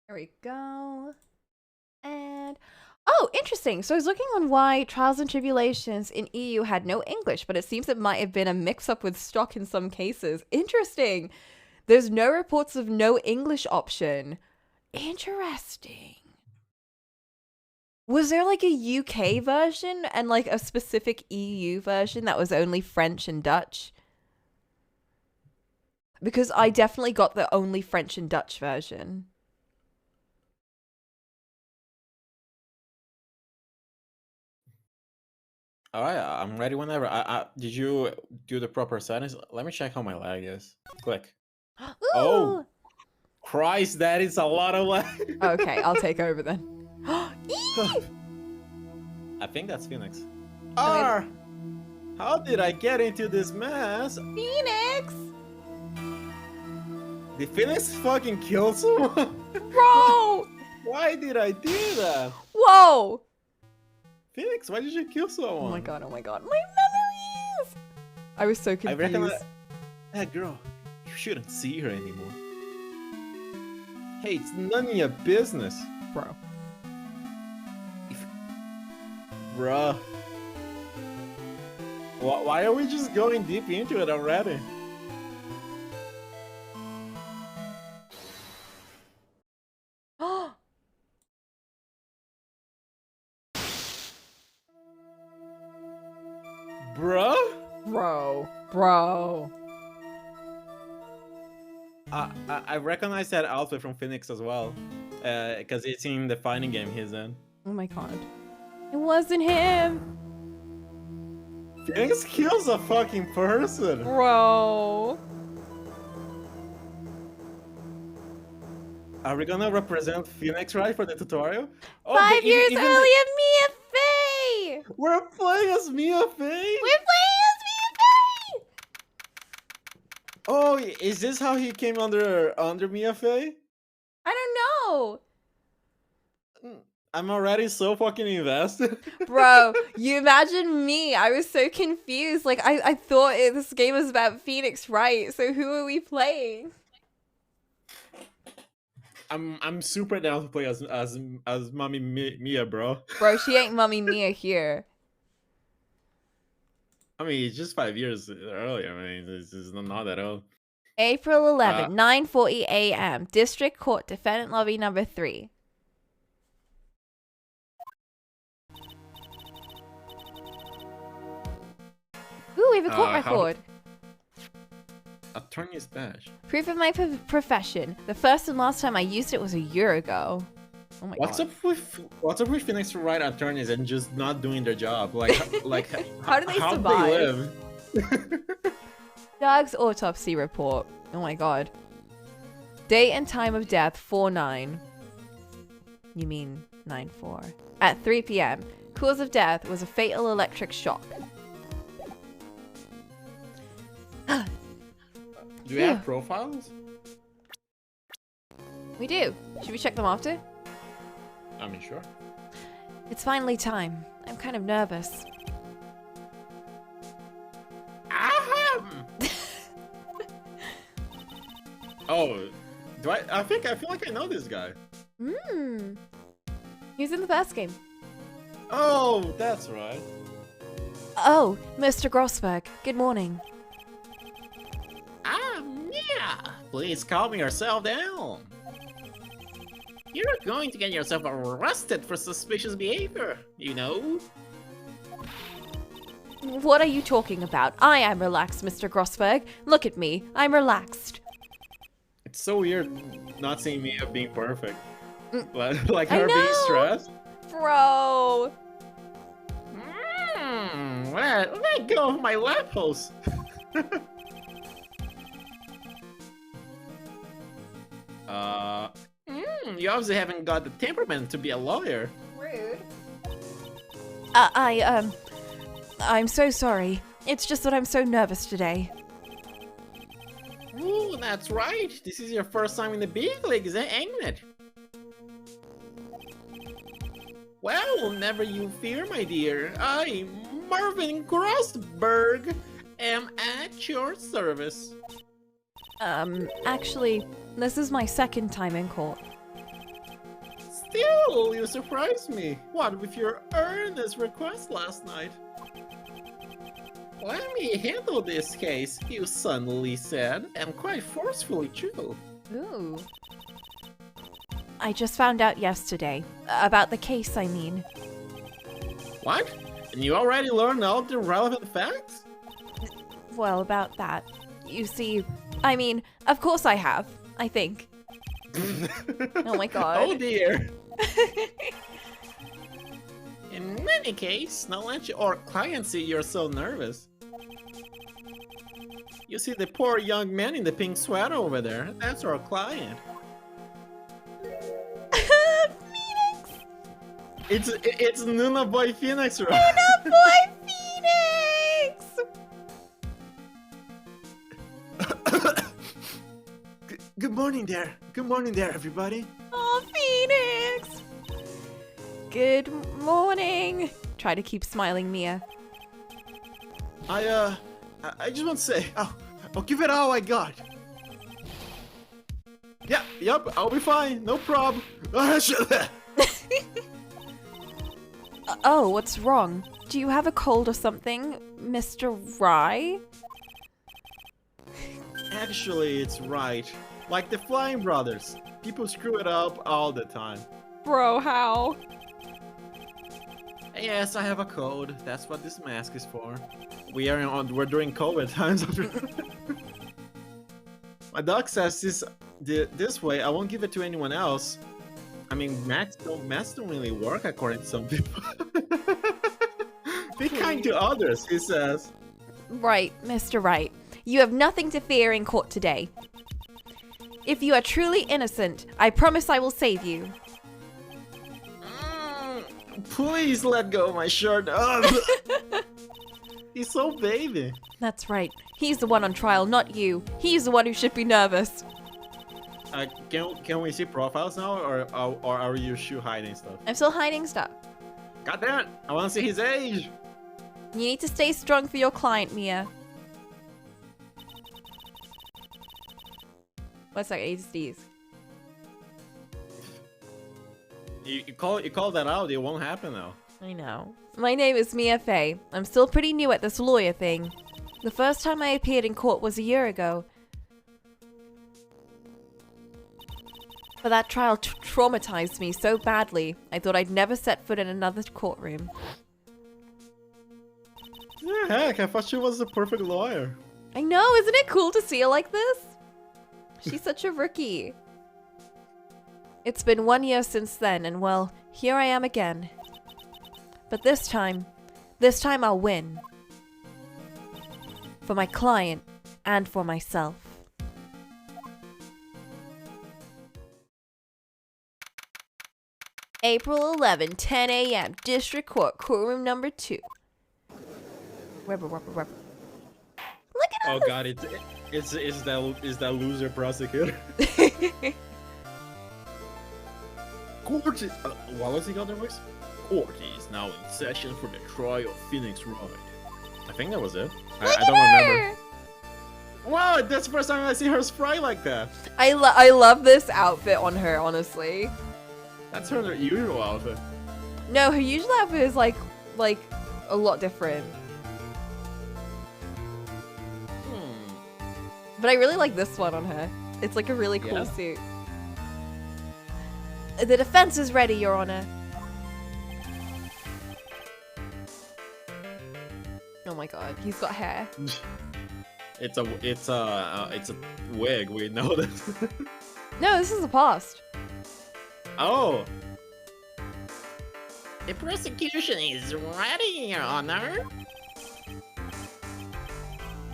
There we go. And oh, interesting. So I was looking on why Trials and Tribulations in EU had no English, but it seems it might have been a mix-up with stock in some cases. Interesting. There's no reports of no English option. Interesting. Was there like a UK version and like a specific EU version that was only French and Dutch? Because I definitely got the only French and Dutch version. All right, I'm ready whenever. Did you do the proper settings? Let me check how my lag is. Click. Oh, Ooh. Christ, that is a lot of lag. Okay, I'll take over then. I think that's Phoenix. R! How did I get into this mess? Phoenix! Did Phoenix fucking kill someone? Bro! Why did I do that? Whoa! Phoenix, why did you kill someone? Oh my god, my memories! I was so I confused. reckon that girl, you shouldn't see her anymore. Hey, it's none of your business. Bro. Bruh. Why are we just going deep into it already? Bruh? Bro. I recognize that outfit from Phoenix as well. Because it's in the fighting game he's in. Oh my god. It wasn't him! Phoenix kills a fucking person! Bro. Are we gonna represent Phoenix right for the tutorial? Oh, 5 years earlier, Mia Fey! We're playing as Mia Fey? We're playing as Mia Fey! Oh, is this how he came under Mia Fey? I don't know. I'm already so fucking invested. Bro, you imagine me. I was so confused. Like, I thought this game was about Phoenix, right? So who are we playing? I'm super down to play as Mommy Mia, bro. Bro, she ain't Mummy Mia here. I mean, it's just 5 years earlier. I mean, this is not that old. April 11th, 9:40 a.m. District Court, Defendant Lobby number 3. Ooh, we have a court record. Attorney's badge. Proof of my profession. The first and last time I used it was a year ago. Oh my god. What's up with Phoenix to write attorneys and just not doing their job? Like how do they survive? Do they live? Doug's autopsy report. Oh my god. Date and time of death 4/9. You mean 9/4. At 3 p.m. Cause of death was a fatal electric shock. Do we have profiles? We do. Should we check them after? I mean, sure. It's finally time. I'm kind of nervous. Oh, I feel like I know this guy. He was in the first game. Oh, that's right. Oh, Mr. Grossberg. Good morning. Yeah. Please calm yourself down. You're going to get yourself arrested for suspicious behavior, you know? What are you talking about? I am relaxed, Mr. Grossberg. Look at me. I'm relaxed. It's so weird not seeing Mia being perfect. Like her being stressed. Bro. Let go of my lamppost. You obviously haven't got the temperament to be a lawyer. Rude. I'm so sorry. It's just that I'm so nervous today. Ooh, that's right. This is your first time in the big leagues, ain't it? Well, never you fear, my dear. I, Marvin Grossberg, am at your service. Actually, this is my second time in court. Still, you surprised me. What with your earnest request last night? Let me handle this case, you suddenly said, and quite forcefully too. Ooh. I just found out yesterday. About the case, I mean. What? And you already learned all the relevant facts? Well, about that. You see, I mean, of course I have, I think. Oh my god. Oh dear. In any case, now let your client see you're so nervous. You see the poor young man in the pink sweater over there? That's our client. Phoenix! It's Nuna Boy Phoenix, right? Nuna Boy Phoenix! Good morning there. Good morning there, everybody. Oh, Phoenix! Good morning. Try to keep smiling, Mia. I just want to say, I'll give it all I got. Yeah, yep, I'll be fine, no problem. Oh, what's wrong? Do you have a cold or something, Mr. Rye? Actually, it's right. Like the Flying Brothers. People screw it up all the time. Bro, how? Yes, I have a cold. That's what this mask is for. We're during COVID times. My doc says this way. I won't give it to anyone else. I mean, masks don't really work according to some people. Be kind to others, he says. Right, Mr. Wright. You have nothing to fear in court today. If you are truly innocent, I promise I will save you. Please let go of my shirt. He's so baby. That's right. He's the one on trial, not you. He's the one who should be nervous. Can we see profiles now, or are you shoe hiding stuff? I'm still hiding stuff. God damn it! I want to see his age. You need to stay strong for your client, Mia. What's that? ADSDs. You call that out, it won't happen now. I know. My name is Mia Fey. I'm still pretty new at this lawyer thing. The first time I appeared in court was a year ago. But that trial traumatized me so badly, I thought I'd never set foot in another courtroom. Yeah, heck, I thought she was the perfect lawyer. I know, isn't it cool to see her like this? She's such a rookie. It's been 1 year since then, and well, here I am again. But this time I'll win. For my client, and for myself. April 11, 10 a.m., District Court, courtroom number 2. Rubber. Look at Oh us! god, is that loser prosecutor? Court is, what was the other voice? Court is now in session for the trial of Phoenix Wright. I think that was it. I don't remember. Wow, that's the first time I see her spry like that. I love this outfit on her, honestly. That's her usual outfit. No, her usual outfit is like a lot different. But I really like this one on her. It's like a really cool suit. The defense is ready, Your Honor. Oh my god, he's got hair. It's a wig. We know this. No, this is the past. Oh. The prosecution is ready, Your Honor.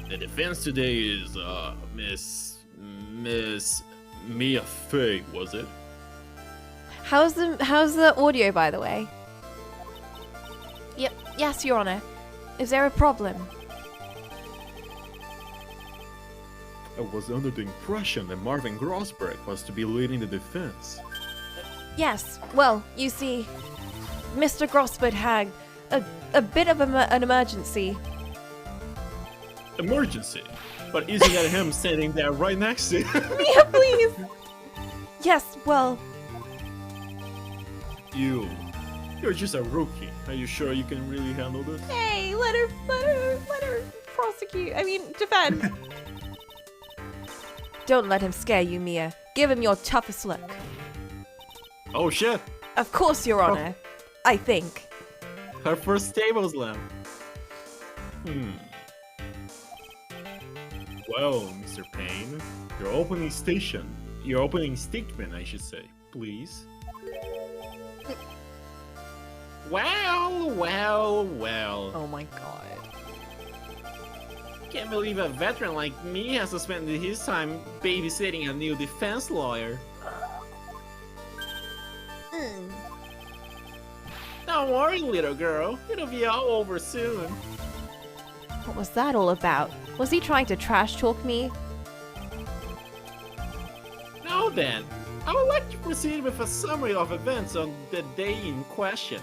The defense today is Miss Mia Fey, was it? How's the audio, by the way? Yep, yes, Your Honor. Is there a problem? I was under the impression that Marvin Grossberg was to be leading the defense. Yes, well, you see, Mr. Grossberg had a bit of an emergency. Emergency? But isn't that him standing there right next to you? Mia, please! Yes, well... You're just a rookie. Are you sure you can really handle this? Hey, let her prosecute. I mean, defend. Don't let him scare you, Mia. Give him your toughest look. Oh shit! Of course, Your Honor. I think. Her first table slam. Well, Mr. Payne, your opening statement, I should say, please. Well. Oh my god. Can't believe a veteran like me has to spend his time babysitting a new defense lawyer. Don't worry, little girl. It'll be all over soon. What was that all about? Was he trying to trash talk me? Now then, I would like to proceed with a summary of events on the day in question.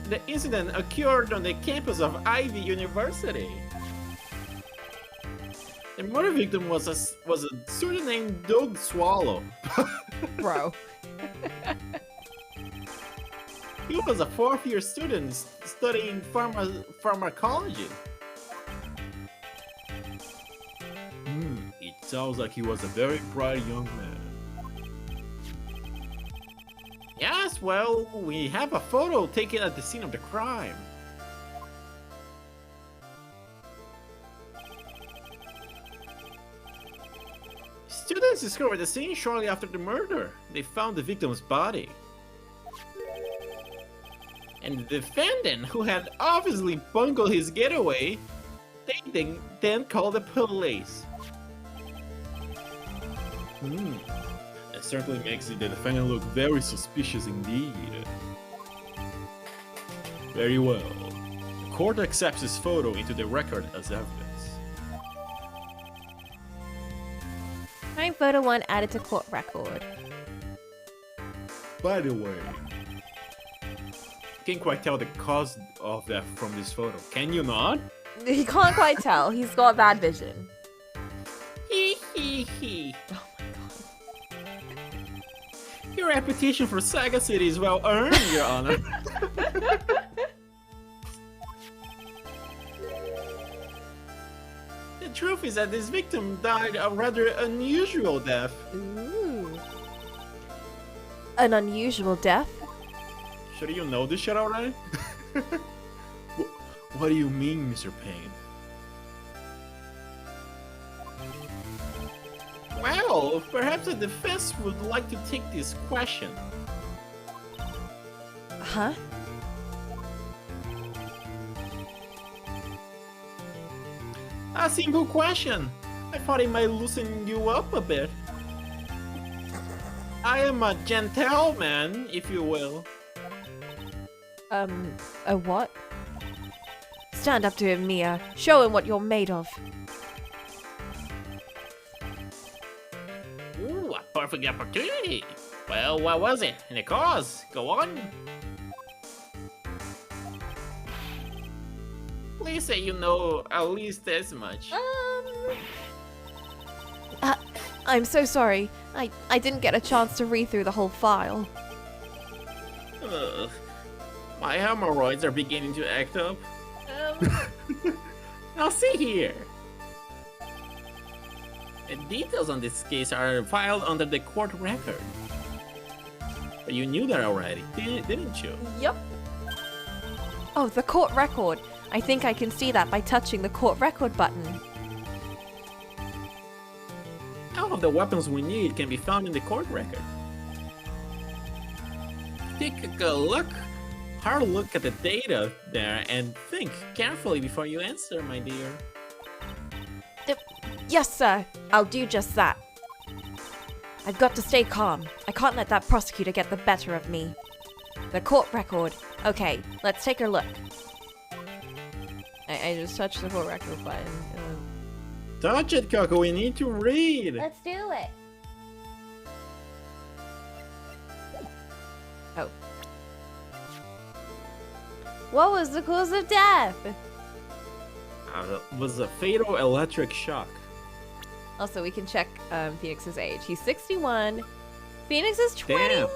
The incident occurred on the campus of Ivy University. The murder victim was a student named Doug Swallow. Bro. He was a fourth-year student studying pharmacology. It sounds like he was a very bright young man. Yes, well, we have a photo taken at the scene of the crime. Students discovered the scene shortly after the murder. They found the victim's body. And the defendant, who had obviously bungled his getaway, they then called the police. That certainly makes the defendant look very suspicious indeed. Very well. The court accepts this photo into the record as evidence. Crime photo 1 added to court record. By the way, can't quite tell the cause of death from this photo. Can you not? He can't quite tell. He's got bad vision. Hee hee hee. Oh my god. Your reputation for Saga City is well earned, Your Honor. The truth is that this victim died a rather unusual death. Ooh. An unusual death? Should you know this shit already? What do you mean, Mr. Payne? Well, perhaps the defense would like to take this question. Huh? A simple question. I thought it might loosen you up a bit. I am a gentleman, if you will. A what? Stand up to him, Mia. Show him what you're made of. Ooh, a perfect opportunity. Well, what was it? And the cause? Go on. Please say you know at least this much. I'm so sorry. I didn't get a chance to read through the whole file. Ugh. My hemorrhoids are beginning to act up. Now see here. The details on this case are filed under the court record. But you knew that already, didn't you? Yup. Oh, the court record. I think I can see that by touching the court record button. All of the weapons we need can be found in the court record. Take a hard look at the data there and think carefully before you answer, my dear. Yes, sir. I'll do just that. I've got to stay calm. I can't let that prosecutor get the better of me. The court record. Okay, let's take a look. I just touched the court record button. Touch it, Coco. We need to read. Let's do it. Oh. What was the cause of death? Was a fatal electric shock. Also, we can check Phoenix's age. He's 61, Phoenix is 21. Damn.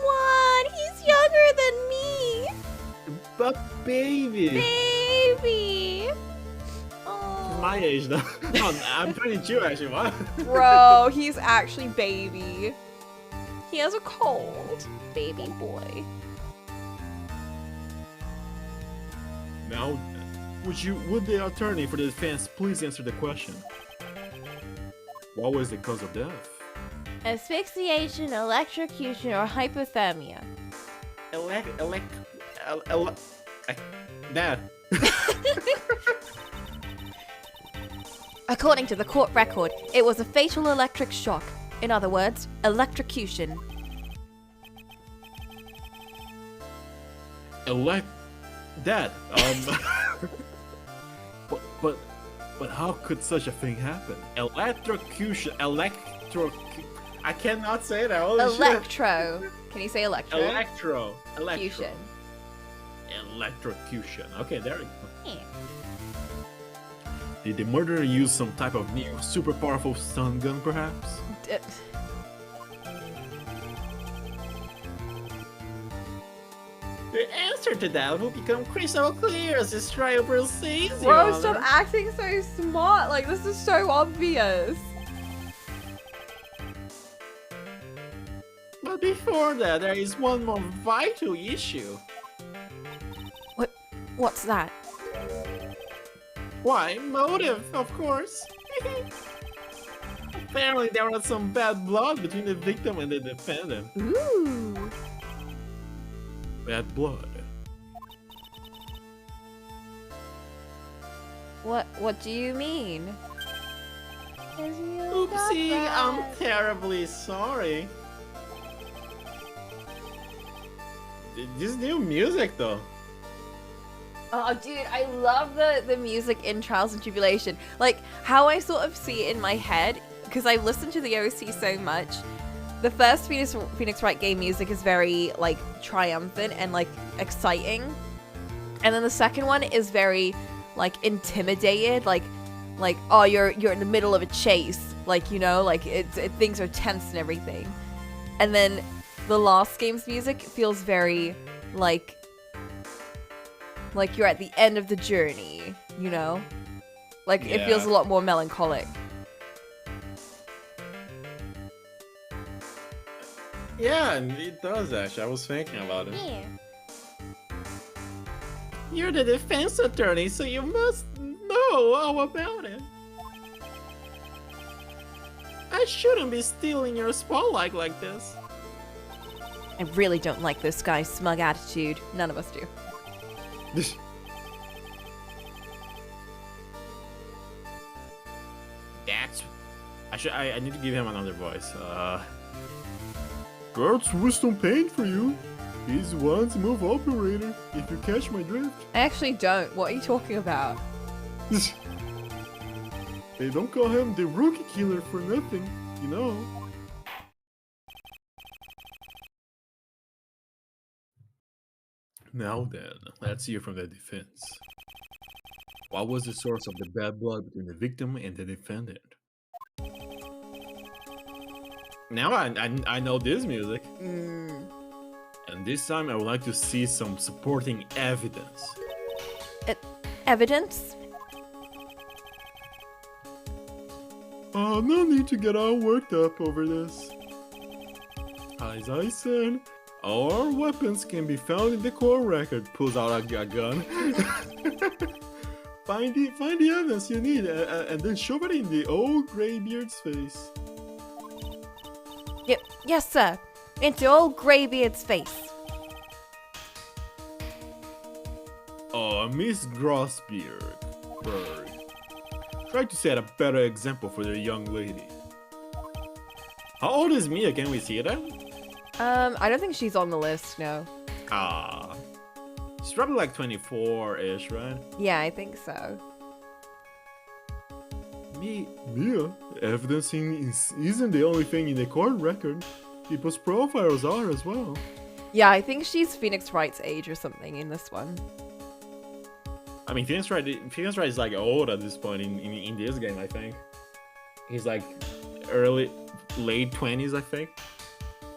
He's younger than me. But baby. Baby. He's my age though. No, I'm 22 actually. What? Bro, he's actually baby. He has a cold. Baby boy. Now, would the attorney for the defense please answer the question? What was the cause of death? Asphyxiation, electrocution, or hypothermia. Dad. According to the court record, it was a fatal electric shock. In other words, electrocution. Dad. But how could such a thing happen? Electrocution. I cannot say that. Holy Electro. Can you say electro? Electrocution. Electrocution. Okay, there we go. Yeah. Did the murderer use some type of new, super powerful stun gun, perhaps? The answer to that will become crystal clear as this trial proceeds. Bro, stop acting so smart. Like, this is so obvious. But before that, there is one more vital issue. What's that? Why, motive, of course. Apparently, there was some bad blood between the victim and the defendant. Ooh. Bad blood. What do you mean? Oopsie, I'm terribly sorry. This new music though. Oh, dude, I love the music in Trials and Tribulation. Like, how I sort of see it in my head, because I've listened to the OC so much. The first Phoenix Wright game music is very, like, triumphant and, like, exciting. And then the second one is very, like, intimidated. Like, oh, you're in the middle of a chase. Like, you know, like, things are tense and everything. And then the last game's music feels very, like you're at the end of the journey, you know? Like, yeah. It feels a lot more melancholic. Yeah, it does actually. I was thinking about it. Yeah. You're the defense attorney, so you must know all about it. I shouldn't be stealing your spotlight like this. I really don't like this guy's smug attitude. None of us do. I need to give him another voice. That's wisdom pain for you. He's one smooth operator, if you catch my drift. I actually don't. What are you talking about? They don't call him the rookie killer for nothing, you know. Now then, let's hear from the defense. What was the source of the bad blood between the victim and the defendant? Now I know this music. And this time I would like to see some supporting evidence. Evidence? No need to get all worked up over this. As I said, our weapons can be found in the court record. Pulls out a gun. find the evidence you need and then shove it in the old graybeard's face. Yes, sir. Into old Greybeard's face. Oh, Miss Grossbeard. Try to set a better example for the young lady. How old is Mia? Can we see that? I don't think she's on the list, no. She's probably like 24-ish, right? Yeah, I think so. Mia, evidencing isn't the only thing in the court record. People's profiles are as well. Yeah, I think she's Phoenix Wright's age or something in this one. I mean, Phoenix Wright is like old at this point in this game, I think. He's like late 20s, I think.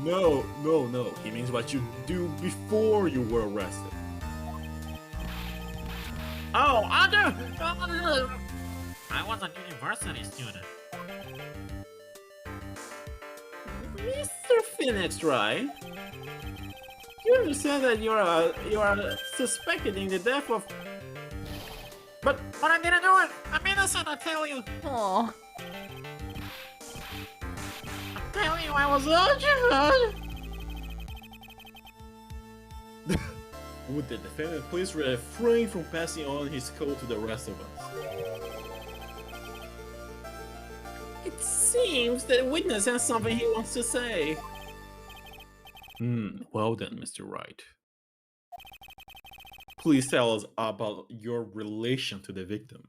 No, no, no. He means what you do before you were arrested. Oh, Andre! I was a university student. Mr. Phoenix, right? You understand that you are suspected in the death of. But I didn't do it! I'm innocent, I tell you! Aw. I tell you, I was a Would the defendant please refrain from passing on his code to the rest of us? It seems that the witness has something he wants to say. Well then, Mr. Wright. Please tell us about your relation to the victim.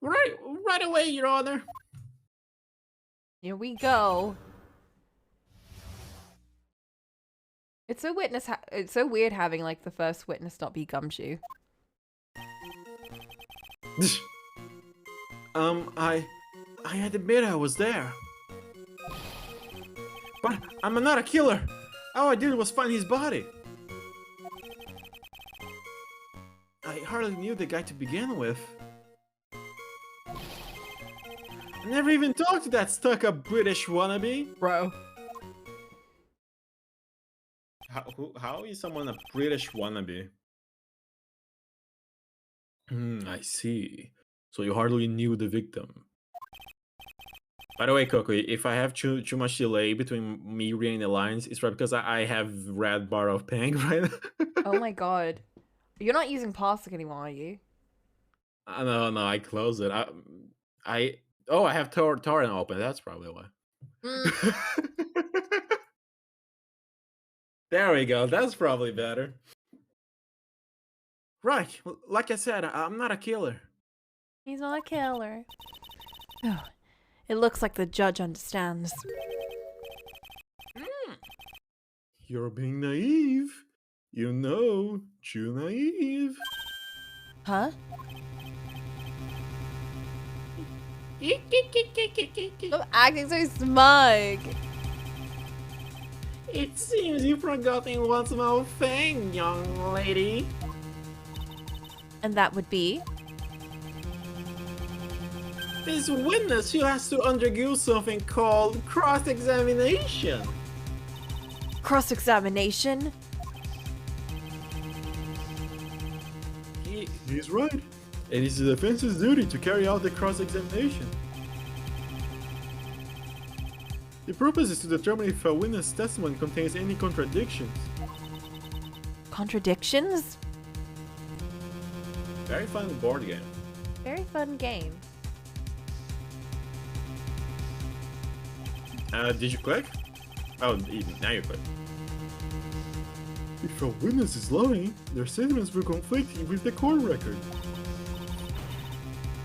Right away, Your Honor. Here we go. It's so it's so weird having like the first witness not be Gumshoe. I admit I was there. But I'm not a killer. All I did was find his body. I hardly knew the guy to begin with. I never even talked to that stuck-up British wannabe. Bro. How is someone a British wannabe? I see. So you hardly knew the victim. By the way, Coco, if I have too much delay between me reading the lines, it's probably because I have red bar of pink right now. Oh my god. You're not using Parsec anymore, are you? No, I closed it. I have torrent open. That's probably why. There we go. That's probably better. Right. Like I said, I'm not a killer. He's not a killer. Oh, it looks like the judge understands. You're being naive. You know, too naive. Huh? Stop acting so smug. It seems you've forgotten one small thing, young lady. And that would be? This witness, she has to undergo something called cross-examination. Cross-examination? He's right. It is the defense's duty to carry out the cross-examination. The purpose is to determine if a witness' testimony contains any contradictions. Contradictions? Very fun board game. Very fun game. Did you click? Oh, now you click. If a witness is lying, their statements will conflict with the court record.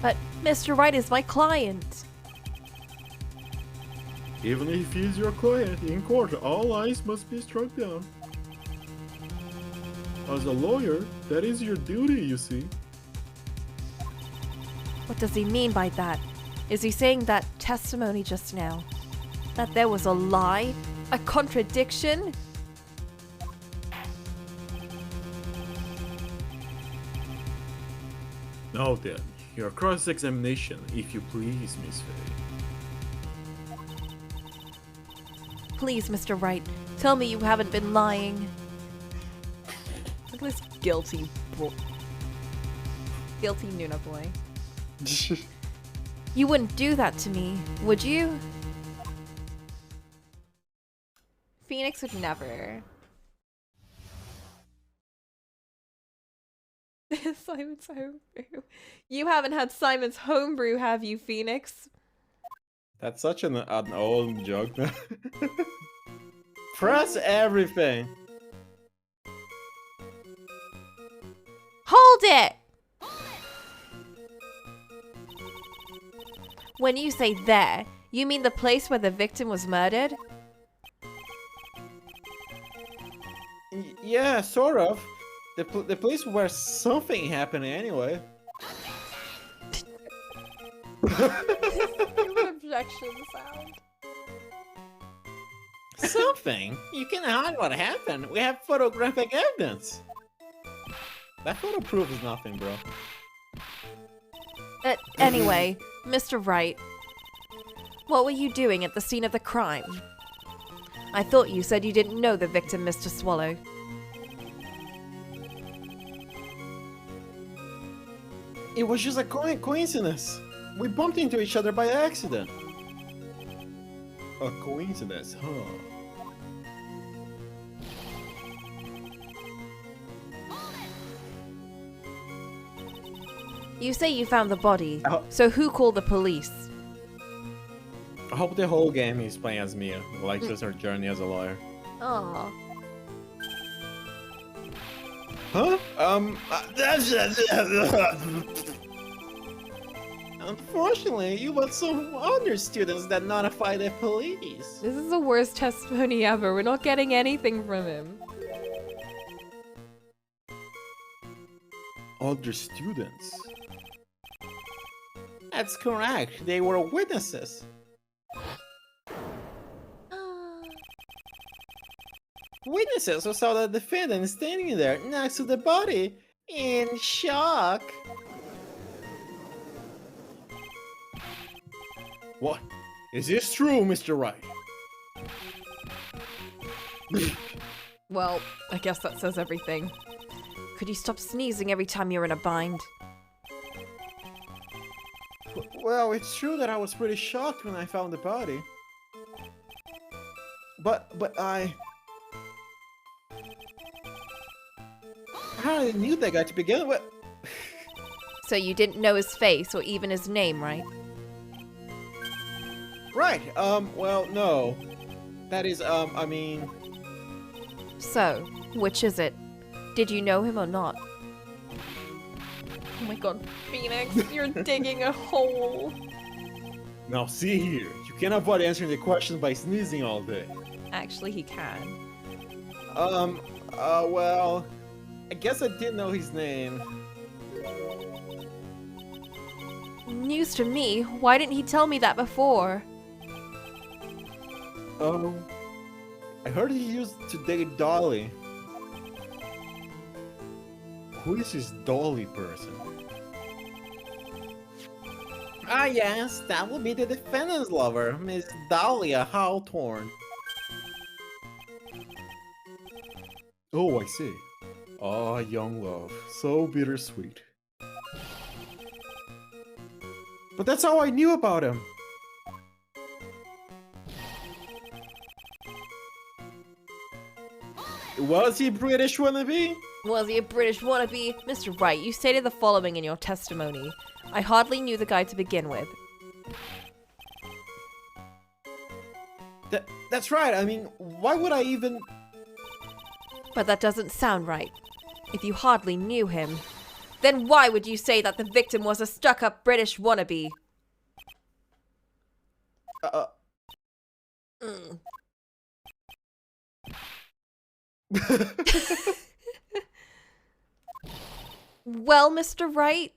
But Mr. Wright is my client. Even if he is your client, in court, all lies must be struck down. As a lawyer, that is your duty, you see. What does he mean by that? Is he saying that testimony just now? That there was a lie? A contradiction? Now then, your cross-examination, if you please, Miss Faye. Please, Mr. Wright, tell me you haven't been lying. Look at this guilty Nuna boy. You wouldn't do that to me, would you? Phoenix would never. Simon's homebrew. You haven't had Simon's homebrew, have you, Phoenix? That's such an old joke. Press everything. Hold it! When you say there, you mean the place where the victim was murdered? Yeah, sort of. The place where something happened anyway. Objection sound. Something? You can hide what happened. We have photographic evidence. That photo proves nothing, bro. Anyway, Mr. Wright, what were you doing at the scene of the crime? I thought you said you didn't know the victim, Mr. Swallow. It was just a coincidence. We bumped into each other by accident. A coincidence, huh? You say you found the body, Oh. so who called the police? I hope the whole game he's playing as Mia, like just her journey as a lawyer. Aww. Huh? Unfortunately, you want some other students that notify the police. This is the worst testimony ever. We're not getting anything from him. Other students? That's correct. They were witnesses. Witnesses who saw the defendant standing there next to the body in shock. What? Is this true, Mr. Wright? Well, I guess that says everything. Could you stop sneezing every time you're in a bind? Well, it's true that I was pretty shocked when I found the body. But I hardly knew that guy to begin with. So you didn't know his face or even his name, right? Right, well, no. That is, I mean... So, which is it? Did you know him or not? Oh my god, Phoenix, you're digging a hole. Now see here, you can't avoid answering the questions by sneezing all day. Actually, he can. Well... I guess I didn't know his name. News to me? Why didn't he tell me that before? Oh... I heard he used to date Dolly. Who is this Dolly person? Ah yes, that would be the defendant's lover, Miss Dahlia Hawthorne. Oh, I see. Ah, young love. So bittersweet. But that's how I knew about him. Was he British wannabe? Was he a British wannabe? Mr. Wright, you stated the following in your testimony. I hardly knew the guy to begin with. That's right, I mean, why would I even... But that doesn't sound right. If you hardly knew him, then why would you say that the victim was a stuck-up British wannabe? Well, Mr. Wright?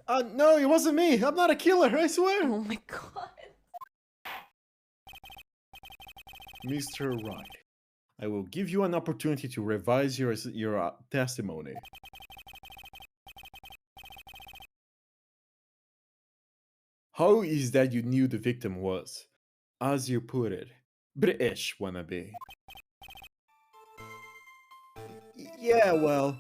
No, it wasn't me. I'm not a killer, I swear. Oh my god. Mr. Wright, I will give you an opportunity to revise your testimony. How is that you knew the victim was, as you put it, British wannabe? Yeah, well...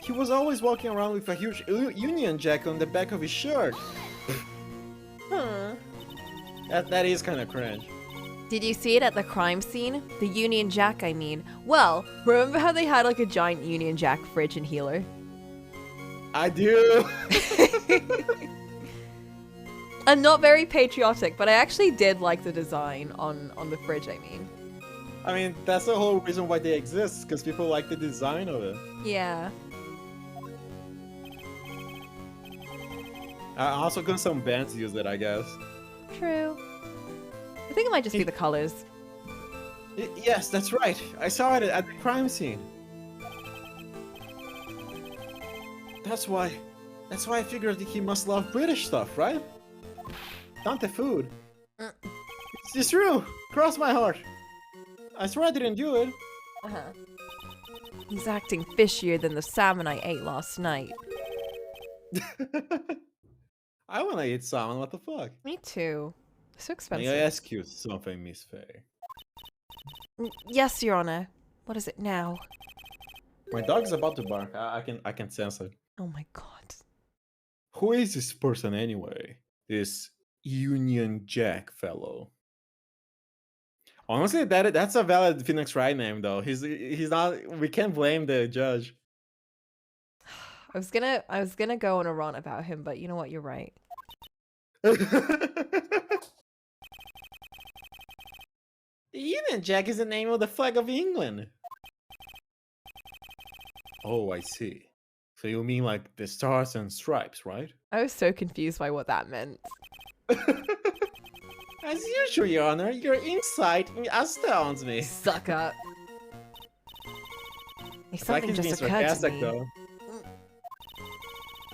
He was always walking around with a huge Union Jack on the back of his shirt. Huh. That is kind of cringe. Did you see it at the crime scene? The Union Jack, I mean. Well, remember how they had like a giant Union Jack fridge and healer? I do! I'm not very patriotic, but I actually did like the design on the fridge, I mean. I mean, that's the whole reason why they exist, because people like the design of it. Yeah. Also, because some bands use it, I guess. True. I think it might just be the colors. Yes, that's right. I saw it at the crime scene. That's why I figured he must love British stuff, right? Not the food. Mm. It's true. Cross my heart. I swear I didn't do it. Uh-huh. He's acting fishier than the salmon I ate last night. I wanna eat salmon. What the fuck? Me too. So expensive. May I ask you something, Miss Faye? Yes, Your Honor. What is it now? My dog's about to bark. I can sense it. Oh my god. Who is this person anyway? This Union Jack fellow. Honestly, that's a valid Phoenix Wright name though. He's not. We can't blame the judge. I was gonna go on a rant about him, but you know what? You're right. The Union Jack is the name of the flag of England. Oh, I see. So you mean like the stars and stripes, right? I was so confused by what that meant. As usual, Your Honor, your insight astounds me. Suck up. Hey, I feel like something he's being just occurred to sarcastic me. though.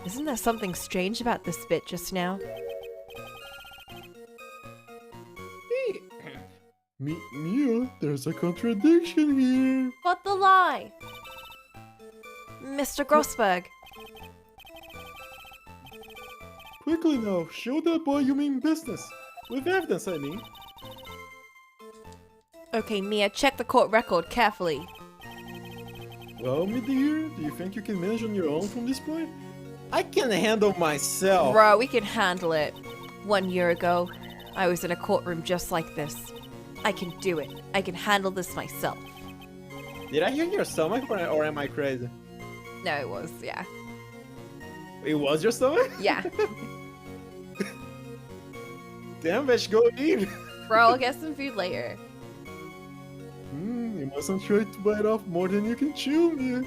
Isn't there something strange about this bit just now? Mia, there's a contradiction here. What the lie? Mr. Grossberg. Quickly now, show that boy you mean business. With evidence, I mean. Okay, Mia, check the court record carefully. Well, me dear, do you think you can manage on your own from this point? I can handle myself. Bro, we can handle it. 1 year ago, I was in a courtroom just like this. I can do it. I can handle this myself. Did I hear your stomach or am I crazy? No, it was, yeah. It was your stomach? Yeah. Damn bitch, go eat. Bro, I'll get some food later. You mustn't try to bite off more than you can chew, Mia.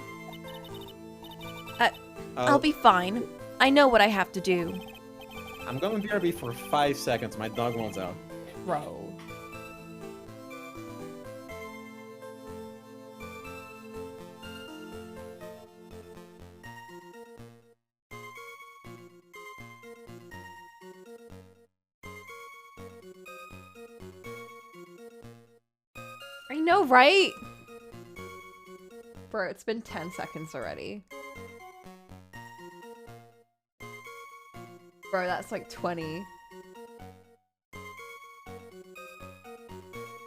I'll be fine. I know what I have to do. I'm gonna BRB for 5 seconds. My dog wants out. Bro. I know, right? Bro, it's been 10 seconds already. Bro, that's like 20.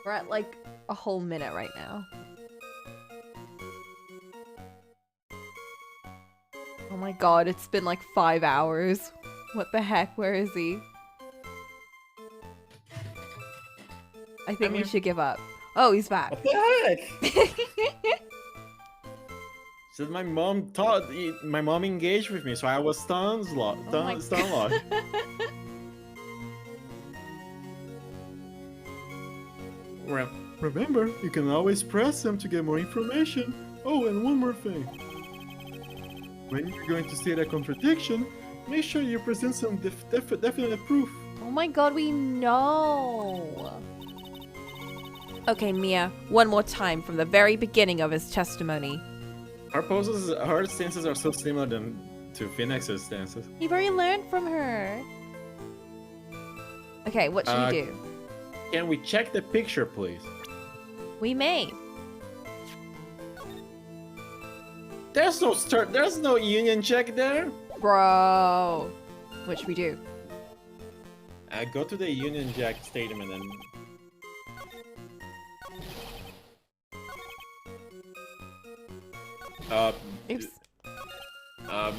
We're at like a whole minute right now. Oh my god, it's been like 5 hours. What the heck? Where is he? I think we should give up. Oh, he's back. What the heck? So my mom engaged with me, so I was stun locked. Remember, you can always press them to get more information. Oh, and one more thing. When you're going to state a contradiction, make sure you present some definite proof. Oh my god, we know. Okay, Mia, one more time from the very beginning of his testimony. Her stances are so similar to Phoenix's stances. You've already learned from her. Okay, what should we do? Can we check the picture, please? We may. There's no Union Jack there. Bro. What should we do? Go to the Union Jack stadium and then. Oops.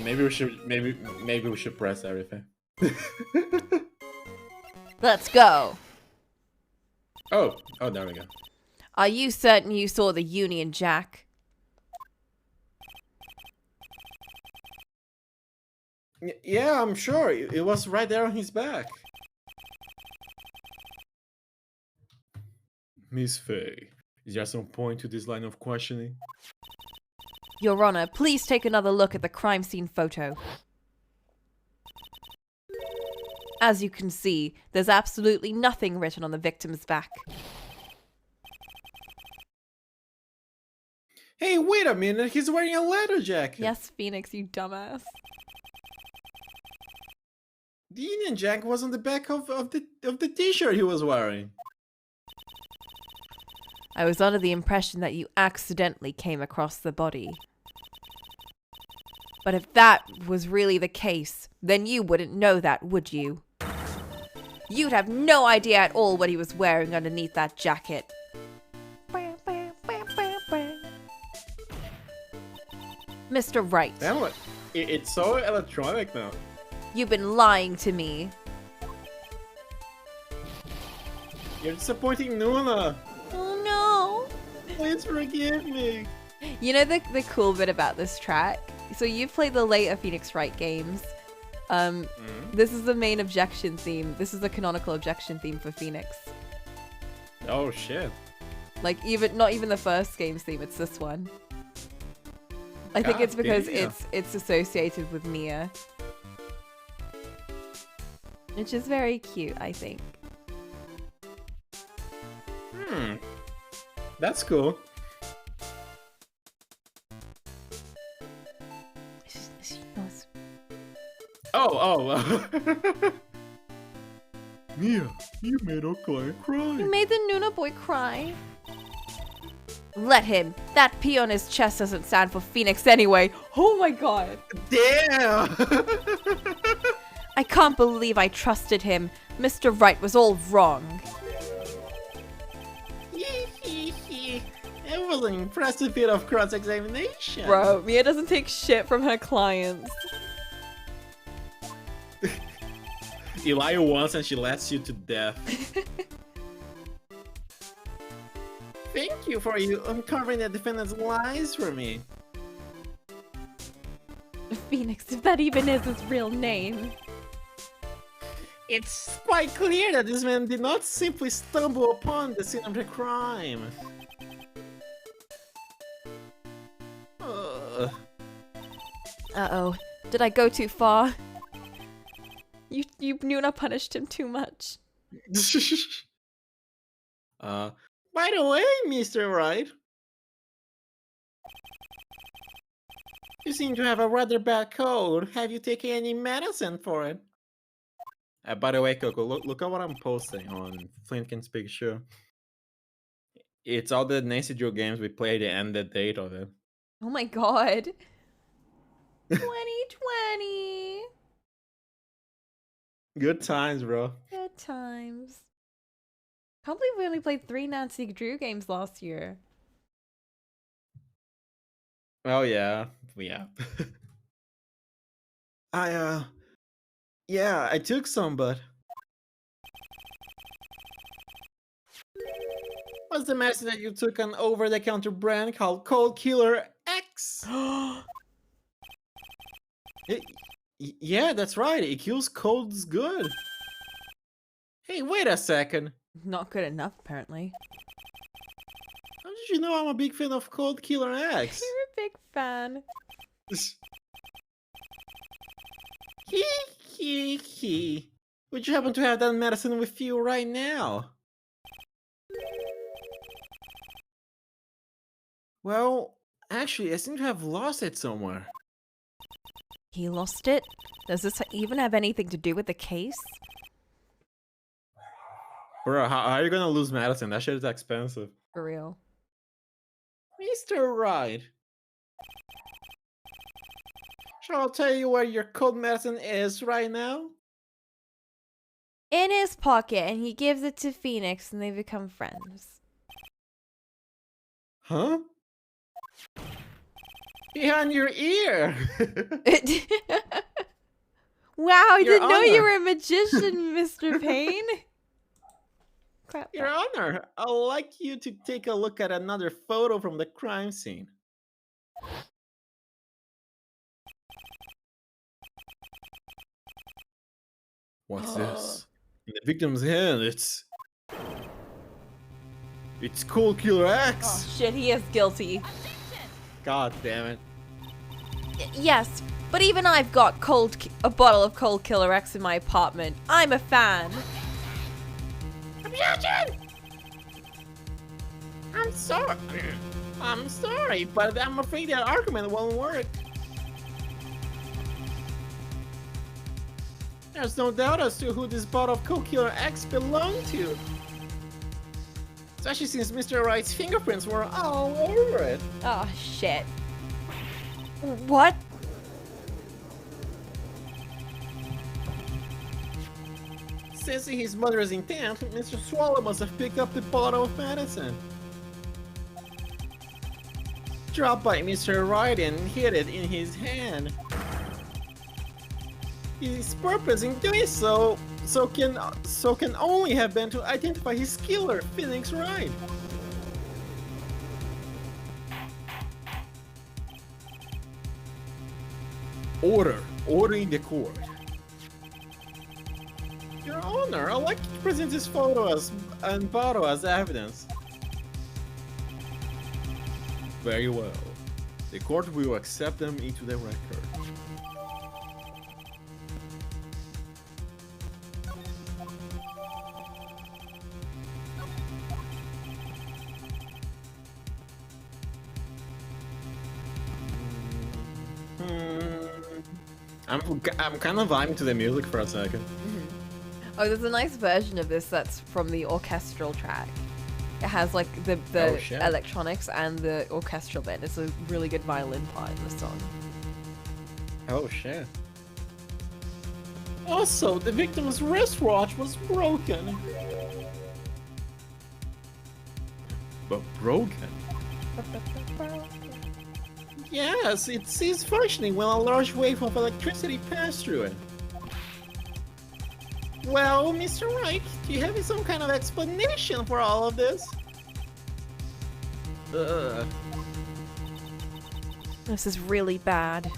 Maybe we should press everything. Let's go. Oh, there we go. Are you certain you saw the Union Jack? Yeah, I'm sure. It was right there on his back. Miss Faye, is there some point to this line of questioning? Your Honor, please take another look at the crime scene photo. As you can see, there's absolutely nothing written on the victim's back. Hey, wait a minute, he's wearing a leather jacket. Yes, Phoenix, you dumbass. The Union Jack was on the back of the t-shirt he was wearing. I was under the impression that you accidentally came across the body. But if that was really the case, then you wouldn't know that, would you? You'd have no idea at all what he was wearing underneath that jacket. Mr. Wright, Damn, look, it's so electronic now. you've been lying to me. You're disappointing Nuna. Oh Please forgive me. no. You know the cool bit about this track? So you've played the later Phoenix Wright games. This is the main objection theme. This is the canonical objection theme for Phoenix. Oh shit. Like not even the first game's theme, it's this one. I think God it's because damn. it's associated with Mia. Which is very cute, I think. That's cool. She knows. Oh. Mia, you made our client cry. You made the Nuna boy cry. Let him. That P on his chest doesn't stand for Phoenix anyway. Oh my god. Damn. I can't believe I trusted him. Mr. Wright was all wrong. It was an impressive bit of cross-examination. Bro, Mia doesn't take shit from her clients. You lie once and she lets you to death. Thank you for uncovering the defendant's lies for me. Phoenix, if that even is his real name. It's quite clear that this man did not simply stumble upon the scene of the crime. Uh-oh. Did I go too far? You Nuna punished him too much. By the way, Mr. Wright, you seem to have a rather bad cold. Have you taken any medicine for it? By the way, Coco, look at what I'm posting on Flint Can Speak Show. It's all the Nancy Drew games we played and the date of it. Oh my god. 2020. Good times, bro. Good times. Can't believe we only played 3 Nancy Drew games last year. Oh yeah. I took some, but what's the medicine that you took an over-the-counter brand called Cold Killer X? Yeah, that's right. It kills colds good. Hey, wait a second. Not good enough, apparently. How did you know I'm a big fan of Cold Killer X? You're a big fan. Hee. Would you happen to have that medicine with you right now? Well, actually, I seem to have lost it somewhere. He lost it? Does this even have anything to do with the case? Bro, how are you gonna lose medicine? That shit is expensive. For real. Mr. Wright. Shall I tell you where your cold medicine is right now? In his pocket, and he gives it to Phoenix, and they become friends. Huh? Behind your ear! Wow, I Your didn't know you Honor. were a magician, Mr. Payne. Crap. Your Honor, I'd like you to take a look at another photo from the crime scene. What's this? In the victim's hand, it's Cold Killer X! Oh shit, he is guilty. God damn it. Yes, but even I've got a bottle of Cold Killer X in my apartment. I'm a fan. Objection! I'm sorry, but I'm afraid that argument won't work. There's no doubt as to who this bottle of Coculamoco X belonged to. Especially since Mr. Wright's fingerprints were all over it. Oh, shit. What? Sensing his mother's intent, Mr. Swallow must have picked up the bottle of medicine. Dropped by Mr. Wright and hid it in his hand. His purpose in doing so can only have been to identify his killer, Phoenix Wright. Order in the court. Your Honor, I'd like to present this photo and bottle as evidence. Very well. The court will accept them into the record. I'm kind of vibing to the music for a second. Oh, there's a nice version of this that's from the orchestral track. It has like the electronics and the orchestral bit. It's a really good violin part in the song. Oh shit. Also, the victim's wristwatch was broken. But broken? Yes, it ceased functioning when a large wave of electricity passed through it. Well, Mr. Wright, do you have some kind of explanation for all of this? This is really bad.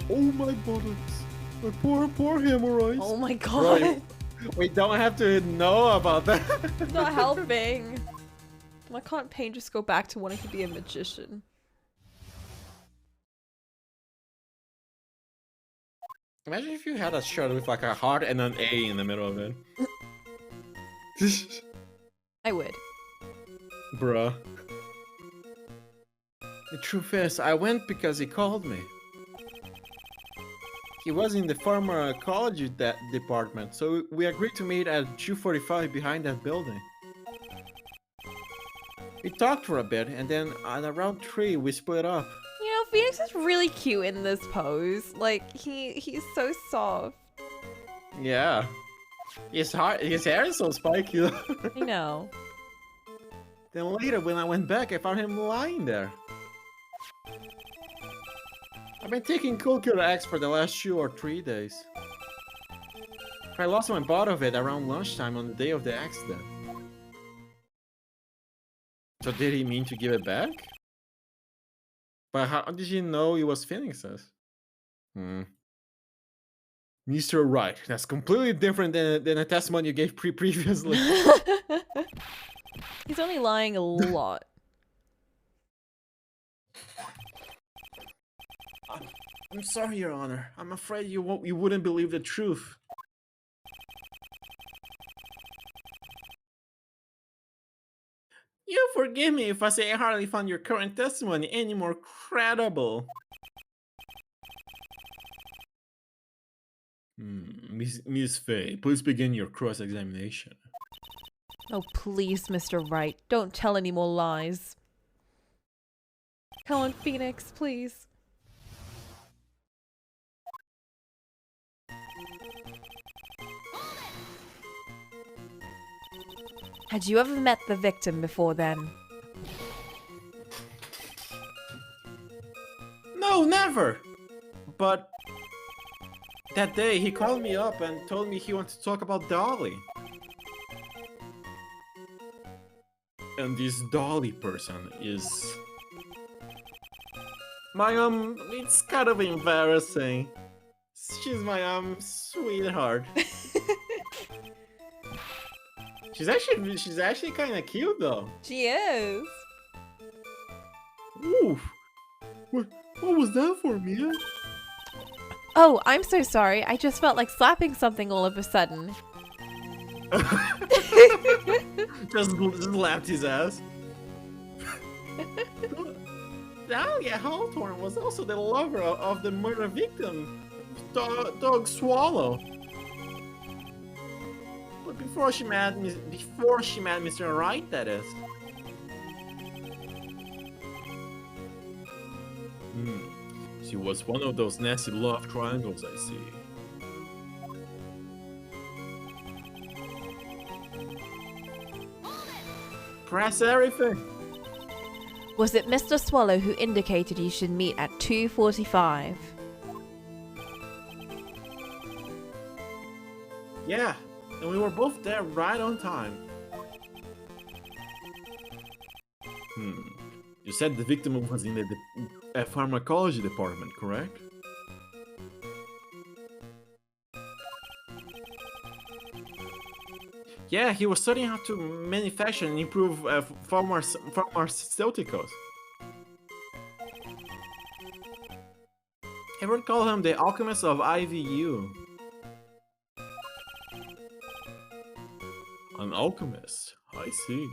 Oh my buttocks. My poor hemorrhoids. Oh my god. Right. We don't have to know about that. It's not helping. Why can't Pain just go back to wanting to be a magician? Imagine if you had a shirt with like a heart and an A in the middle of it. I would. Bruh. The truth is, I went because he called me. He was in the pharmacology department, so we agreed to meet at 2:45 behind that building. We talked for a bit, and then at around 3 we split up. You know, Phoenix is really cute in this pose. Like, he's so soft. Yeah. His hair is so spiky though. I know. Then later when I went back, I found him lying there. I've been taking Coculamoco X for the last 2 or 3 days. I lost my bottle of it around lunchtime on the day of the accident. So did he mean to give it back? But how did you know it was Phoenix's? Mr. Wright, that's completely different than a testimony you gave previously. He's only lying a lot. I'm sorry, Your Honor. I'm afraid you wouldn't believe the truth. You forgive me if I say I hardly found your current testimony any more credible. Miss Faye, please begin your cross-examination. Oh, please, Mr. Wright. Don't tell any more lies. Come on, Phoenix, please. Had you ever met the victim before then? No, never! But that day he called me up and told me he wanted to talk about Dolly. And this Dolly person is... it's kind of embarrassing. She's my, sweetheart. She's actually kind of cute though. She is. Ooh. What was that for, Mia? Oh, I'm so sorry. I just felt like slapping something all of a sudden. just slapped his ass. Dahlia Hawthorne was also the lover of the murder victim dog Swallow. But before she met Mr. Right, that is. She was one of those nasty love triangles, I see. Press everything. Was it Mr. Swallow who indicated you should meet at 2:45? Yeah, and we were both there right on time. You said the victim was in the pharmacology department, correct? Yeah, he was studying how to manufacture and improve pharmaceuticals. Everyone called him the alchemist of IVU. An alchemist, I see.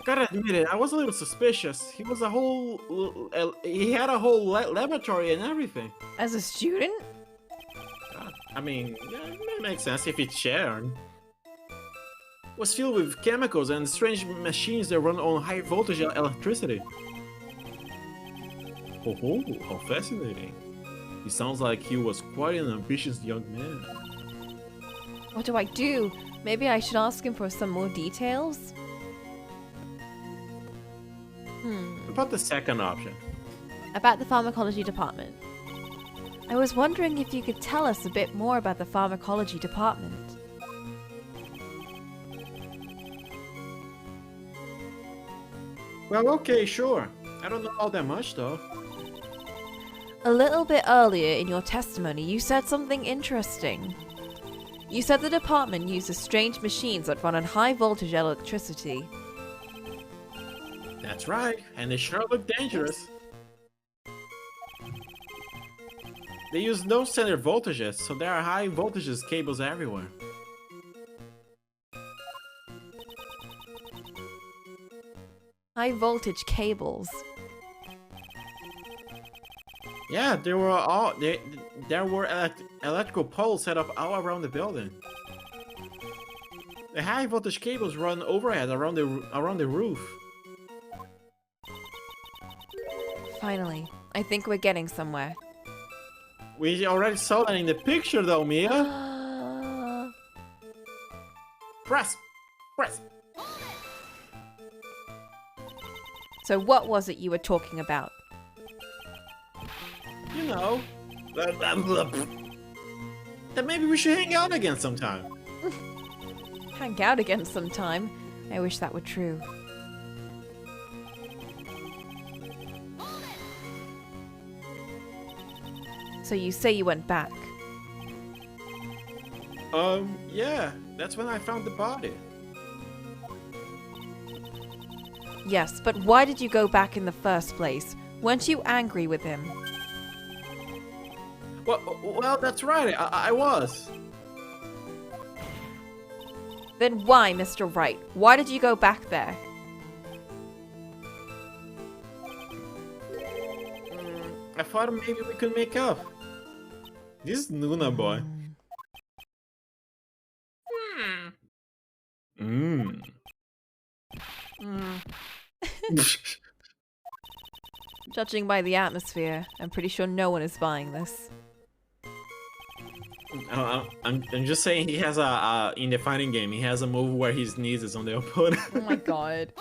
Gotta admit it, I was a little suspicious. He was he had a whole laboratory and everything. As a student? I mean, yeah, it makes sense if it's shared. It was filled with chemicals and strange machines that run on high voltage electricity. Oh, how fascinating. He sounds like he was quite an ambitious young man. What do I do? Maybe I should ask him for some more details? What about the second option? About the pharmacology department. I was wondering if you could tell us a bit more about the pharmacology department. Well, okay, sure. I don't know all that much, though. A little bit earlier in your testimony, you said something interesting. You said the department uses strange machines that run on high voltage electricity. That's right, and they sure look dangerous. They use no standard voltages, so there are high voltages cables everywhere. High voltage cables. Yeah, there were electrical poles set up all around the building. The high voltage cables run overhead around the roof. Finally, I think we're getting somewhere. We already saw that in the picture, though, Mia. Press. So what was it you were talking about? You know, that maybe we should hang out again sometime. Hang out again sometime. I wish that were true. So you say you went back? Yeah, that's when I found the body. Yes, but why did you go back in the first place? Weren't you angry with him? Well, that's right, I was. Then why, Mr. Wright? Why did you go back there? I thought maybe we could make up. This Nuna boy. Judging by the atmosphere, I'm pretty sure no one is buying this. I'm just saying he has in the fighting game, he has a move where he sneezes on the opponent. Oh my god.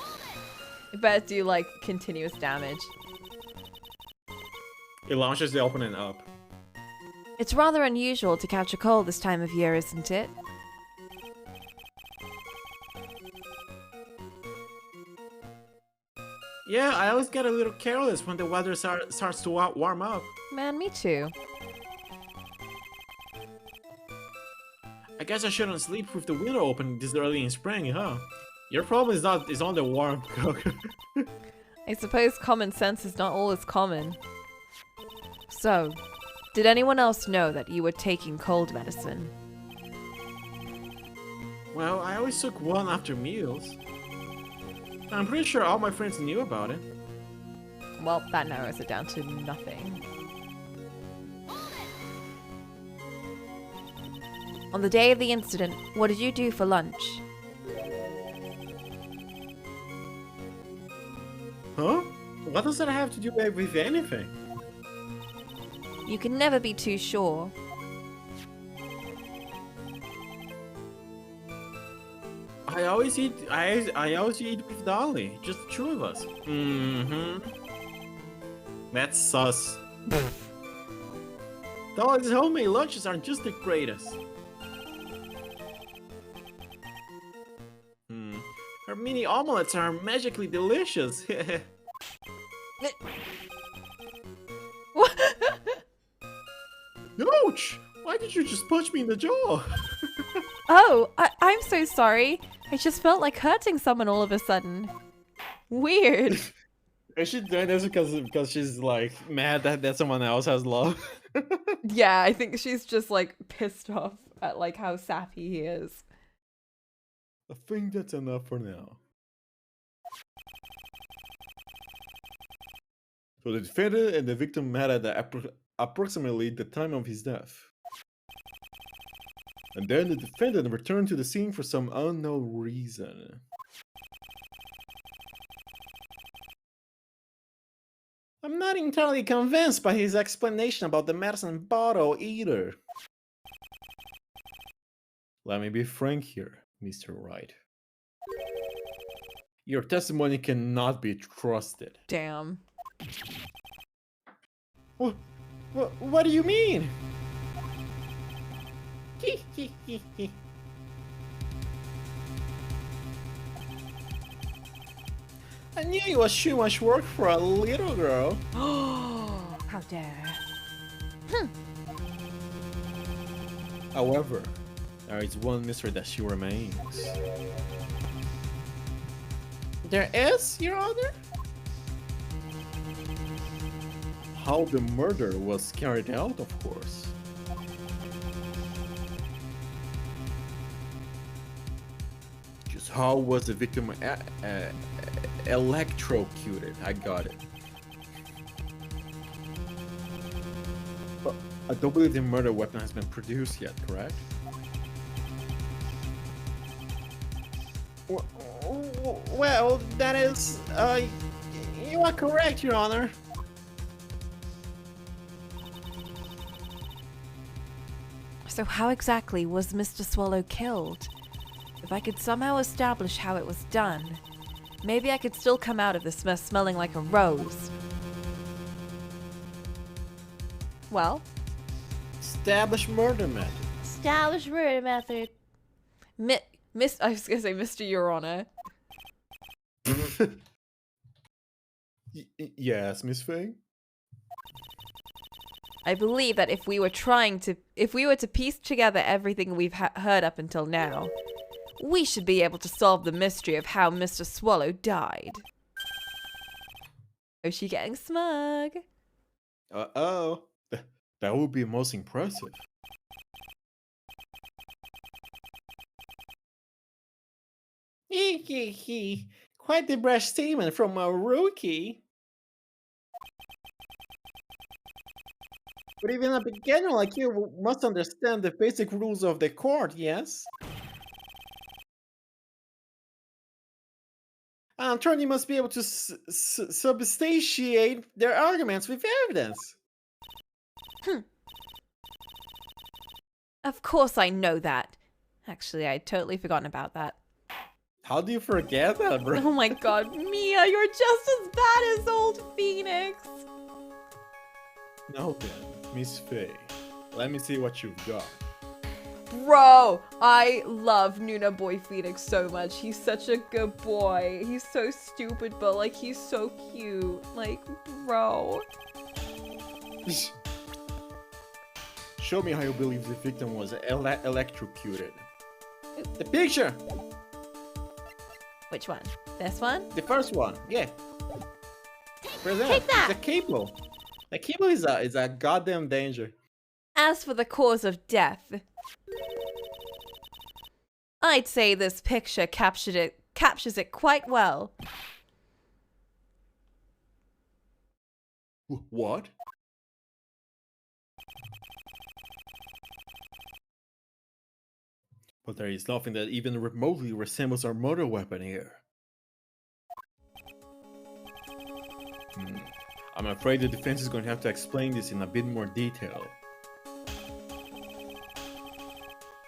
You better do like continuous damage. It launches the opponent up. It's rather unusual to catch a cold this time of year, isn't it? Yeah, I always get a little careless when the weather starts to warm up. Man, me too. I guess I shouldn't sleep with the window open this early in spring, huh? Your problem is on the warm. I suppose common sense is not always common. So, did anyone else know that you were taking cold medicine? Well, I always took one after meals. I'm pretty sure all my friends knew about it. Well, that narrows it down to nothing. On the day of the incident, what did you do for lunch? Huh? What does that have to do with anything? You can never be too sure. I always eat with Dolly. Just the two of us. Mm-hmm. That's sus. Dolly's homemade lunches are just the greatest. Her mini omelets are magically delicious. Ouch! Why did you just punch me in the jaw? Oh, I'm so sorry. I just felt like hurting someone all of a sudden. Weird. Is she doing this because she's like mad that someone else has love? Yeah, I think she's just like pissed off at like how sappy he is. I think that's enough for now. So the defendant and the victim met at approximately the time of his death. And then the defendant returned to the scene for some unknown reason. I'm not entirely convinced by his explanation about the medicine bottle either. Let me be frank here, Mr. Wright. Your testimony cannot be trusted. Damn. What do you mean? I knew it was too much work for a little girl. How dare. However, there is one mystery that she remains. There is, Your Honor? How the murder was carried out, of course. Just how was the victim electrocuted? I got it. But I don't believe the murder weapon has been produced yet, correct? Well, that is, you are correct, Your Honor. So how exactly was Mr. Swallow killed? If I could somehow establish how it was done, maybe I could still come out of this mess smelling like a rose. Well? Establish murder method. Establish murder method. I was gonna say Mr. Your Honor. Yes, Miss Fang? I believe that if we were to piece together everything we've heard up until now, we should be able to solve the mystery of how Mr. Swallow died. Oh, she getting smug? Uh-oh. That would be most impressive. Quite the brash statement from a rookie. But even a beginner like you must understand the basic rules of the court, yes? An attorney must be able to substantiate their arguments with evidence. Of course I know that. Actually, I'd totally forgotten about that. How do you forget that, bro? Oh my god, Mia, you're just as bad as old Phoenix! Now then, Miss Faye, let me see what you've got. Bro, I love Nuna Boy Phoenix so much. He's such a good boy. He's so stupid, but like, he's so cute. Like, bro. Show me how you believe the victim was electrocuted. The picture! Which one? This one? The first one, yeah. Present. Take that! The cable. The cable is a goddamn danger. As for the cause of death, I'd say this picture captures it quite well. What? But there is nothing that even remotely resembles our murder weapon here. I'm afraid the defense is going to have to explain this in a bit more detail.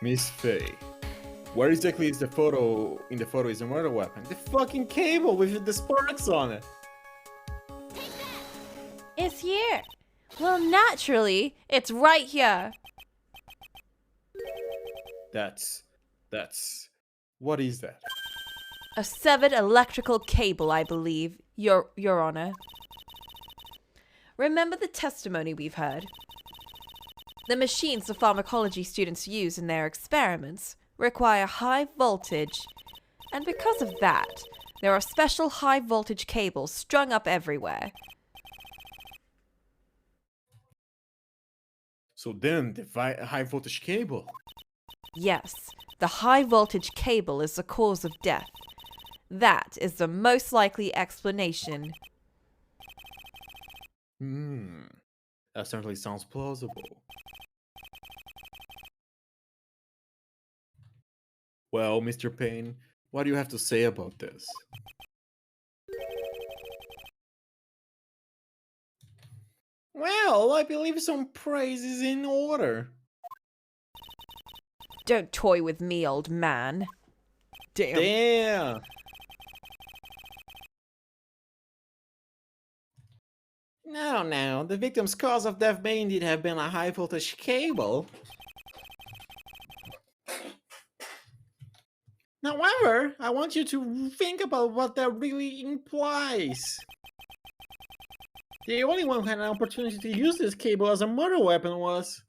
Miss Faye, where exactly is the photo in the photo is a murder weapon? The fucking cable with the sparks on it! It's here. Well, naturally, it's right here. That's... What is that? A severed electrical cable, I believe, Your Honor. Remember the testimony we've heard? The machines the pharmacology students use in their experiments require high voltage, and because of that, there are special high voltage cables strung up everywhere. So then, the high voltage cable. Yes, the high voltage cable is the cause of death. That is the most likely explanation. That certainly sounds plausible. Well, Mr. Payne, what do you have to say about this? Well, I believe some praise is in order. Don't toy with me, old man. Damn. Damn! No, the victim's cause of death may indeed have been a high voltage cable. However, I want you to think about what that really implies. The only one who had an opportunity to use this cable as a murder weapon was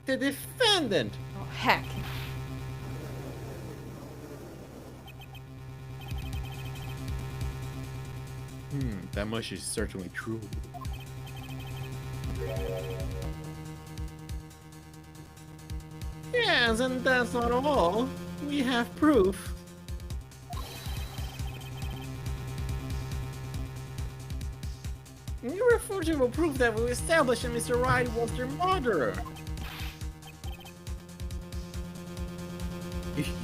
the defendant. Oh, heck. That much is certainly true. Yes, and that's not all. We have proof. Irrefutable proof that will establish that Mr. Wright was their murderer.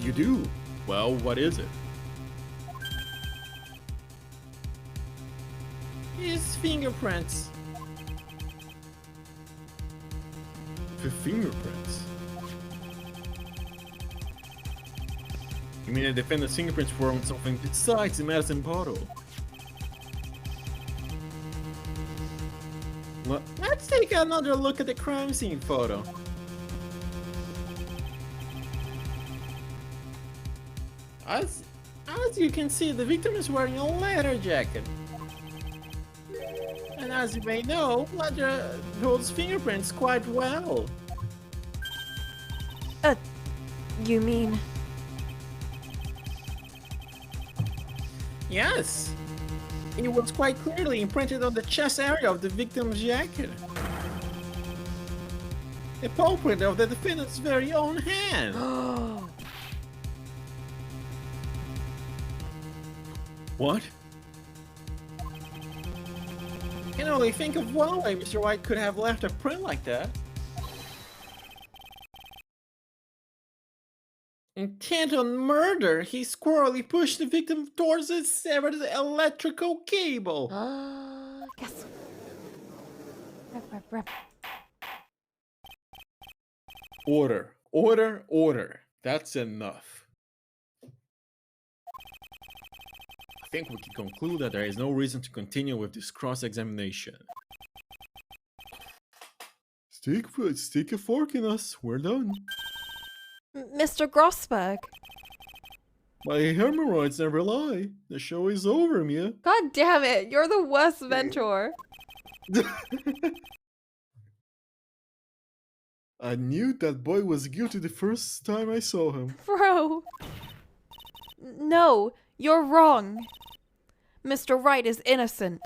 You do? Well, what is it? His fingerprints. The fingerprints? You mean the defendant's fingerprints were on something besides the medicine bottle? Well, let's take another look at the crime scene photo. As you can see, the victim is wearing a leather jacket. And as you may know, leather holds fingerprints quite well. You mean... Yes. It was quite clearly imprinted on the chest area of the victim's jacket. A paw print of the defendant's very own hand. What? I can only think of one way Mr. White could have left a print like that. Intent on murder, he squirrelly pushed the victim towards a severed electrical cable. Yes. Order, order, order. That's enough. I think we can conclude that there is no reason to continue with this cross-examination. Stick a fork in us. We're done. Mr. Grossberg. My hemorrhoids never lie. The show is over, Mia. God damn it, you're the worst mentor. I knew that boy was guilty the first time I saw him. Bro. No, you're wrong. Mr. Wright is innocent.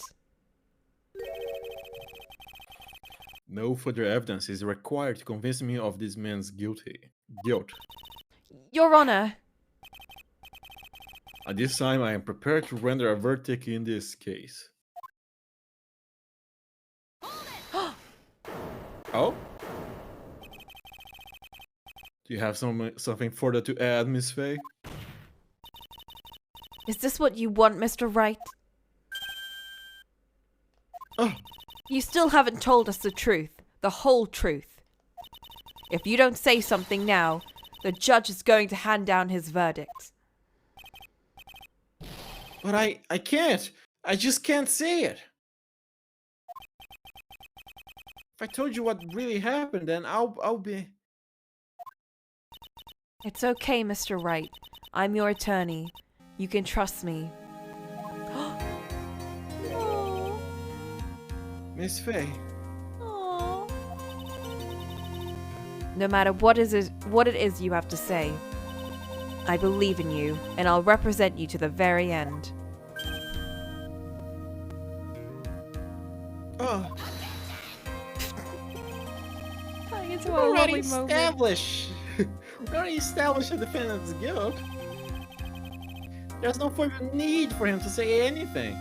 No further evidence is required to convince me of this man's guilt. Your Honor. At this time, I am prepared to render a verdict in this case. Oh? Do you have something further to add, Miss Faye? Is this what you want, Mr. Wright? Oh, You still haven't told us the truth. The whole truth. If you don't say something now, the judge is going to hand down his verdict. but I can't. I just can't say it. If I told you what really happened, then I'll be... It's okay, Mr. Wright. I'm your attorney. You can trust me. Aww. Miss Faye. Aww. No matter what it is you have to say, I believe in you, and I'll represent you to the very end. Oh, Tying into we a already lovely moment. established. We already established the defendant's guilt. There's no further need for him to say anything.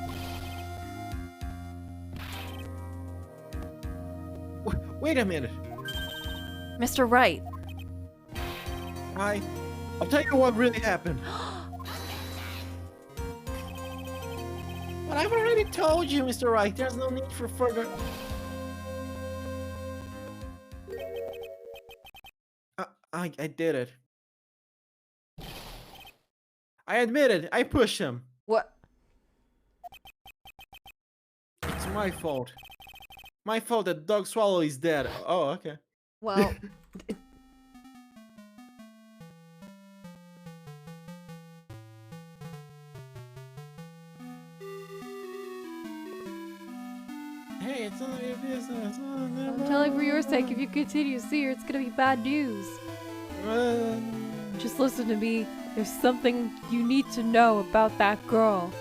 Wait a minute. Mr. Wright. I'll tell you what really happened. But I've already told you, Mr. Wright. There's no need for further. I did it. I admit it. I pushed him. What? It's my fault. My fault that Dog Swallow is dead. Oh, okay. Well, Hey, it's none of your business. I'm telling for your sake, if you continue to see her, it's gonna be bad news. Just listen to me. There's something you need to know about that girl.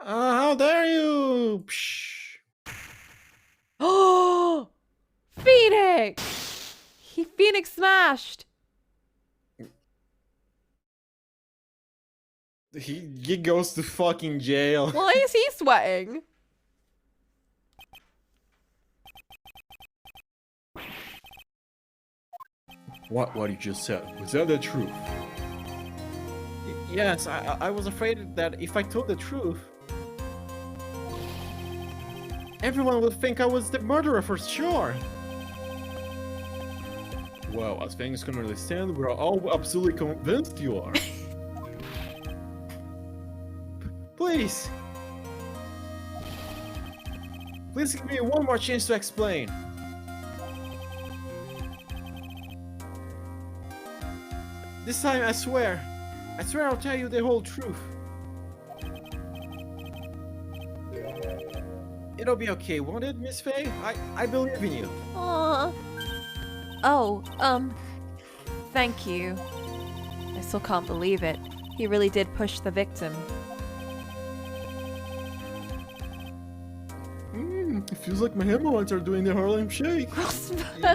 How dare you? Psh. Oh, Phoenix! Phoenix smashed. He goes to fucking jail. Why is he sweating? What you just said, was that the truth? Yes, I was afraid that if I told the truth, everyone would think I was the murderer for sure. Well, as things currently stand, we're all absolutely convinced you are. Please! Please give me one more chance to explain. This time, I swear I'll tell you the whole truth. It'll be okay, won't it, Miss Faye? I believe in you. Aww. Oh, thank you. I still can't believe it. He really did push the victim. It feels like my hemorrhoids are doing the Harlem Shake.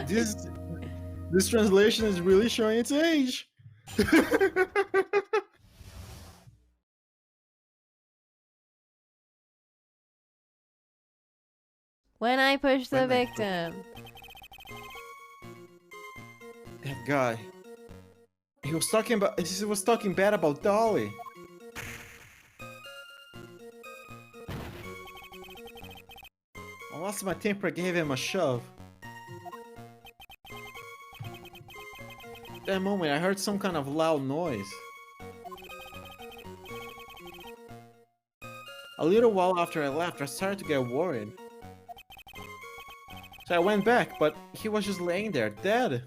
This translation is really showing its age. When I push the When I- victim. That guy. He was talking bad about Dolly. I lost my temper, gave him a shove. That moment, I heard some kind of loud noise. A little while after I left, I started to get worried. So I went back, but he was just laying there, dead.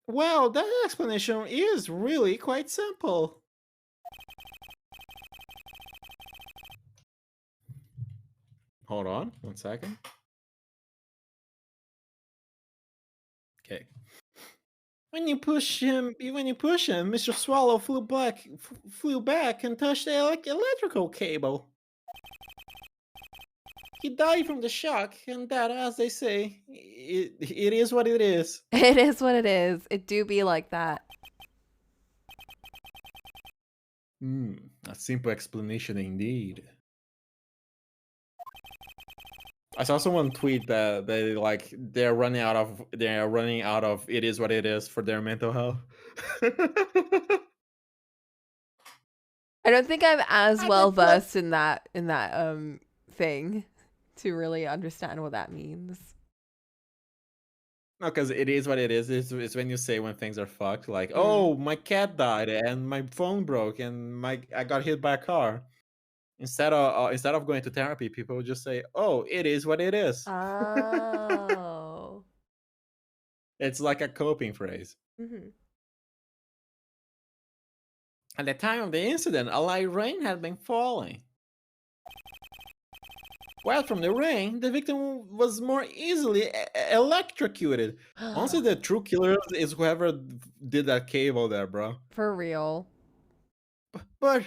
Well, that explanation is really quite simple. Hold on, 1 second. Okay. When you push him, Mr. Swallow flew back and touched the electrical cable. He died from the shock, and that, as they say, it is what it is. It is what it is. It do be like that. A simple explanation indeed. I saw someone tweet that they're running out of it is what it is for their mental health. I don't think I'm as I well think that versed in that thing to really understand what that means. no, because it is what it is. It's when you say when things are fucked, like, Mm. "Oh, my cat died and my phone broke and my I got hit by a car." Instead of going to therapy, people just say, "Oh, it is what it is." Oh. It's like a coping phrase. Hmm. At the time of the incident, a light rain had been falling. Wet from the rain, the victim was more easily electrocuted. Honestly, the true killer is whoever did that cable there, bro. For real. But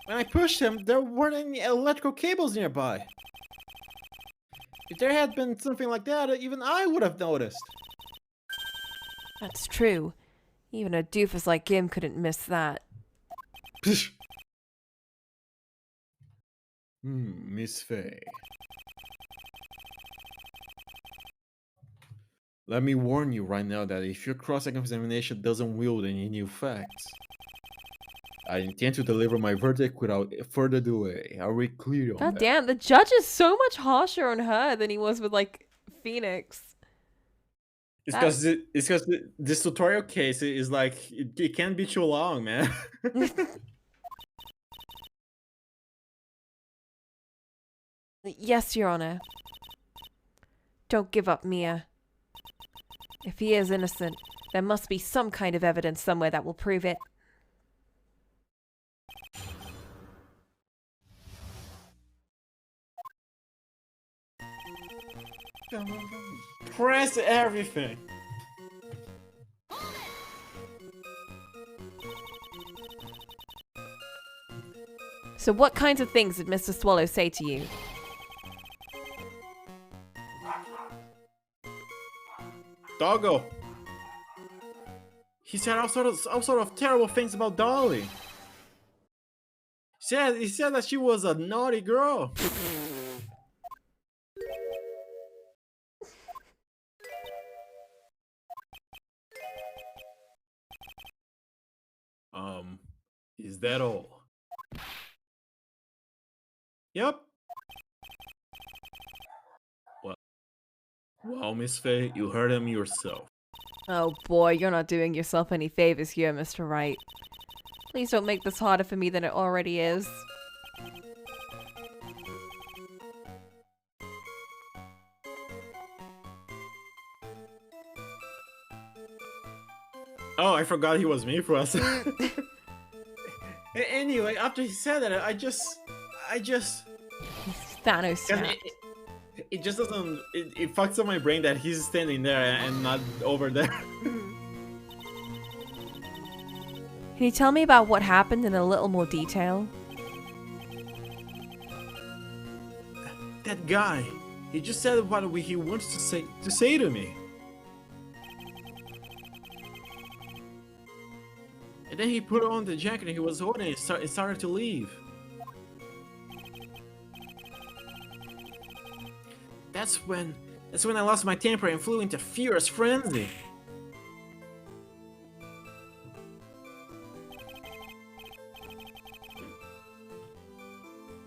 when I pushed him, there weren't any electrical cables nearby. If there had been something like that, even I would have noticed. That's true. Even a doofus like him couldn't miss that. Miss Faye. Let me warn you right now that if your cross-examination doesn't wield any new facts, I intend to deliver my verdict without further delay. Are we clear on God that? damn, the judge is so much harsher on her than he was with, like, Phoenix. It's That- because this tutorial case is like it can't be too long, man. Yes, Your Honor. Don't give up, Mia. If he is innocent, there must be some kind of evidence somewhere that will prove it. Press everything. So what kinds of things did Mr. Swallow say to you? Doggo. He said all sort of terrible things about Dolly. He said that she was a naughty girl. Is that all? Yep. Well, Miss Faye, you heard him yourself. Oh boy, you're not doing yourself any favors here, Mr. Wright. Please don't make this harder for me than it already is. Oh, I forgot he was me for us. Anyway, after he said that, I just Thanos it, it just doesn't. It fucks up my brain that he's standing there and not over there. Can you tell me about what happened in a little more detail? That guy, he just said what he wants to say to me. And then he put on the jacket he was holding and started to leave. That's when I lost my temper and flew into furious frenzy.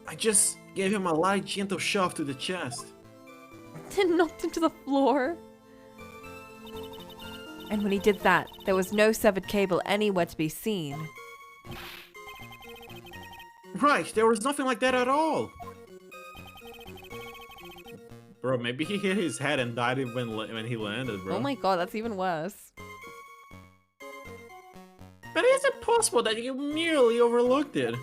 I just gave him a light, gentle shove to the chest. Then knocked him to the floor. And when he did that, there was no severed cable anywhere to be seen. Right, there was nothing like that at all. Bro, maybe he hit his head and died when he landed, bro. Oh my god, that's even worse. But is it possible that you merely overlooked it?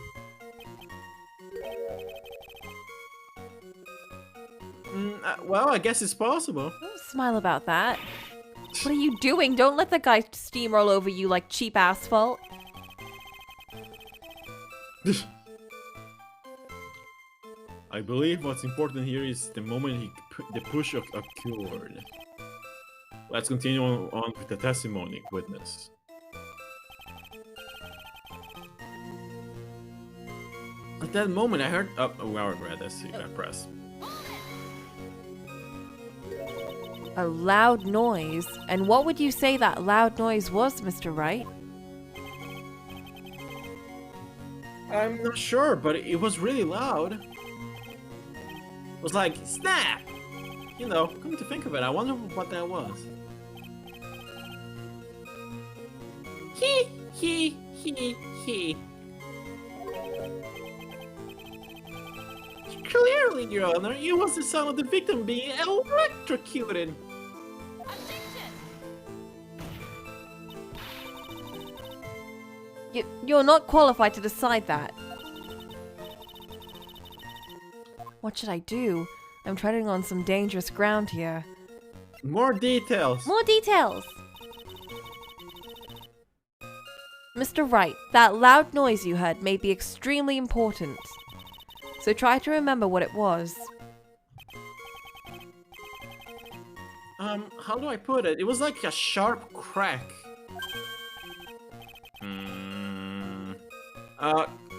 Well, I guess it's possible. Don't smile about that. What are you doing? Don't let the guy steamroll over you like cheap asphalt. I believe what's important here is the moment the push occurred. Let's continue on with the testimony, witness. At that moment, I heard. Oh, we already read this. So you gotta press. A loud noise? And what would you say that loud noise was, Mr. Wright? I'm not sure, but it was really loud. It was like, snap! You know, come to think of it, I wonder what that was. He. Clearly, Your Honor, it was the sound of the victim being electrocuted. You're not qualified to decide that. What should I do? I'm treading on some dangerous ground here. More details. More details! Mr. Wright, that loud noise you heard may be extremely important. So try to remember what it was. How do I put it? It was like a sharp crack.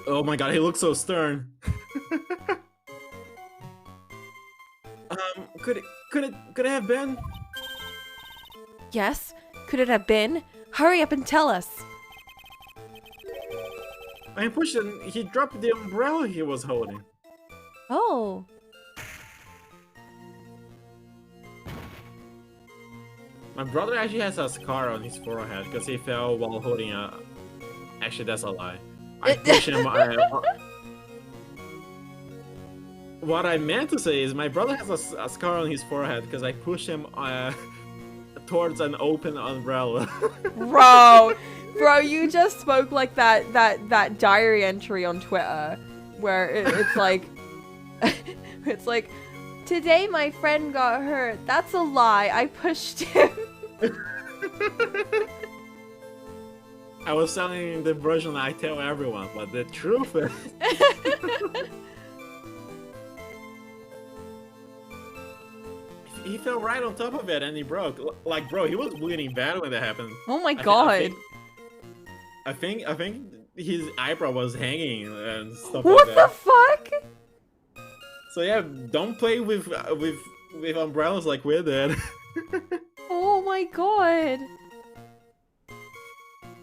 Oh my god, he looks so stern. Could it have been? Yes? Could it have been? Hurry up and tell us! I pushed it and he dropped the umbrella he was holding. Oh. My brother actually has a scar on his forehead because he fell while holding a... Actually, that's a lie. I pushed him... What I meant to say is my brother has a scar on his forehead because I pushed him towards an open umbrella. Bro, you just spoke like that diary entry on Twitter where it's like... it's like, today my friend got hurt. That's a lie. I pushed him. I was telling the version I tell everyone, but the truth is... He fell right on top of it and he broke. Like, bro, he was bleeding bad when that happened. Oh my god. I think his eyebrow was hanging and stuff What like that. the fuck? So yeah, don't play with umbrellas like we did. Oh my god.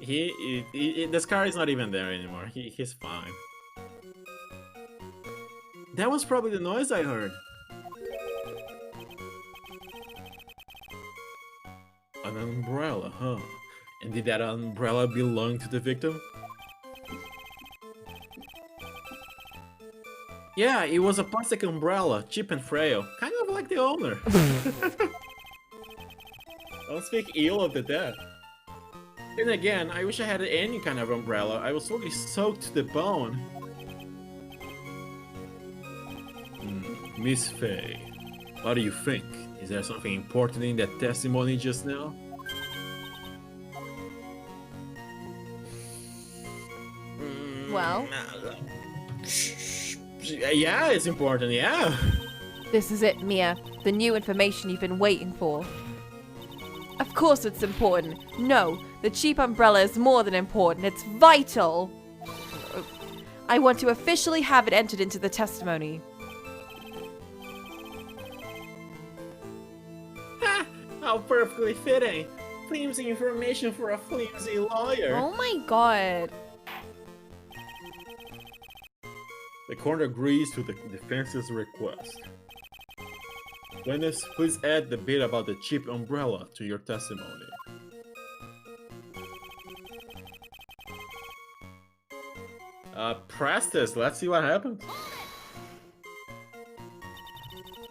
The scar is not even there anymore. He's fine. That was probably the noise I heard. An umbrella, huh? And did that umbrella belong to the victim? Yeah, it was a plastic umbrella, cheap and frail, kind of like the owner. Don't speak ill of the dead. Then again, I wish I had any kind of umbrella. I was totally soaked to the bone. Miss Faye, what do you think? Is there something important in that testimony just now? Well? Yeah, it's important, yeah. This is it, Mia. The new information you've been waiting for. Of course it's important. No, the cheap umbrella is more than important. It's vital. I want to officially have it entered into the testimony. Ha! How perfectly fitting. Flimsy information for a flimsy lawyer. Oh my god. The court agrees to the defense's request. Witness, please add the bit about the cheap umbrella to your testimony. Press this. Let's see what happens.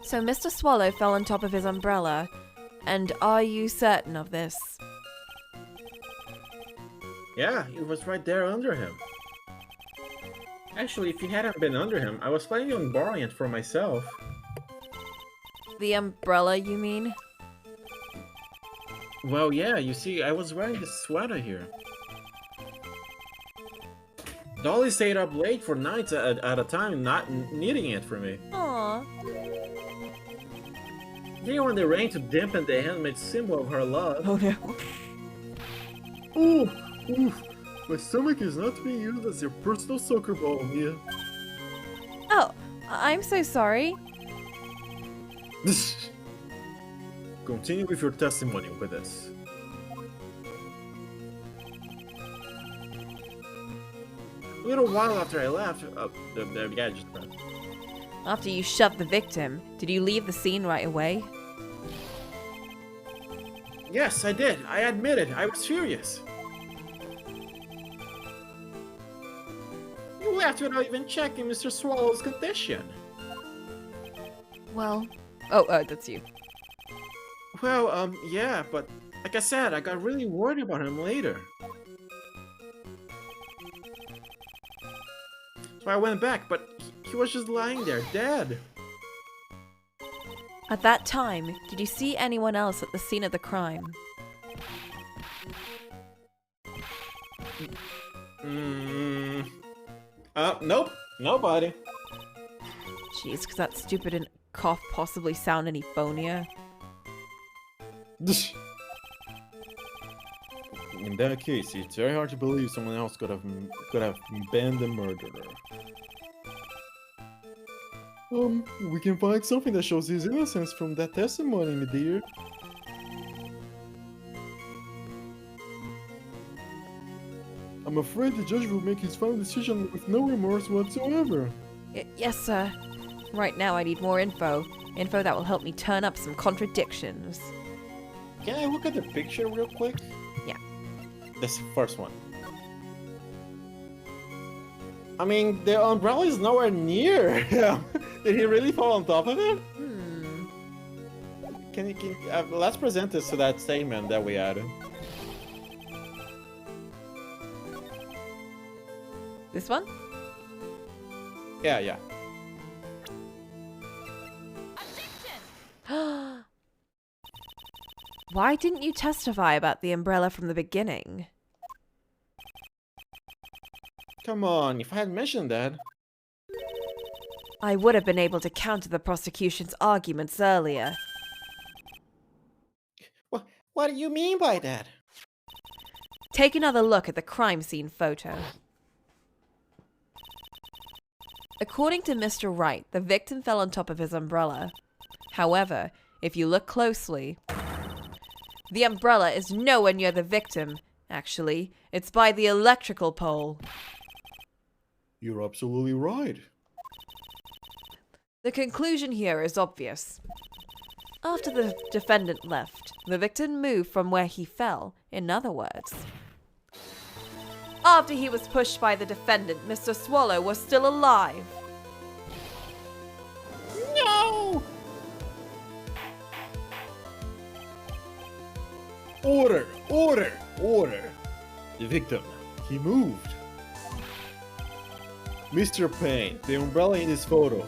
So Mr. Swallow fell on top of his umbrella. And are you certain of this? Yeah, it was right there under him. Actually, if it hadn't been under him, I was planning on borrowing it for myself. The umbrella, you mean? Well, yeah, you see, I was wearing this sweater here. Dolly stayed up late for nights at a time, not needing it for me. Aww. Didn't want the rain to dampen the handmade symbol of her love. Oh no. Ooh, oof. My stomach is not to be used as your personal soccer ball, Mia. Oh, I'm so sorry. continue with your testimony with us. A little while after I left, the guy just left. After you shoved the victim, did you leave the scene right away? Yes, I did. I admit it. I was furious. You left without even checking Mr. Swallow's condition. Well... Oh, that's you. Well, yeah, but like I said, I got really worried about him later. So I went back, but he was just lying there, dead. At that time, did you see anyone else at the scene of the crime? Nope, nobody. Jeez, because that stupid and cough possibly sound any phonier. In that case, it's very hard to believe someone else could have been the murderer. We can find something that shows his innocence from that testimony, my dear. I'm afraid the judge will make his final decision with no remorse whatsoever. Yes, sir. Right now I need more info. Info that will help me turn up some contradictions. Can I look at the picture real quick? Yeah. This first one. I mean, the umbrella is nowhere near him. Did he really fall on top of it? Let's present this to that statement that we added. This one? Yeah. Why didn't you testify about the umbrella from the beginning? Come on, if I had mentioned that... I would have been able to counter the prosecution's arguments earlier. What do you mean by that? Take another look at the crime scene photo. According to Mr. Wright, the victim fell on top of his umbrella. However, if you look closely, the umbrella is nowhere near the victim. Actually, it's by the electrical pole. You're absolutely right. The conclusion here is obvious. After the defendant left, the victim moved from where he fell. In other words, after he was pushed by the defendant, Mr. Swallow was still alive. No! Order! The victim, he moved. Mr. Payne, the umbrella in this photo,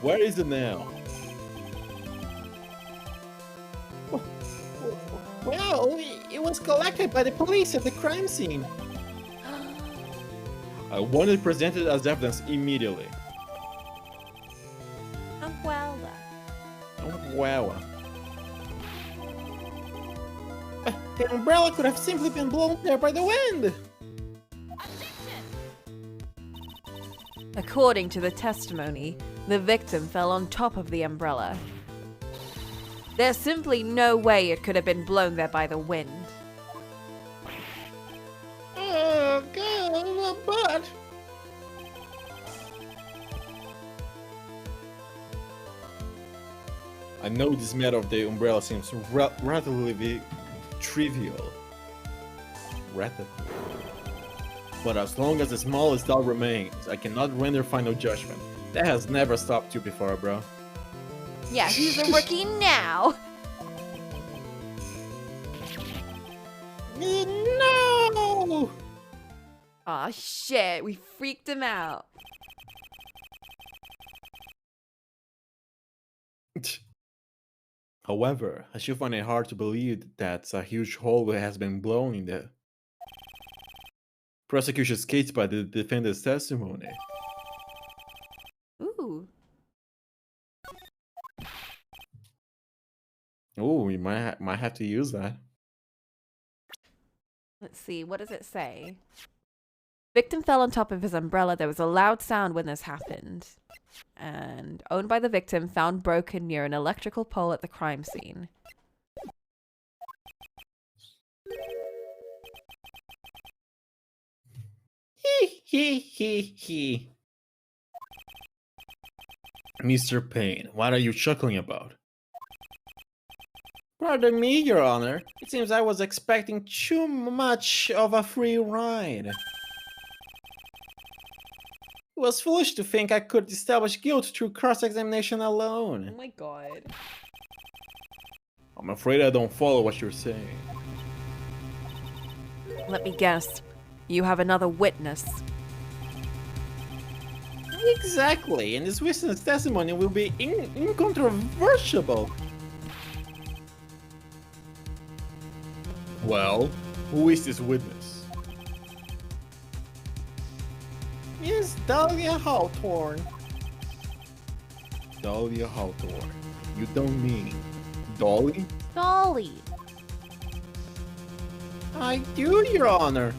where is it now? Well, it was collected by the police at the crime scene. I want it presented as evidence immediately. Wow. The umbrella could have simply been blown there by the wind. According to the testimony, the victim fell on top of the umbrella. There's simply no way it could have been blown there by the wind. Oh, God, but... I know this matter of the umbrella seems relatively trivial. But as long as the smallest doubt remains, I cannot render final judgment. That has never stopped you before, bro. Yeah, he's a rookie now. No! Aw, shit, we freaked him out. However, I still find it hard to believe that a huge hole has been blown in the prosecution's case by the defendant's testimony. Ooh. Oh, we might have to use that. Let's see, what does it say? Victim fell on top of his umbrella. There was a loud sound when this happened. And owned by the victim, found broken near an electrical pole at the crime scene. He. Mr. Payne, what are you chuckling about? Pardon me, Your Honor. It seems I was expecting too much of a free ride. It was foolish to think I could establish guilt through cross-examination Oh alone. my god. I'm afraid I don't follow what you're saying. Let me guess. You have another witness. Exactly, and this witness testimony will be incontrovertible. Well, who is this witness? Miss Dahlia Hawthorne. Dahlia Hawthorne. You don't mean Dolly? Dolly. I do, Your Honor.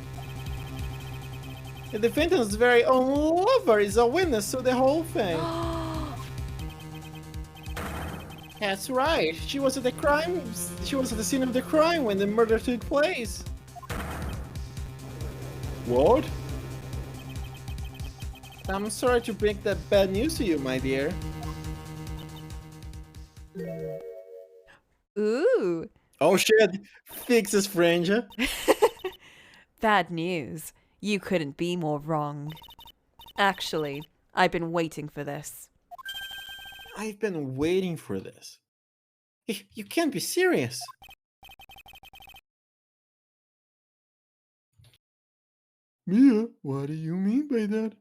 The defendant's very own lover is a witness to the whole thing. That's right. She was at the crime. She was at the scene of the crime when the murder took place. What? I'm sorry to break that bad news to you, my dear. Ooh. Oh shit! Fixes Fringe. Bad news. You couldn't be more wrong. Actually, I've been waiting for this. I've been waiting for this. You can't be serious. Mia, what do you mean by that?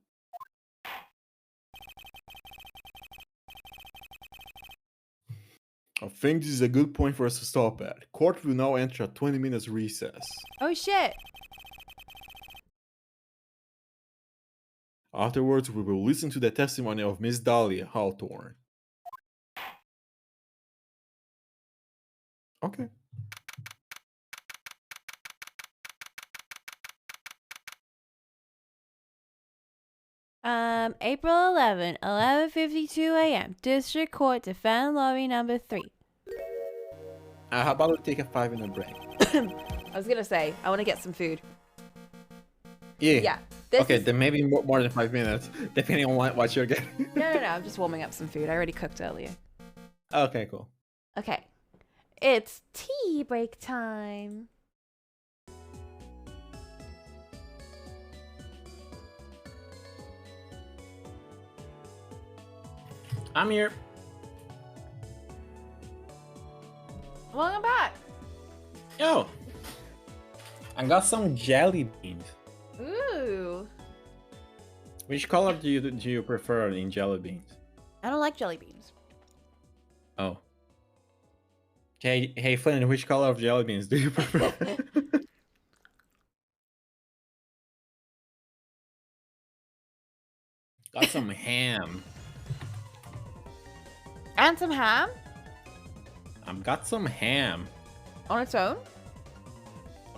I think this is a good point for us to stop at. Court will now enter a 20 minutes recess. Oh shit. Afterwards, we will listen to the testimony of Miss Dahlia Hawthorne. Okay. April 11, 11:52 a.m. District Court Defense Lobby number 3. How about we take a 5-minute break? I was gonna say, I want to get some food. Yeah. Yeah. This Okay, is... then maybe more than 5 minutes, depending on what you're getting. No, I'm just warming up some food. I already cooked earlier. Okay, cool. Okay. It's tea break time. I'm here. Welcome back. Yo, I got some jelly beans. Ooh. Which color do you prefer in jelly beans? I don't like jelly beans. Oh. Hey Flynn, which color of jelly beans do you prefer? Got some ham. And some ham I've got some ham. on its own.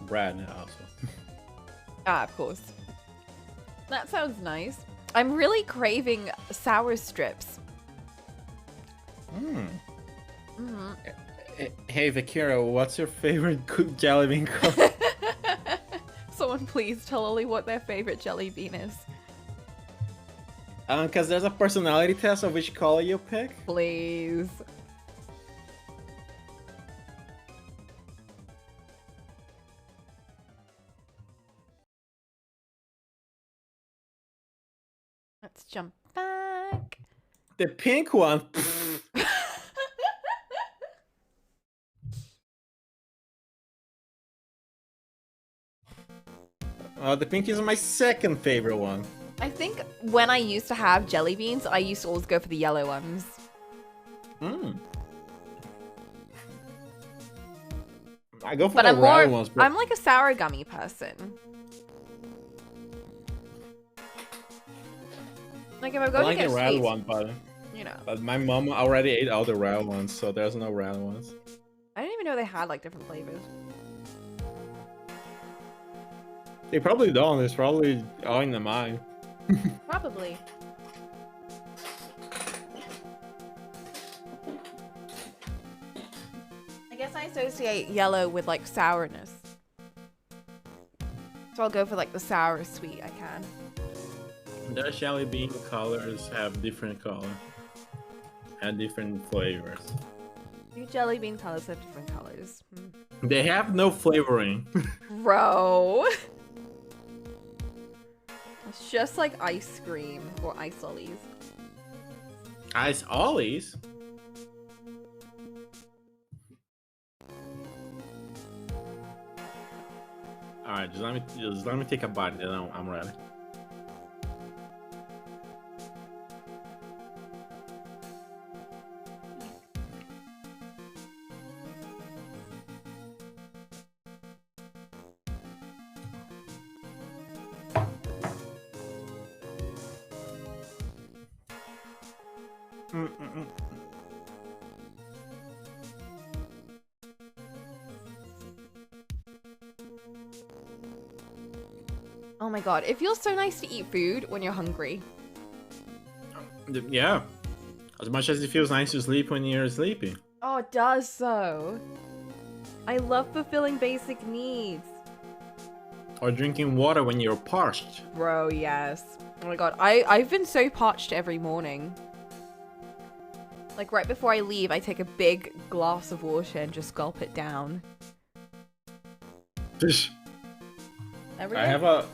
Bread also. Ah, of course. That sounds nice. I'm really craving sour strips. Hmm. Mm-hmm. Hey Vakira, what's your favorite good jelly bean color? Someone please tell Ollie what their favorite jelly bean is. Cause there's a personality test of which color you pick. Please. Let's jump back. The pink one. The pink is my second favorite one. I think when I used to have jelly beans, I used to always go for the yellow ones. Hmm. I go for But the round ones. But I'm like a sour gummy person. Like if I'm I going like to get the a round sweet, one, you know. but my mom already ate all the round ones, so there's no round ones. I didn't even know they had like different flavors. They probably don't. It's probably all in the mind. Probably. I guess I associate yellow with like sourness. So I'll go for like the sour or sweet I can. The jelly bean colors have different color and different flavors. Do jelly bean colors have different colors? They have no flavoring. Bro. It's just like ice cream or ice Ollies. Ice Ollies? Alright, just let me take a bite, then I'm ready. Oh my god, it feels so nice to eat food when you're hungry. Yeah. As much as it feels nice to sleep when you're sleepy. Oh, it does so. I love fulfilling basic needs. Or drinking water when you're parched. Bro, yes. Oh my god, I've been so parched every morning. Like right before I leave, I take a big glass of water and just gulp it down. I have a...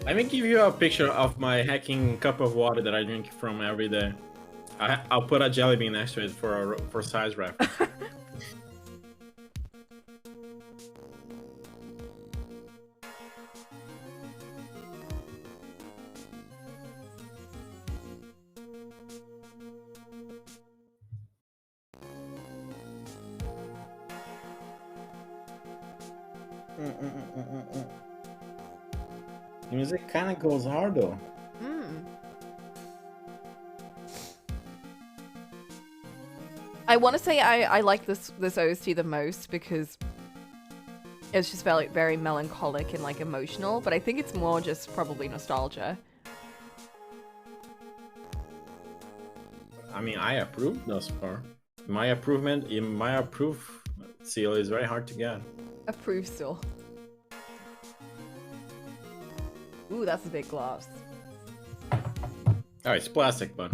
Let me give you a picture of my hacking cup of water that I drink from every day. I'll put a jelly bean next to it for size reference. The music kind of goes hard though. I want to say I like this OST the most because it's just very melancholic and like emotional, but I think it's more just probably nostalgia. I mean, I approve thus far. My approve seal is very hard to get. Approve still. Ooh, that's a big glass. Oh, it's plastic, but.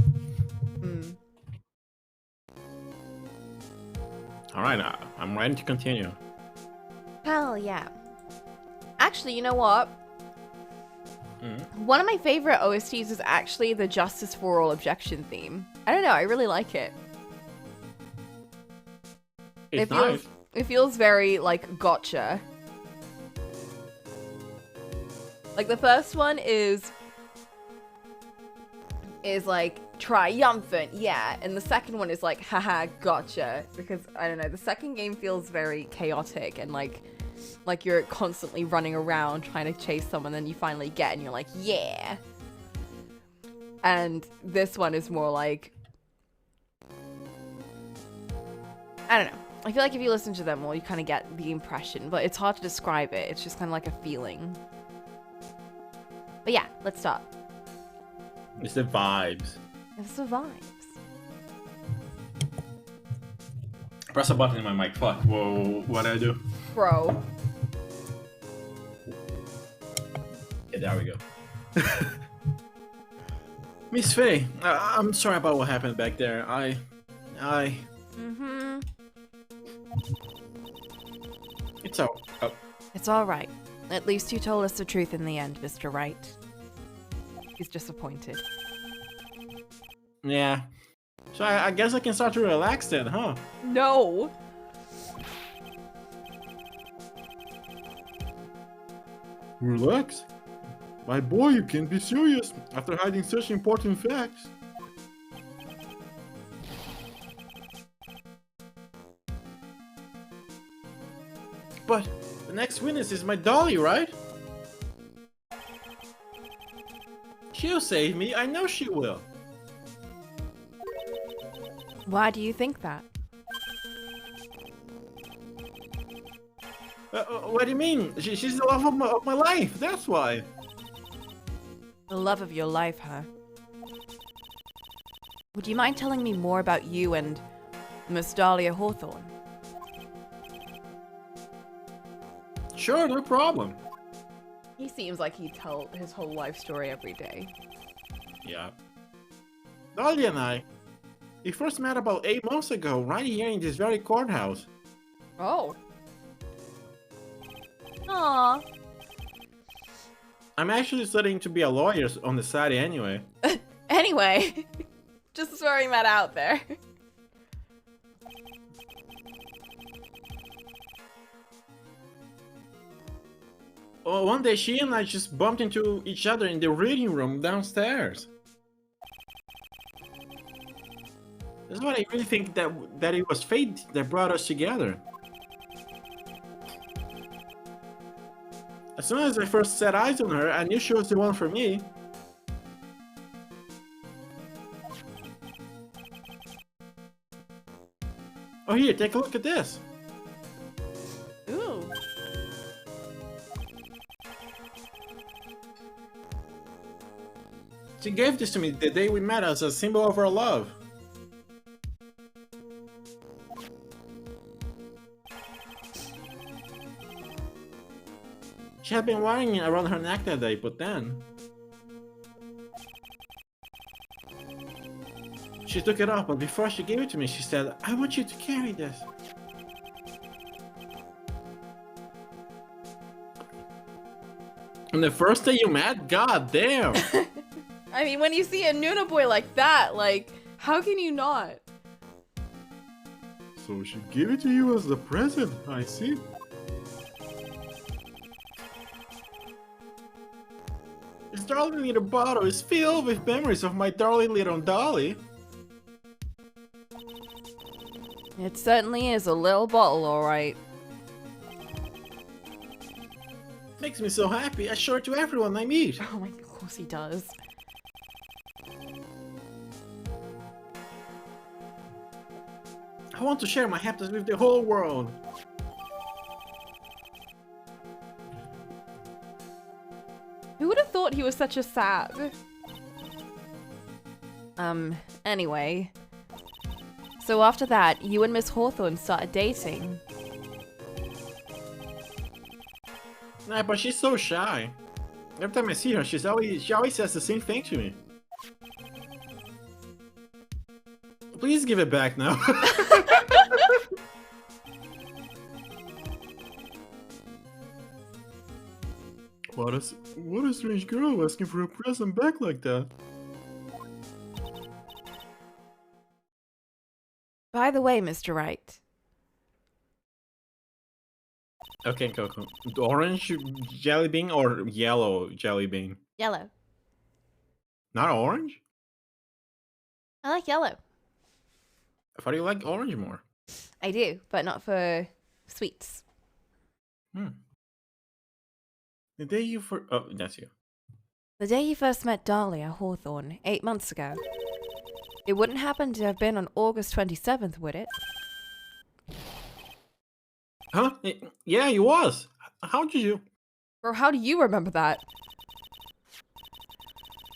Alright, I'm ready to continue. Hell yeah. Actually, you know what? One of my favorite OSTs is actually the Justice for All Objection theme. I don't know, I really like it. It's nice. It feels very, like, gotcha. Like, the first one is like, triumphant, yeah. And the second one is like, haha, gotcha. Because, I don't know, the second game feels very chaotic and, like you're constantly running around trying to chase someone, then you finally get and you're like, yeah. And this one is more like, I don't know. I feel like if you listen to them all, you kind of get the impression, but it's hard to describe it. It's just kind of like a feeling. But yeah, let's start. It's the vibes. It's the vibes. Press a button in my mic. Fuck. Whoa, what'd I do? Bro. Yeah, there we go. Miss Faye, I'm sorry about what happened back there. It's all... It's all right. At least you told us the truth in the end, Mr. Wright. He's disappointed. Yeah. So I guess I can start to relax then, huh? No! Relax? My boy, you can't be serious after hiding such important facts. But the next witness is my dolly, right? She'll save me, I know she will. Why do you think that? What do you mean? She's the love of my life, that's why. The love of your life, huh? Would you mind telling me more about you and Miss Dahlia Hawthorne? Sure, no problem. He seems like he'd tell his whole life story every day. Yeah. Dolly and we first met about 8 months ago, right here in this very courthouse. Oh. Aww. I'm actually studying to be a lawyer on the side anyway. Anyway, just throwing that out there. Oh, one day she and I just bumped into each other in the reading room downstairs. That's why I really think that it was fate that brought us together. As soon as I first set eyes on her, I knew she was the one for me. Oh, here, take a look at this. Ooh. She gave this to me the day we met as a symbol of our love. She had been wearing it around her neck that day, but then... she took it off, but before she gave it to me, she said, "I want you to carry this." And the first day you met? God damn! I mean, when you see a Nuna boy like that, like, how can you not? So she gave it to you as a present, I see. This darling little bottle is filled with memories of my darling little Dolly. It certainly is a little bottle, alright. Makes me so happy, I show it to everyone I meet. Oh my, of course he does. I want to share my happiness with the whole world. Who would have thought he was such a sap? Anyway. So after that, you and Miss Hawthorne started dating. Nah, but she's so shy. Every time I see her, she always says the same thing to me. Please give it back now. What a strange girl asking for a present back like that. By the way, Mr. Wright. Okay, Coco. Orange jelly bean or yellow jelly bean? Yellow. Not orange? I like yellow. I thought you liked orange more. I do, but not for sweets. The day you oh, that's you. The day you first met Dahlia Hawthorne, 8 months ago. It wouldn't happen to have been on August 27th, would it? Huh? Yeah, you was. How did you? Or how do you remember that?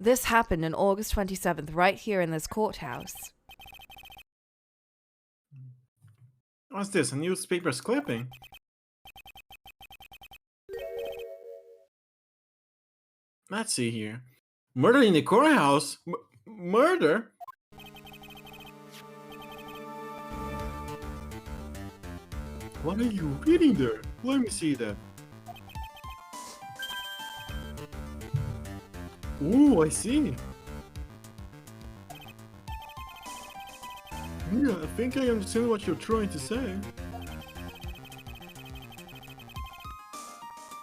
This happened on August 27th, right here in this courthouse. What's this? A newspaper's clipping? Let's see here. Murder in the courthouse? Murder? What are you reading there? Let me see that. Ooh, I see. Yeah, I think I understand what you're trying to say.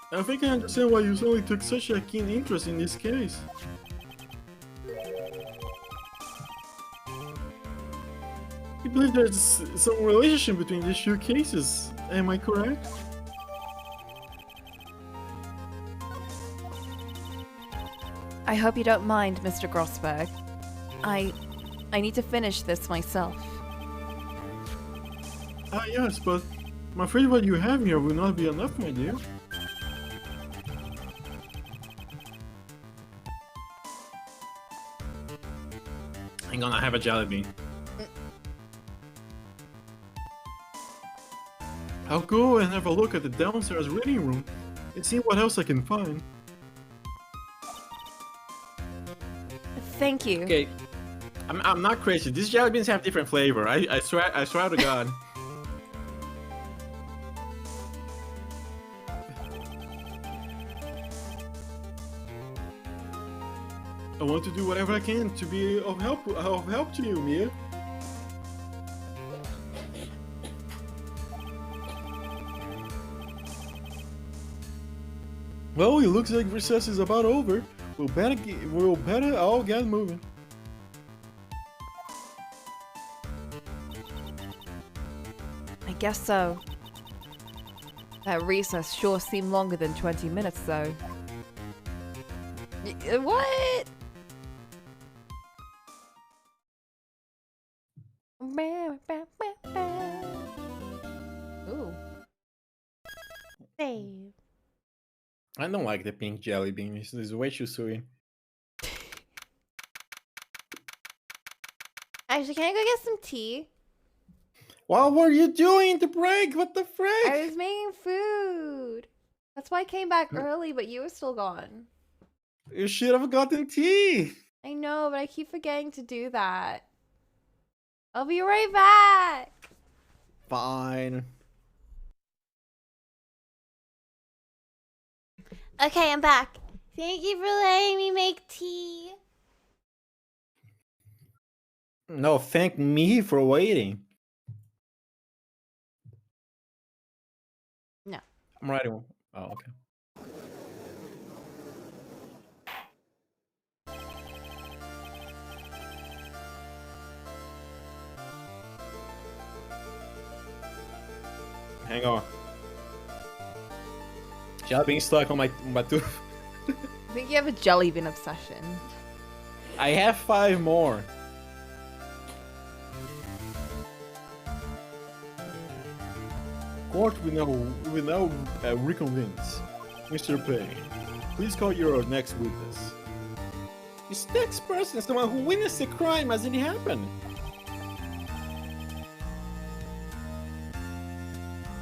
I think I understand why you suddenly took such a keen interest in this case. I believe there's some relationship between these two cases, am I correct? I hope you don't mind, Mr. Grossberg. I need to finish this myself. Ah yes, but I'm afraid what you have here will not be enough, my dear. Hang on, I have a jelly bean. I'll go and have a look at the downstairs reading room. and see what else I can find. Thank you. Okay, I'm not crazy. These jelly beans have different flavor. I swear to God. I want to do whatever I can to be of help to you, Mia. Well, it looks like recess is about over. We'll better all get moving. I guess so. That recess sure seemed longer than 20 minutes, though. What? Ooh. Save. I don't like the pink jelly bean. It's way too sweet. Actually, can I go get some tea? What were you doing in the break? What the frick? I was making food. That's why I came back early, but you were still gone. You should have gotten tea. I know, but I keep forgetting to do that. I'll be right back. Fine. Okay, I'm back. Thank you for letting me make tea. No, thank me for waiting. No. I'm writing. Oh, okay. Hang on. Jelly bean stuck on my tooth. I think you have a jelly bean obsession. I have 5 more. Court will now reconvenes. Mr. Payne, please call your next witness. This next person is someone who witnessed the crime as it happened.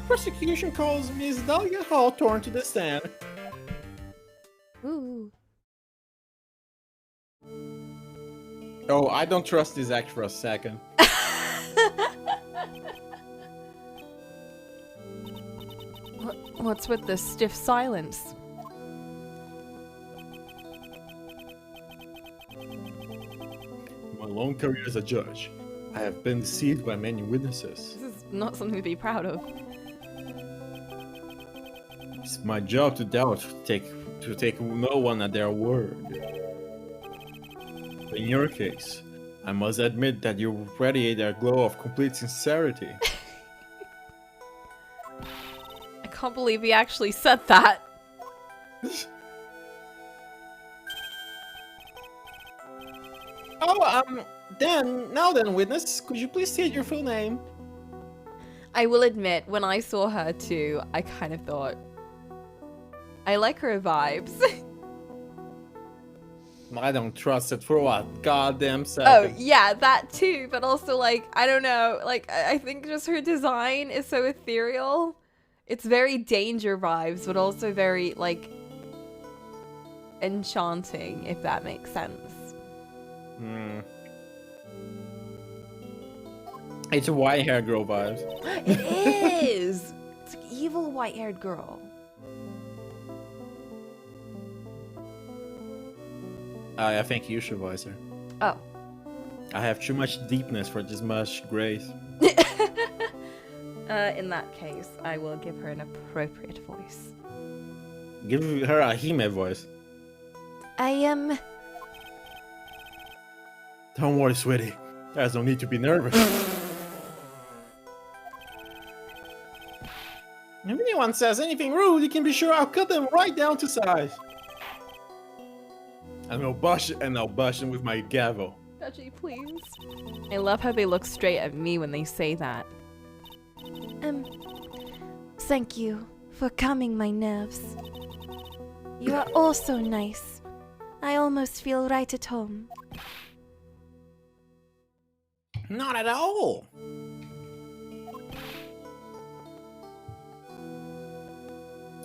Prosecution calls Miss Dahlia Hawthorne to the stand. Ooh. Oh, I don't trust this act for a second. What's with this stiff silence? My long career as a judge, I have been deceived by many witnesses. This is not something to be proud of. It's my job to doubt, to take no one at their word. But in your case, I must admit that you radiate a glow of complete sincerity. I can't believe he actually said that. Oh, now then, witness, could you please state your full name? I will admit, when I saw her too, I kind of thought, I like her vibes. I don't trust it for a goddamn Oh, second. yeah, that too, but also, like, I don't know, like, I think just her design is so ethereal. It's very danger vibes, but also very, like, enchanting, if that makes sense. Hmm. It's a white-haired girl vibes. It is! It's like evil white-haired girl. I think you should voice her. Oh. I have too much deepness for this much grace. In that case, I will give her an appropriate voice. Give her a Hime voice. I am... Don't worry, sweetie. There's no need to be nervous. If anyone says anything rude, you can be sure I'll cut them right down to size. And I'll bash them with my gavel. Judgy, please. I love how they look straight at me when they say that. Thank you for calming my nerves. You are all so nice. I almost feel right at home. Not at all.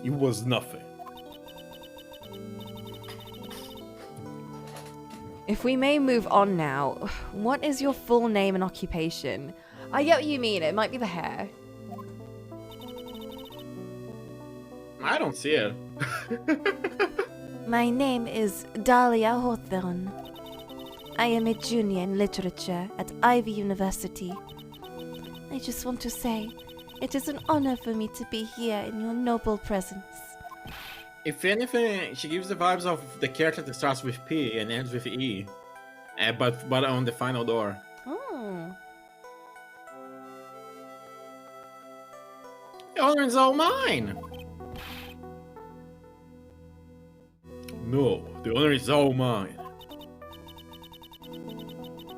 It was nothing. If we may move on now, what is your full name and occupation? I get what you mean, it might be the hair. I don't see it. My name is Dahlia Hawthorne. I am a junior in literature at Ivy University. I just want to say, it is an honor for me to be here in your noble presence. If anything, she gives the vibes of the character that starts with P and ends with E. But on the final door. Oh. The honor is all mine! No, the honor is all mine.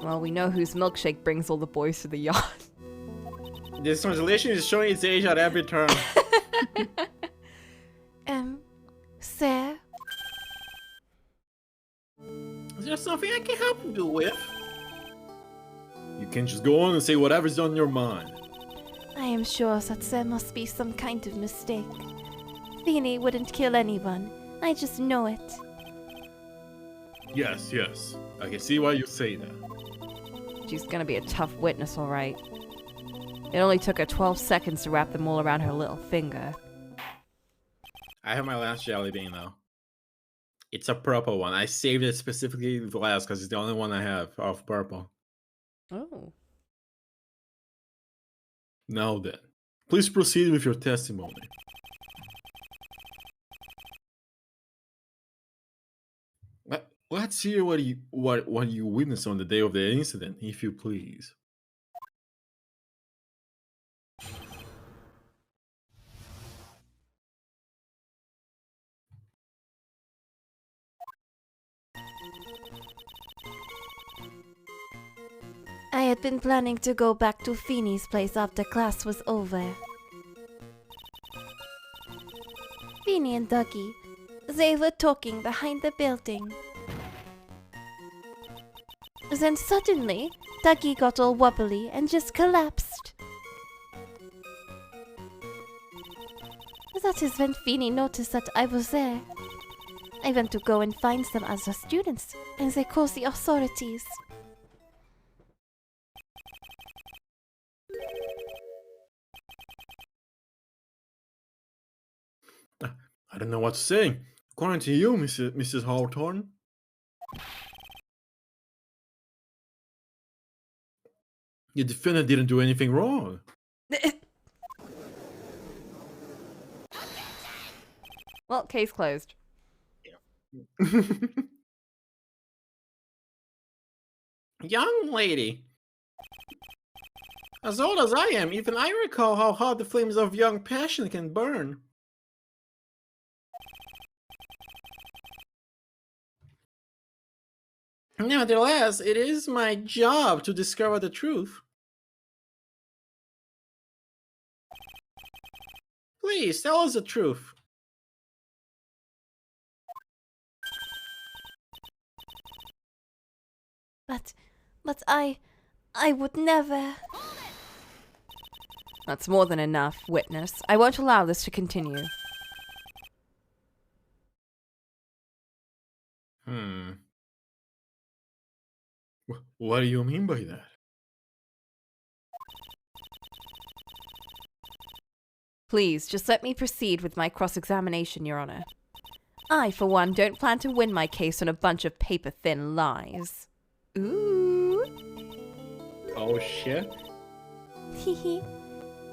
Well, we know whose milkshake brings all the boys to the yacht. This translation is showing its age at every turn. Sir? Is there something I can help you with? You can just go on and say whatever's on your mind. I am sure that there must be some kind of mistake. Feeny wouldn't kill anyone. I just know it. Yes, yes. I can see why you say that. She's gonna be a tough witness, alright. It only took her 12 seconds to wrap them all around her little finger. I have my last jelly bean though. It's a purple one. I saved it specifically for last because it's the only one I have of purple. Oh. Now then, please proceed with your testimony. Let's hear what you witnessed on the day of the incident, if you please. I had been planning to go back to Feeny's place after class was over. Feeny and Dougie, they were talking behind the building. Then suddenly, Dougie got all wobbly and just collapsed. That is when Feeny noticed that I was there. I went to go and find some other students, and they called the authorities. I don't know what to say. According to you, Mrs. Hawthorne, the defendant didn't do anything wrong. Well, case closed. Young lady. As old as I am, even I recall how hot the flames of young passion can burn. Nevertheless, it is my job to discover the truth. Please, tell us the truth. But I would never. That's more than enough, witness. I won't allow this to continue. What do you mean by that? Please, just let me proceed with my cross-examination, Your Honor. I, for one, don't plan to win my case on a bunch of paper-thin lies. Ooh. Oh shit. Hehe.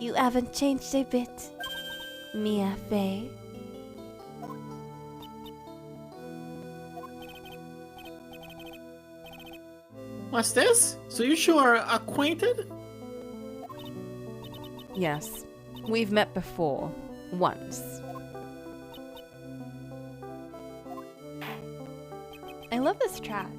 You haven't changed a bit. Mia Faye. What's this? So you two are acquainted? Yes. We've met before. Once. I love this track.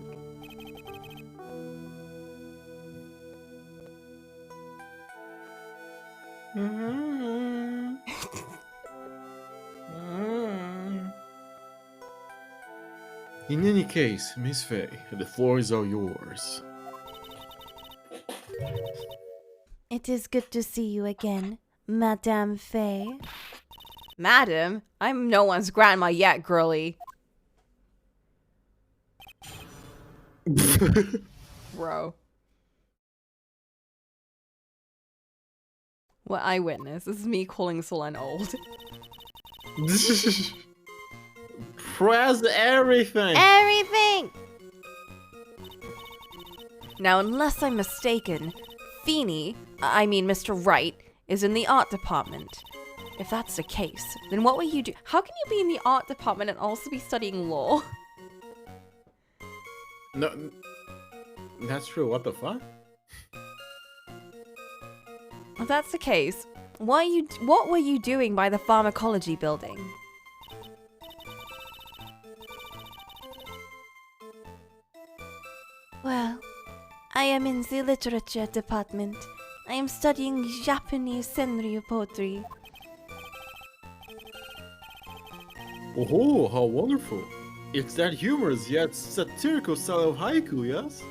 In any case, Miss Faye, the floor is all yours. It is good to see you again, Madame Faye. Madam, I'm no one's grandma yet, girlie. Bro. What eyewitness? This is me calling Solen old. Press everything. Everything! Now, unless I'm mistaken, Mr. Wright, is in the art department. If that's the case, then what will you do? How can you be in the art department and also be studying law? No, that's true. What the fuck? If that's the case, what were you doing by the pharmacology building? Well, I am in the literature department. I am studying Japanese senryu poetry. Oh, how wonderful! It's that humorous yet satirical style of haiku, yes?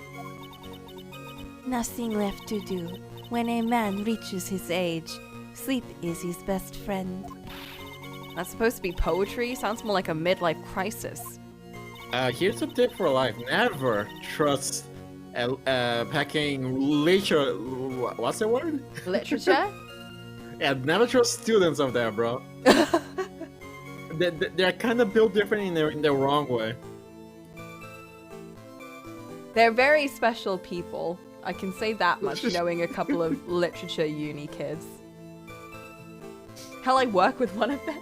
Nothing left to do. When a man reaches his age, sleep is his best friend. That's supposed to be poetry? Sounds more like a midlife crisis. Here's a tip for life: never trust packing literature. What's the word? Literature? Yeah, never trust students of there, bro. They're kind of built different in the wrong way. They're very special people. I can say that much knowing a couple of literature uni kids. Hell, I work with one of them.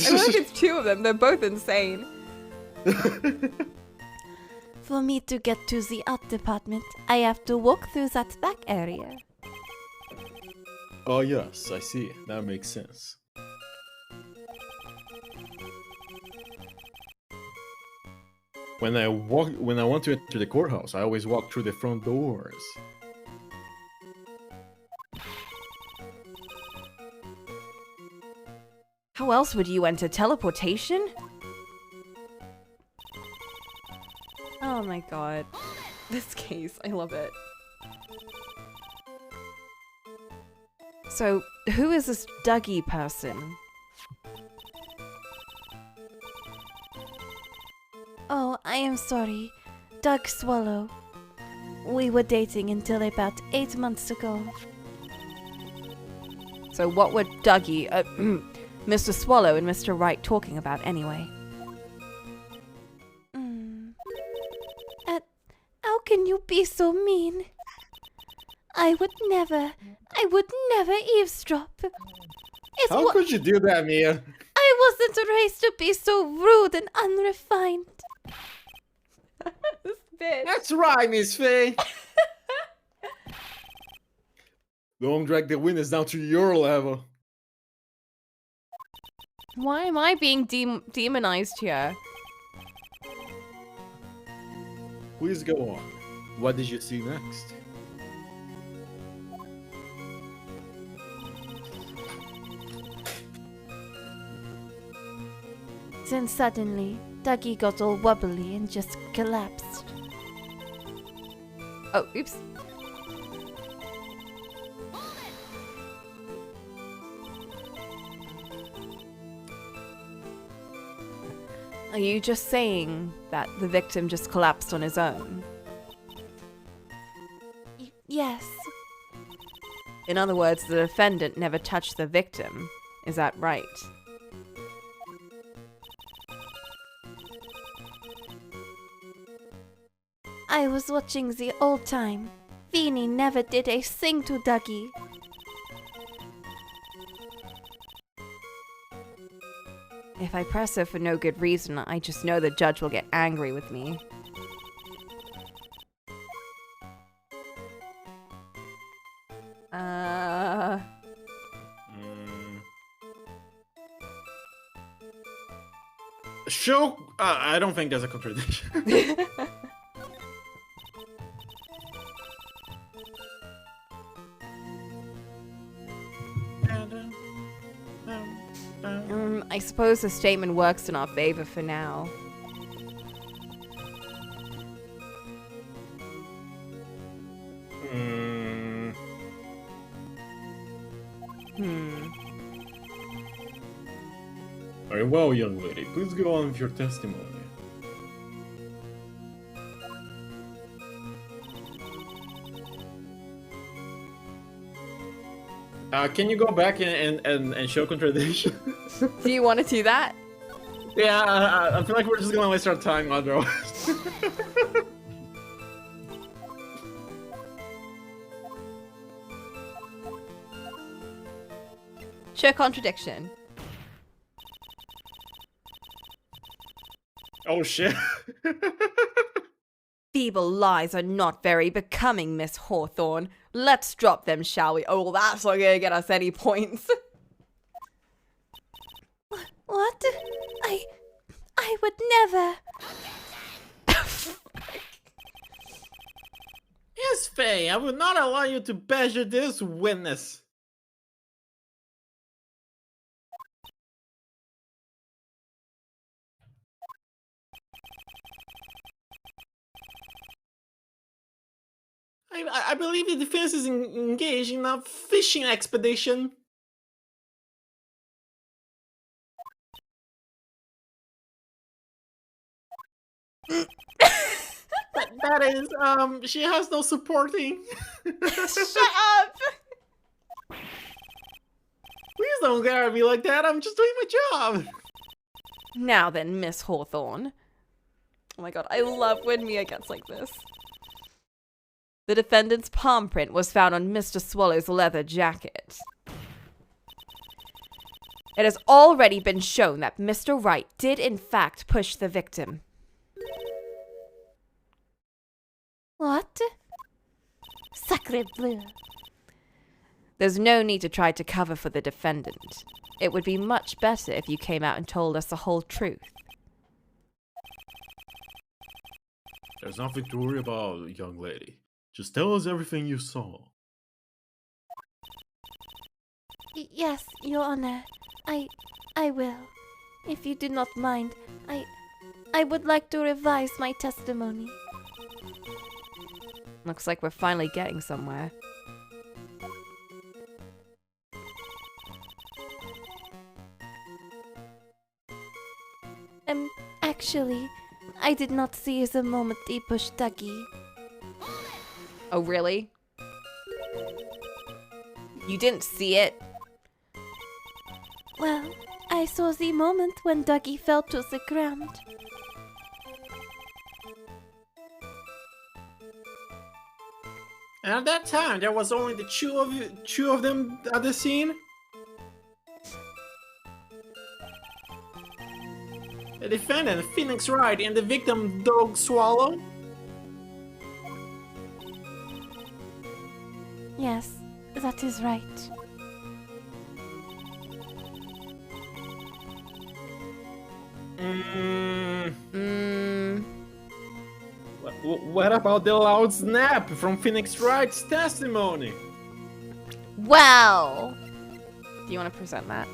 I work with two of them. They're both insane. For me to get to the art department, I have to walk through that back area. Oh yes, I see. That makes sense. When I want to enter the courthouse, I always walk through the front doors. How else would you enter? Teleportation? Oh my god. This case, I love it. So, who is this Dougie person? Oh, I am sorry. Doug Swallow. We were dating until about 8 months ago. So what were Dougie, Mr. Swallow and Mr. Wright talking about anyway? How can you be so mean? I would never eavesdrop. How could you do that, Mia? I wasn't raised to be so rude and unrefined. This bitch. That's right, Miss Faye. Don't drag the witness down to your level. Why am I being demonized here? Please go on. What did you see next? Then suddenly, Dougie got all wobbly and just collapsed. Oh, oops. Are you just saying that the victim just collapsed on his own? Yes. In other words, the defendant never touched the victim. Is that right? I was watching the old time. Feeny never did a thing to Dougie. If I press her for no good reason, I just know the judge will get angry with me. Show. I don't think there's a contradiction. I suppose the statement works in our favor for now. Very well, young lady. Please go on with your testimony. Can you go back and show contradiction? Do you want to do that? Yeah, I feel like we're just gonna waste our time otherwise. Show contradiction. Oh shit. Feeble lies are not very becoming, Miss Hawthorne. Let's drop them, shall we? Oh, well, that's not gonna get us any points. What? I would never. Yes, Faye, I will not allow you to badger this witness. I believe the defense is engaged in a fishing expedition. That is, she has no supporting. Shut up! Please don't glare at me like that, I'm just doing my job. Now then, Miss Hawthorne. Oh my god, I love when Mia gets like this. The defendant's palm print was found on Mr. Swallow's leather jacket. It has already been shown that Mr. Wright did in fact push the victim. What? Sacre bleu. There's no need to try to cover for the defendant. It would be much better if you came out and told us the whole truth. There's nothing to worry about, young lady. Just tell us everything you saw. Yes, Your Honor. I will. If you do not mind, I would like to revise my testimony. Looks like we're finally getting somewhere. Actually, I did not see the moment he pushed Dougie. Oh, really? You didn't see it? Well, I saw the moment when Dougie fell to the ground. And at that time, there was only the two of them at the scene. The defendant, Phoenix Wright, and the victim, Dog Swallow. Yes, that is right. What about the loud snap from Phoenix Wright's testimony? Well, do you want to present that?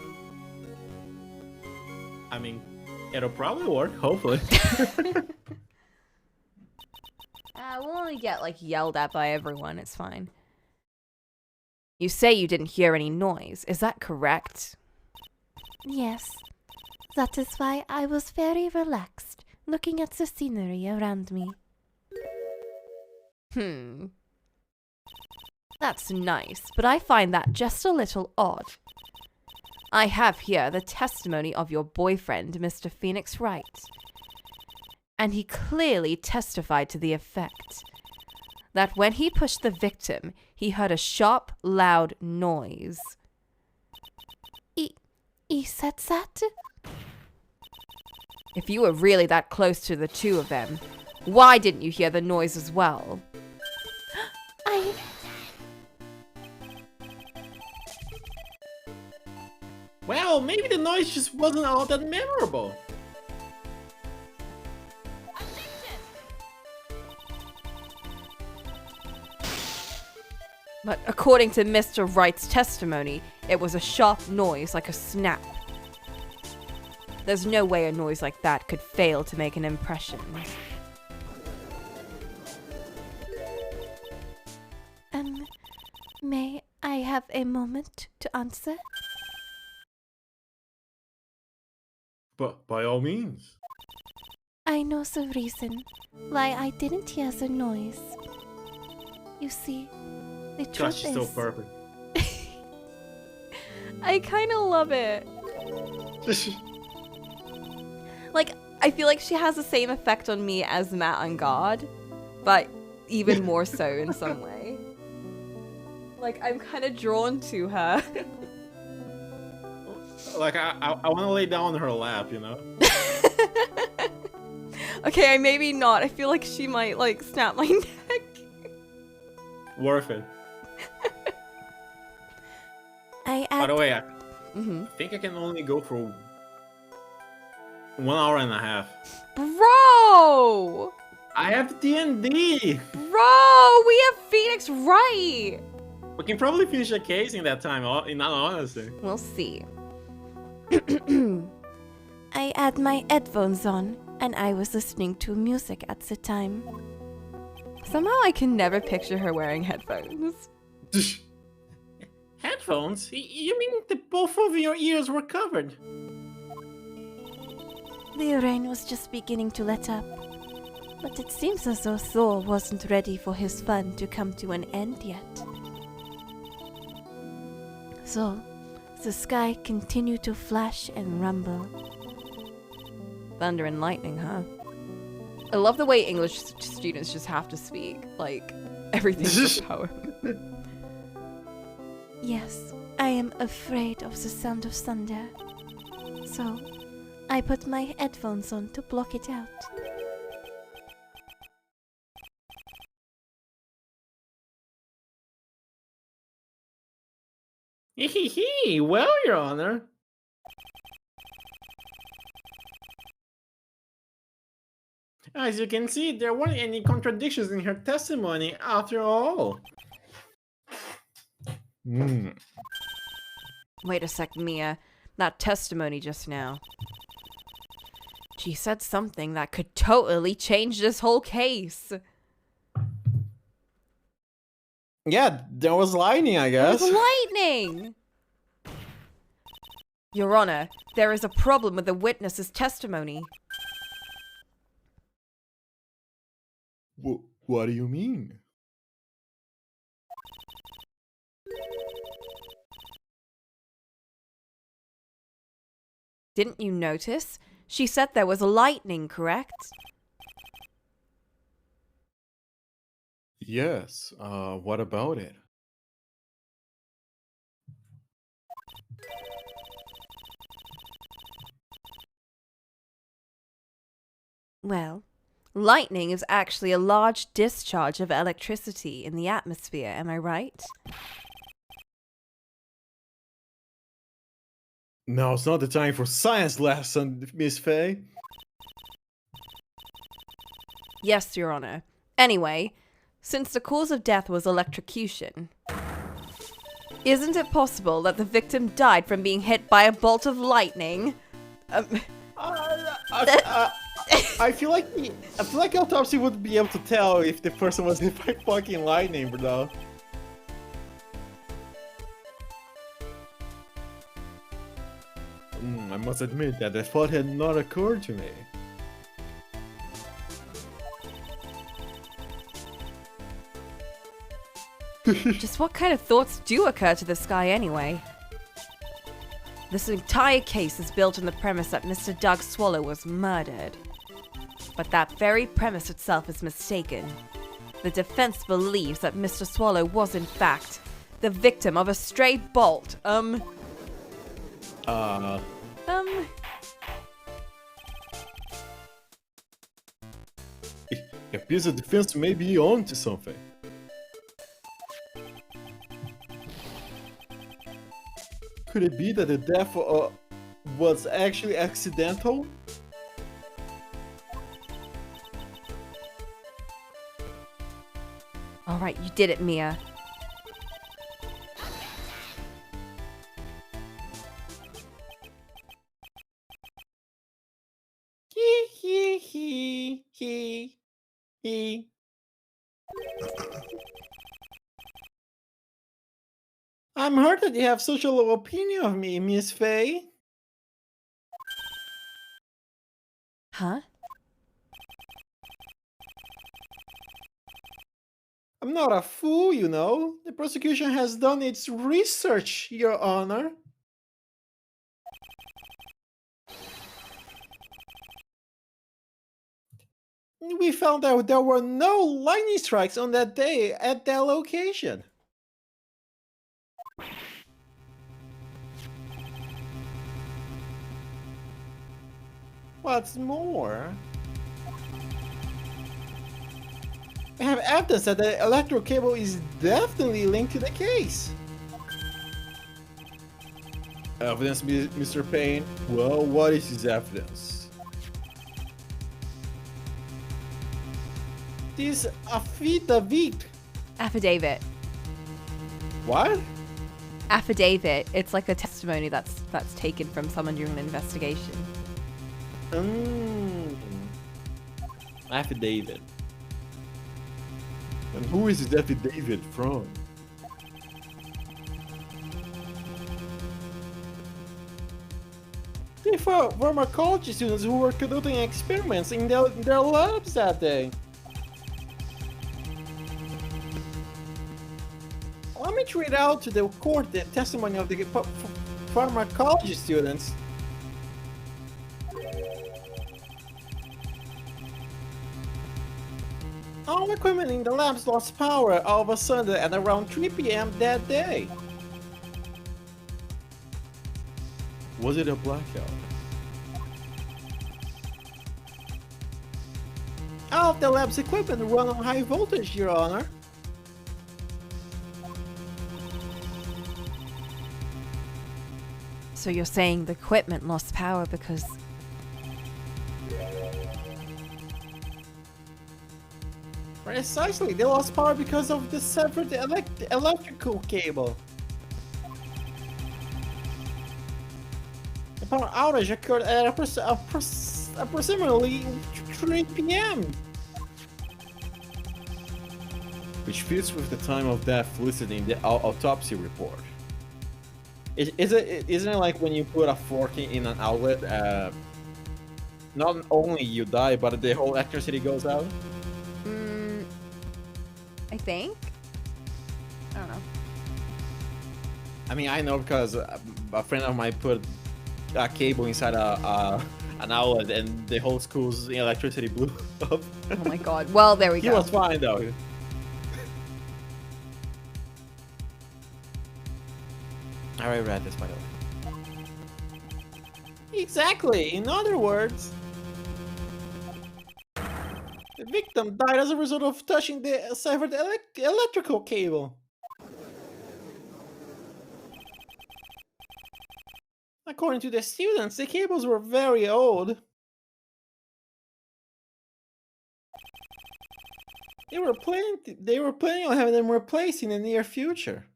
I mean, it'll probably work, hopefully. We'll only get, like, yelled at by everyone. It's fine. You say you didn't hear any noise. Is that correct? Yes, that is why I was very relaxed, looking at the scenery around me. That's nice, but I find that just a little odd. I have here the testimony of your boyfriend, Mr. Phoenix Wright. And he clearly testified to the effect that when he pushed the victim, he heard a sharp, loud noise. He said that? If you were really that close to the two of them, why didn't you hear the noise as well? Well, maybe the noise just wasn't all that memorable. But according to Mr. Wright's testimony, it was a sharp noise like a snap. There's no way a noise like that could fail to make an impression. May I have a moment to answer? But by all means. I know the reason why I didn't hear the noise. You see, the truth Gosh, she's so is... perfect. I kind of love it. Like, I feel like she has the same effect on me as Matt on God, but even more so in some way. Like, I'm kind of drawn to her. Like, I want to lay down on her lap, you know? Okay, maybe not. I feel like she might, like, snap my neck. Worth it. I By the add way, I Mm-hmm. think I can only go for 1 hour and a half. Bro! I have D&D! Bro! We have Phoenix right! We can probably finish a case in that time, in all honesty. We'll see. I had my headphones on and I was listening to music at the time. Somehow I can never picture her wearing headphones. Headphones? You mean both of your ears were covered? The rain was just beginning to let up, but it seems as though Thor wasn't ready for his fun to come to an end yet. So, the sky continued to flash and rumble. Thunder and lightning, huh? I love the way English students just have to speak. Like, everything's a poem. Yes, I am afraid of the sound of thunder. So, I put my headphones on to block it out. Hee, well, Your Honor. As you can see, there weren't any contradictions in her testimony after all. Wait a sec, Mia. That testimony just now. She said something that could totally change this whole case. Yeah, there was lightning, I It guess. was lightning! Your Honor, there is a problem with the witness's testimony. What do you mean? Didn't you notice? She said there was lightning, correct? Yes, what about it? Well, lightning is actually a large discharge of electricity in the atmosphere, am I right? No, it's not the time for science lesson, Miss Faye. Yes, Your Honor. Anyway, since the cause of death was electrocution, isn't it possible that the victim died from being hit by a bolt of lightning? I feel like autopsy would be able to tell if the person was hit by fucking lightning, bro. I must admit that the thought had not occurred to me. Just what kind of thoughts do occur to this guy anyway? This entire case is built on the premise that Mr. Doug Swallow was murdered. But that very premise itself is mistaken. The defense believes that Mr. Swallow was in fact the victim of a stray bolt. It appears the defense may be on to something. Could it be that the death was actually accidental? Alright, you did it, Mia. He. I'm hurt that you have such a low opinion of me, Miss Faye. Huh? I'm not a fool, you know. The prosecution has done its research, Your Honor. We found out there were no lightning strikes on that day at that location. What's more, we have evidence that the electrical cable is definitely linked to the case. Evidence, Mr. Payne? Well, what is his evidence? This affidavit. Affidavit. What? Affidavit. It's like a testimony that's taken from someone during an investigation. Affidavit. And who is this affidavit from? They were pharmacology students who were conducting experiments in their labs that day. Let me read out to the court the testimony of the pharmacology students. All equipment in the labs lost power all of a sudden at around 3 p.m. that day. Was it a blackout? All of the lab's equipment run on high voltage, Your Honor. So you're saying the equipment lost power because... Precisely, they lost power because of the severed electrical cable. The power outage occurred at approximately 3 p.m. Which fits with the time of death listed in the autopsy report. Isn't it like when you put a fork in an outlet, not only you die, but the whole electricity goes out? I think? I don't know. I mean, I know because a friend of mine put a cable inside an outlet and the whole school's electricity blew up. Oh my god. Well, there we He go. was fine though. I read this, by the way. Exactly. In other words, the victim died as a result of touching the severed electrical cable. According to the students, the cables were very old. They were planning on having them replaced in the near future.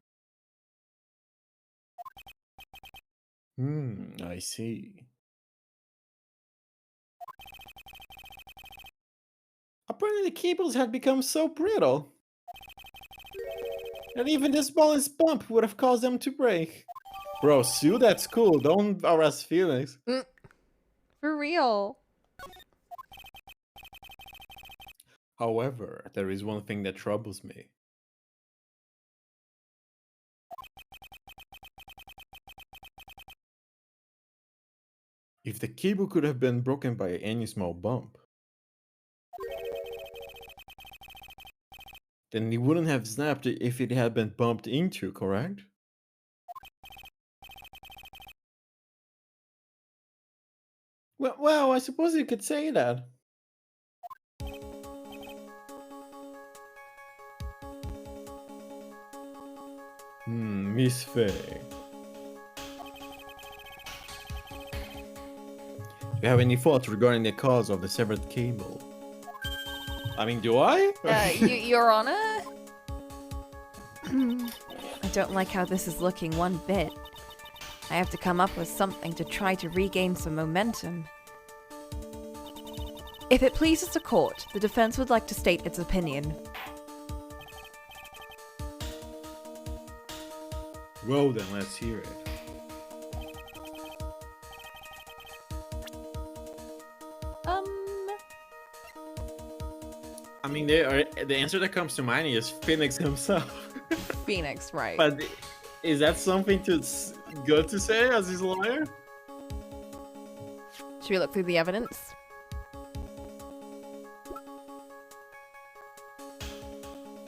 I see. Apparently the cables had become so brittle that even the smallest bump would have caused them to break. Bro, sue that school, don't arrest Felix. For real. However, there is one thing that troubles me. If the cable could have been broken by any small bump, then it wouldn't have snapped if it had been bumped into, correct? Well, I suppose you could say that. Miss Faye. Do you have any thoughts regarding the cause of the severed cable? I mean, do I? Your Honor? I don't like how this is looking one bit. I have to come up with something to try to regain some momentum. If it pleases the court, the defense would like to state its opinion. Well then, let's hear it. I mean, the answer that comes to mind is Phoenix himself. Phoenix, right. But is that something good to say as his lawyer? Should we look through the evidence?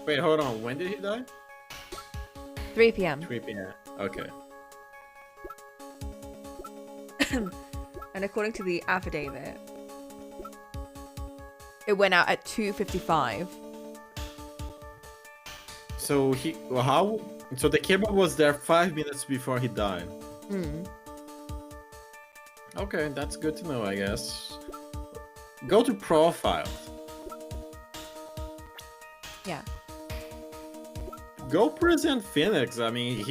Wait, hold on. When did he die? 3 p.m. 3 p.m. Okay. And according to the affidavit, it went out at 2:55. So how? So the cable was there 5 minutes before he died. Hmm. Okay, that's good to know, I guess. Go to profiles. Yeah. Go present Phoenix. I mean,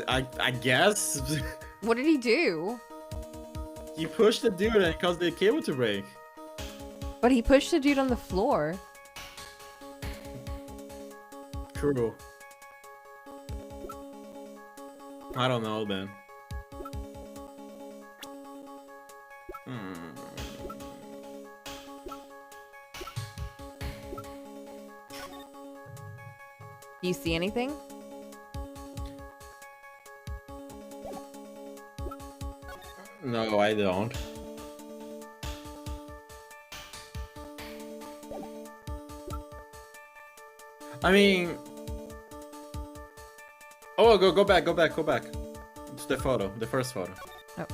I guess What did he do? he pushed the dude and caused the cable to break. But he pushed the dude on the floor. True. I don't know then. Do you see anything? No, I don't. I mean, oh, go back. It's the photo, the first photo. Oh.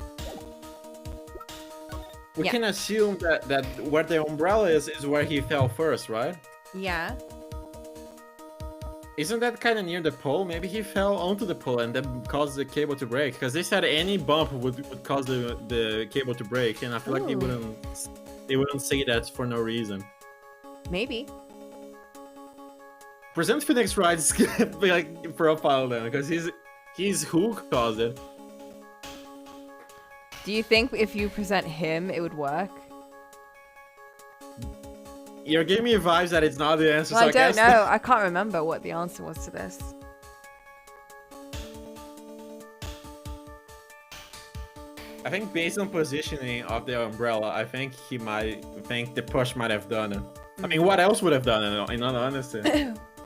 We Yeah. can assume that where the umbrella is where he fell first, right? Yeah. Isn't that kind of near the pole? Maybe he fell onto the pole and then caused the cable to break. Because they said any bump would cause the cable to break, and I feel like they Ooh. wouldn't say that for no reason. Maybe. Present Phoenix Wright's like profile then, because he's who caused it. Do you think if you present him, it would work? You're giving me vibes that it's not the answer. Well, So I don't guess know. I can't remember what the answer was to this. I think based on positioning of the umbrella, I think the push might have done it. I mean, what else would have done it? In all honesty.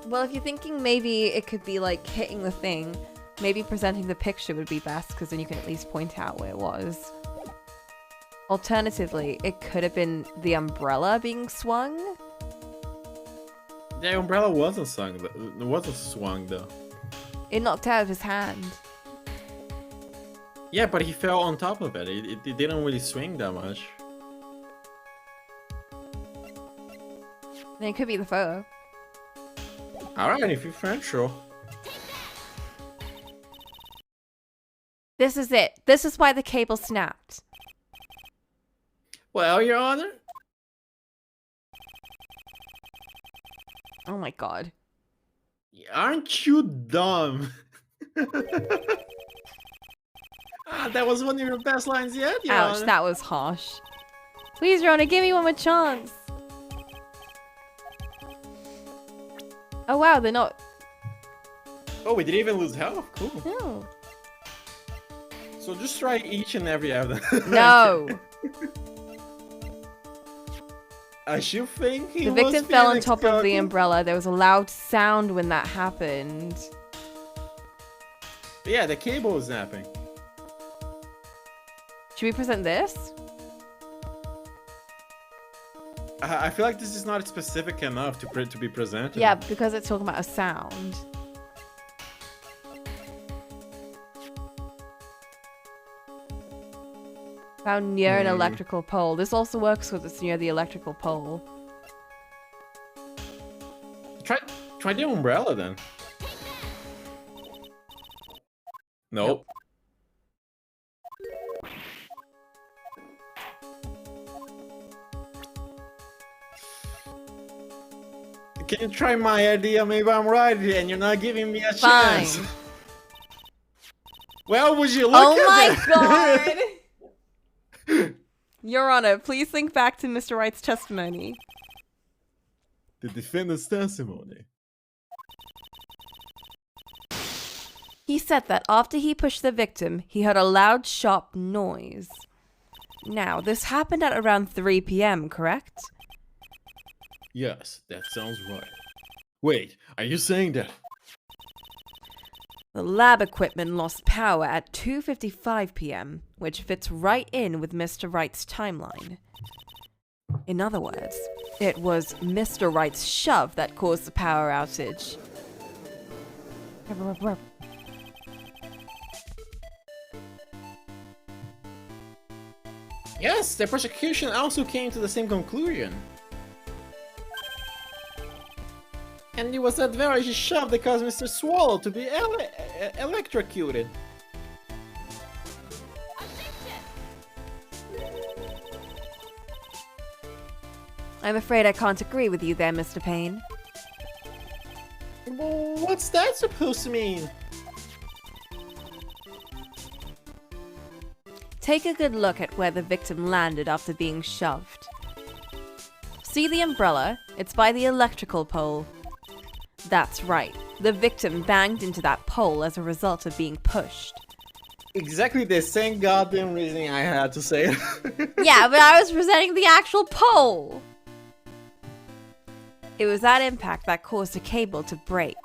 Well, if you're thinking maybe it could be like hitting the thing, maybe presenting the picture would be best because then you can at least point out where it was. Alternatively, it could have been the umbrella being swung. The umbrella wasn't swung. It wasn't swung though. It knocked out of his hand. Yeah, but he fell on top of it. It didn't really swing that much. Then it could be the photo. Alright, if you're French, sure. This is it. This is why the cable snapped. Well, Your Honor. Oh my god. Aren't you dumb? That was one of your best lines yet, Your Ouch, Honor. that was harsh. Please, Your Honor, give me one more chance. Oh wow, they're not... Oh, we didn't even lose health. Cool. No. So just try each and every evidence. No. I should think he The was victim fell on Phoenix top of the Coco. umbrella. There was a loud sound when that happened. Yeah, the cable was snapping. Should we present this? I feel like this is not specific enough to be presented. Yeah, because it's talking about a sound. Found near an electrical pole. This also works because it's near the electrical pole. Try the umbrella then. Nope. Can you try my idea? Maybe I'm right and you're not giving me a Fine. chance. Well, would you look Oh at my that? god! Your Honor, please think back to Mr. Wright's testimony. The defendant's testimony. He said that after he pushed the victim, he heard a loud, sharp noise. Now, this happened at around 3 p.m., correct? Yes, that sounds right. Wait, are you saying that? The lab equipment lost power at 2:55 p.m., which fits right in with Mr. Wright's timeline. In other words, It was Mr. Wright's shove that caused the power outage. Yes, the prosecution also came to the same conclusion. And it was that very shove that caused Mr. Swallow to be electrocuted. I'm afraid I can't agree with you there, Mr. Payne. Well, what's that supposed to mean? Take a good look at where the victim landed after being shoved. See the umbrella? It's by the electrical pole. That's right. The victim banged into that pole as a result of being pushed. Exactly the same goddamn reasoning I had to say. Yeah, but I was presenting the actual pole! It was that impact that caused the cable to break.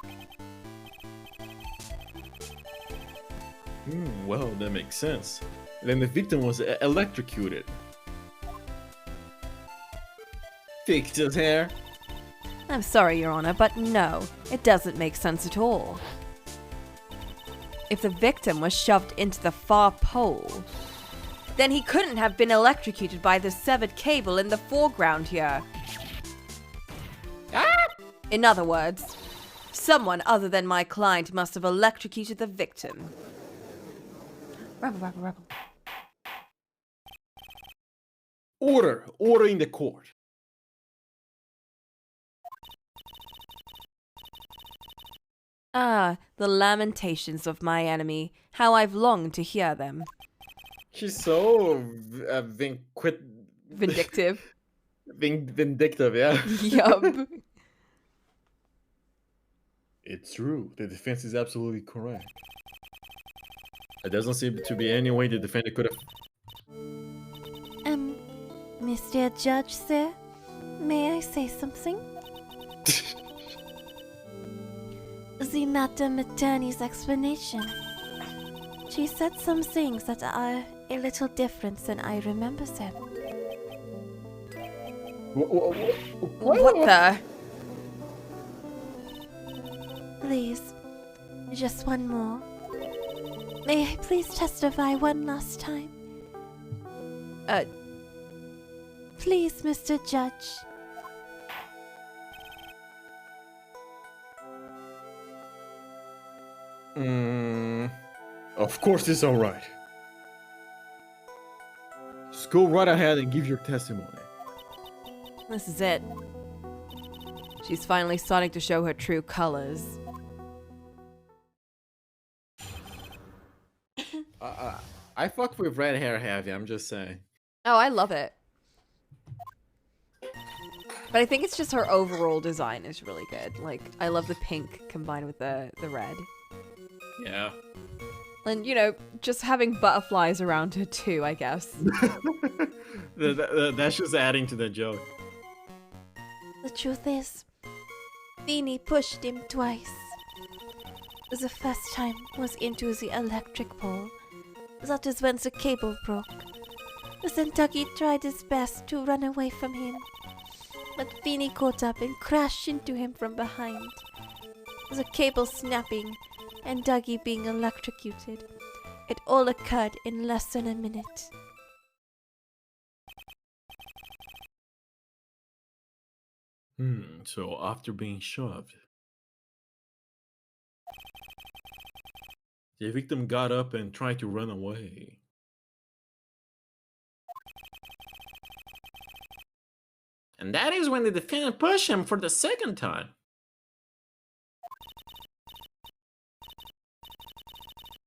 Well, that makes sense. Then the victim was electrocuted. Fixed his hair. I'm sorry, Your Honor, but no, it doesn't make sense at all. If the victim was shoved into the far pole, then he couldn't have been electrocuted by the severed cable in the foreground here. In other words, someone other than my client must have electrocuted the victim. Rebel. Order in the court. Ah, the lamentations of my enemy. How I've longed to hear them. She's so Vindictive. vindictive, yeah. Yup. It's true. The defense is absolutely correct. It doesn't seem to be any way the defendant could have. Mr. Judge, sir, may I say something? The Madam Attorney's explanation. She said some things that are a little different than I remember them. What the? Please, just one more. May I please testify one last time? Please, Mr. Judge. Of course it's alright. Just go right ahead and give your testimony. This is it. She's finally starting to show her true colors. I fuck with red hair heavy, I'm just saying. Oh, I love it. But I think it's just her overall design is really good. Like, I love the pink combined with the red. Yeah. And, you know, just having butterflies around her too, I guess. That's just adding to the joke. The truth is, Beanie pushed him twice. The first time was into the electric pole. That is when the cable broke. Then Dougie tried his best to run away from him. But Beanie caught up and crashed into him from behind. The cable snapping and Dougie being electrocuted. It all occurred in less than a minute. So after being shoved, the victim got up and tried to run away. And that is when the defendant pushed him for the second time.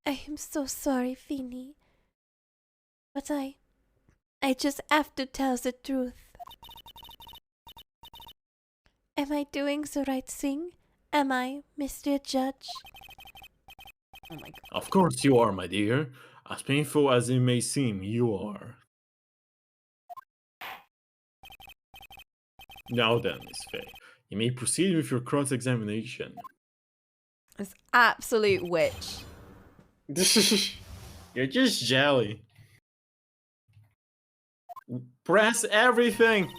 I am so sorry, Feeny. But I just have to tell the truth. Am I doing the right thing? Am I, Mr. Judge? Oh my god. Of course you are, my dear. As painful as it may seem, you are. Now then, Miss Faye, you may proceed with your cross-examination. This absolute witch. You're just jelly. Press everything.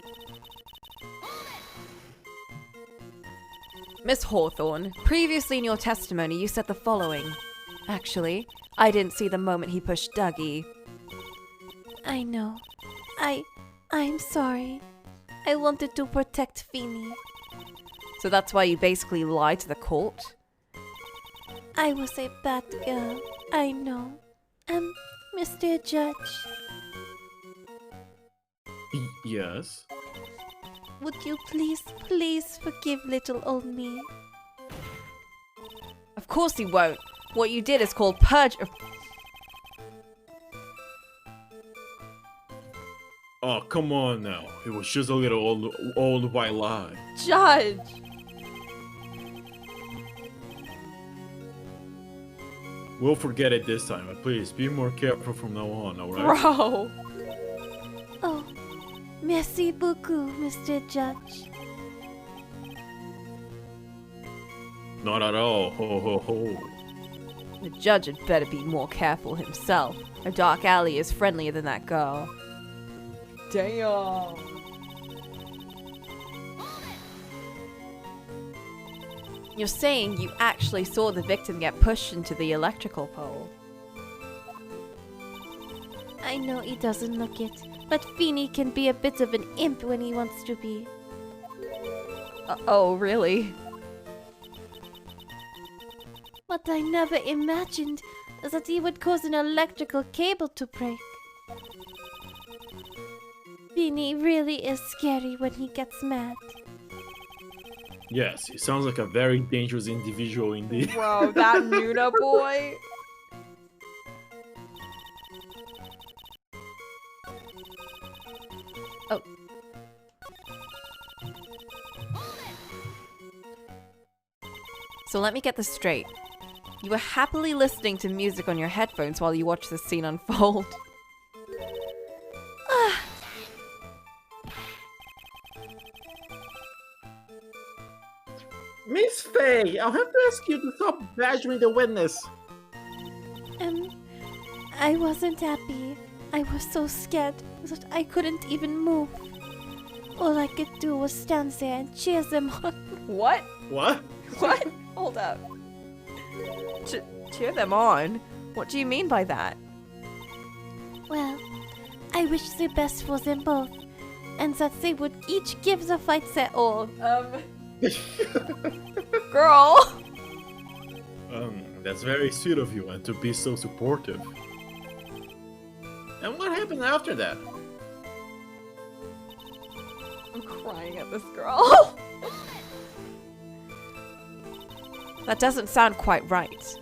Miss Hawthorne, previously in your testimony you said the following. Actually, I didn't see the moment he pushed Dougie. I know. I'm sorry. I wanted to protect Feeny. So that's why you basically lied to the court? I was a bad girl. I know. Mr. Judge, Yes? would you please forgive little old me? Of course he won't. What you did is called purge. Oh, come on now. It was just a little old white lie. Judge! We'll forget it this time, but please be more careful from now on, alright? Bro! Oh, merci beaucoup, Mr. Judge. Not at all. Ho ho ho. The judge had better be more careful himself. A dark alley is friendlier than that girl. Damn! You're saying you actually saw the victim get pushed into the electrical pole? I know he doesn't look it, but Feeny can be a bit of an imp when he wants to be. Oh, really? But I never imagined that he would cause an electrical cable to break. Feeny really is scary when he gets mad. Yes, he sounds like a very dangerous individual indeed. Bro, that Nuna boy! Oh. So let me get this straight. You were happily listening to music on your headphones while you watched this scene unfold. Miss Faye, I'll have to ask you to stop badgering the witness. I wasn't happy. I was so scared that I couldn't even move. All I could do was stand there and cheer them on. What? What? What? Hold up. Cheer them on? What do you mean by that? Well, I wish the best for them both, and that they would each give the fight their all. Girl! That's very sweet of you and to be so supportive. And what happened after that? I'm crying at this girl. That doesn't sound quite right.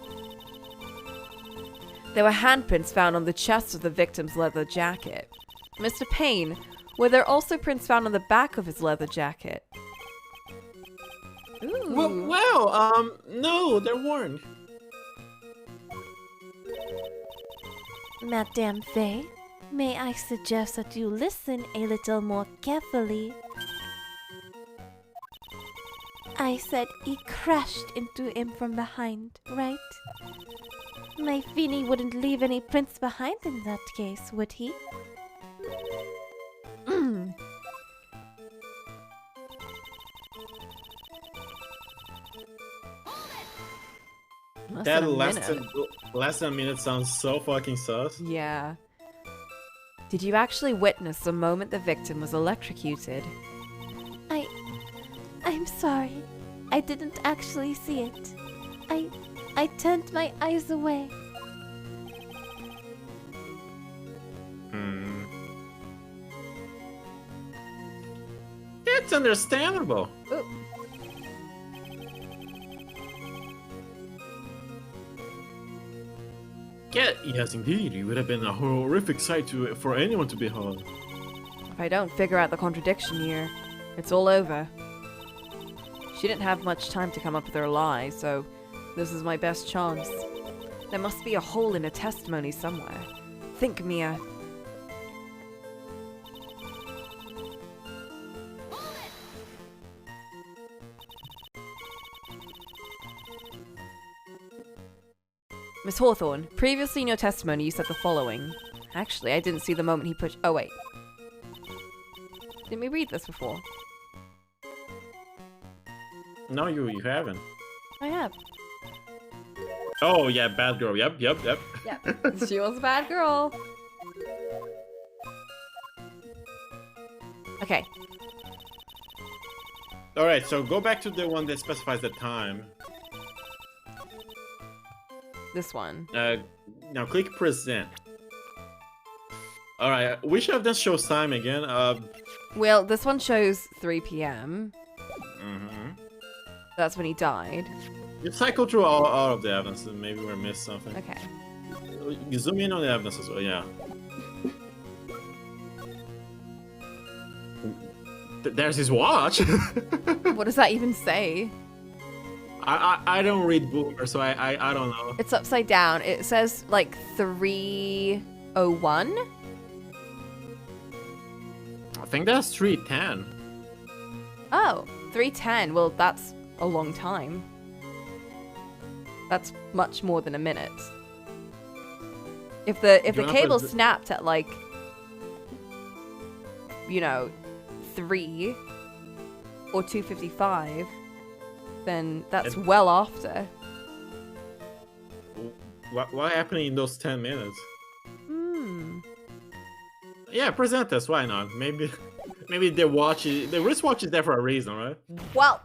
There were handprints found on the chest of the victim's leather jacket. Mr. Payne, were there also prints found on the back of his leather jacket? Ooh. No, there weren't. Madame Faye, may I suggest that you listen a little more carefully? I said he crashed into him from behind, right? My Feeny wouldn't leave any prints behind in that case, would he? That less than a minute sounds so fucking sus. Yeah. Did you actually witness the moment the victim was electrocuted? I'm sorry. I didn't actually see it. I turned my eyes away. It's understandable. Ooh. Yeah, yes indeed. It would have been a horrific sight for anyone to behold. If I don't figure out the contradiction here, it's all over. She didn't have much time to come up with her lie, so this is my best chance. There must be a hole in her testimony somewhere. Think, Mia. Miss Hawthorne, previously in your testimony you said the following. Actually, I didn't see the moment he pushed— oh wait. Didn't we read this before? No, you haven't. I have. Oh yeah, bad girl. Yep. Yeah, she was a bad girl. Okay. All right, so go back to the one that specifies the time. This one. Now click present. All right, we should have done shows time again. Well, this one shows 3 p.m. Mm-hmm. That's when he died. You cycle through all of the evidence, and maybe we missed something. Okay. You zoom in on the evidence as well. Yeah. There's his watch. What does that even say? I don't read Boomer, so I don't know. It's upside down. It says like 3:01. I think that's 3:10. Oh, 3:10. Well, that's a long time. That's much more than a minute. If the cable snapped at like, you know, 3 or 2:55, then that's well after. What happened in those 10 minutes? Hmm. Yeah, present us. Why not? Maybe the wristwatch is there for a reason, right? Well,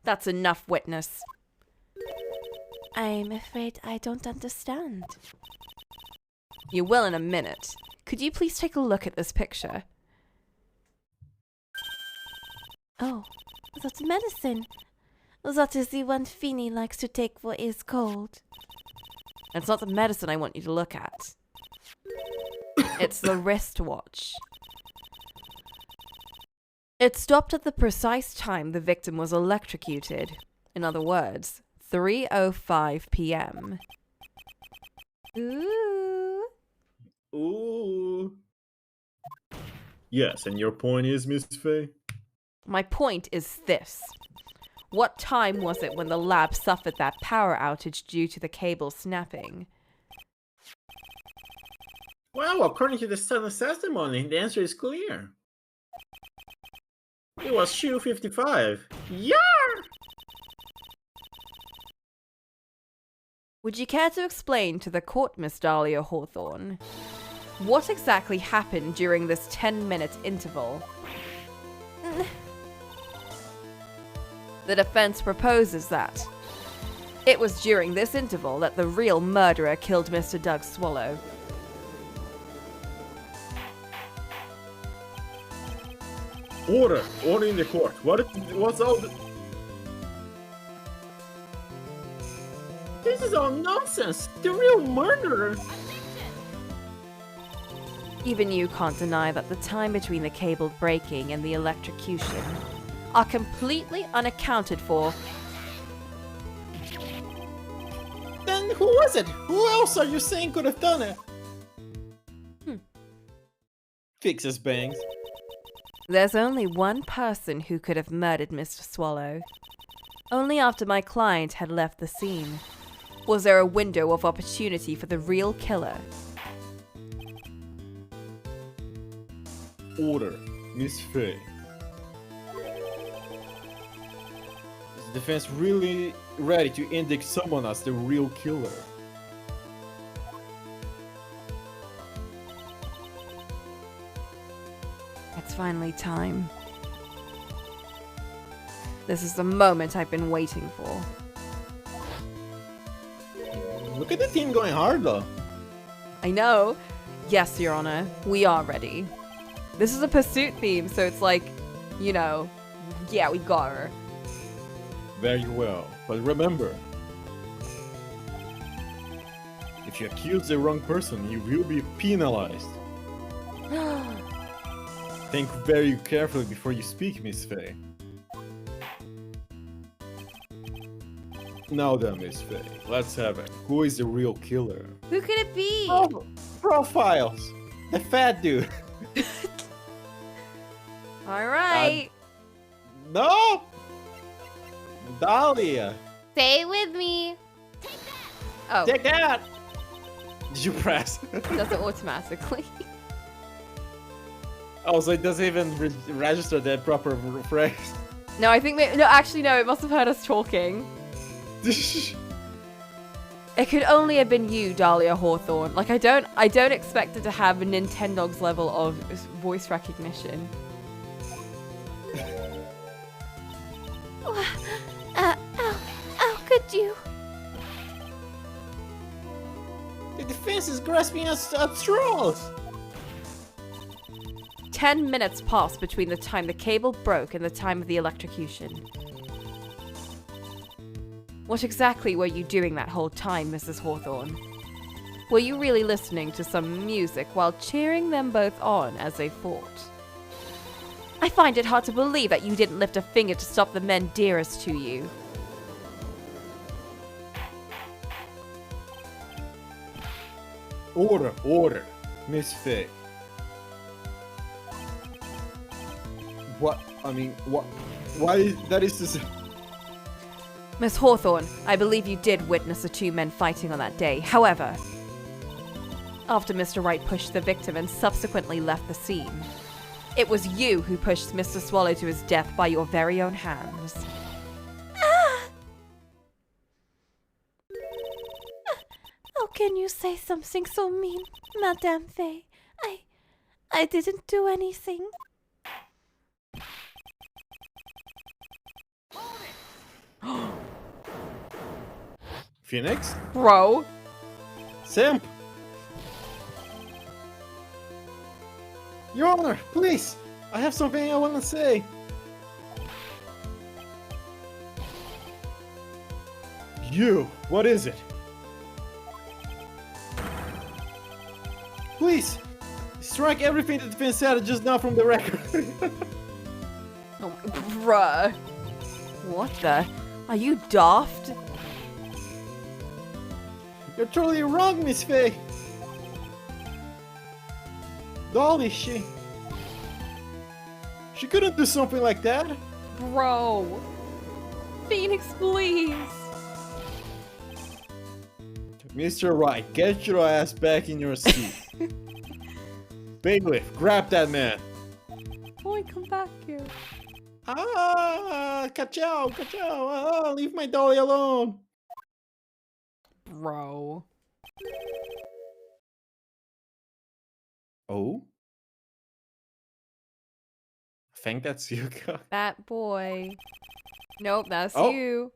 that's enough witness. I'm afraid I don't understand. You will in a minute. Could you please take a look at this picture? Oh, that's medicine. That is the one Feeny likes to take for his cold. It's not the medicine I want you to look at. It's the wristwatch. It stopped at the precise time the victim was electrocuted. In other words, 3:05 p.m. Ooh. Ooh. Yes, and your point is, Miss Faye? My point is this. What time was it when the lab suffered that power outage due to the cable snapping? Well, according to the son's testimony, the answer is clear. It was 2:55. Yeah! Would you care to explain to the court, Miss Dahlia Hawthorne, what exactly happened during this 10-minute interval? The defense proposes that it was during this interval that the real murderer killed Mr. Doug Swallow. Order in the court. What's all the... This is all nonsense. The real murderer. Even you can't deny that the time between the cable breaking and the electrocution are completely unaccounted for. Then who was it? Who else are you saying could have done it? Fixes bangs. There's only one person who could have murdered Mr. Swallow. Only after my client had left the scene was there a window of opportunity for the real killer. Order, Miss Faye. Is the defense really ready to indict someone as the real killer? It's finally time. This is the moment I've been waiting for. Look at the team going hard though. I know. Yes, Your Honor, we are ready. This is a pursuit theme, so it's like, you know, yeah, we got her. Very well, but remember, if you accuse the wrong person, you will be penalized. Think very carefully before you speak, Miss Faye. Now then, Miss Faye, let's have it. Who is the real killer? Who could it be? Oh, profiles! The fat dude! Alright. No! Dahlia! Stay with me. Oh, Take that! Did you press? it does it automatically. Oh, so it doesn't even register the proper phrase. No, I think no, actually no, it must have heard us talking. It could only have been you, Dahlia Hawthorne. Like, I don't expect it to have a Nintendo's level of voice recognition. How could you? The defense is grasping at straws. 10 minutes passed between the time the cable broke and the time of the electrocution. What exactly were you doing that whole time, Mrs. Hawthorne? Were you really listening to some music while cheering them both on as they fought? I find it hard to believe that you didn't lift a finger to stop the men dearest to you. Order, Miss Faye. What? I mean, what? Why? That is to say. Miss Hawthorne, I believe you did witness the two men fighting on that day. However, after Mr. Wright pushed the victim and subsequently left the scene, it was you who pushed Mr. Swallow to his death by your very own hands. How can you say something so mean, Madame Faye? I didn't do anything. Phoenix? Bro. Simp! Your Honor, please! I have something I want to say. You, what is it? Please, strike everything the defense said just now from the record. Oh, bruh. What the? Are you daft? You're totally wrong, Miss Faye. Dolly, she couldn't do something like that. Bro. Phoenix, please. Mr. Wright, get your ass back in your seat. Bailiff, grab that man. Boy, come back here. Ka-chow, ka-chow. Leave my dolly alone. Bro. Oh? I think that's you, Cock. That boy. Nope, that's Oh. you.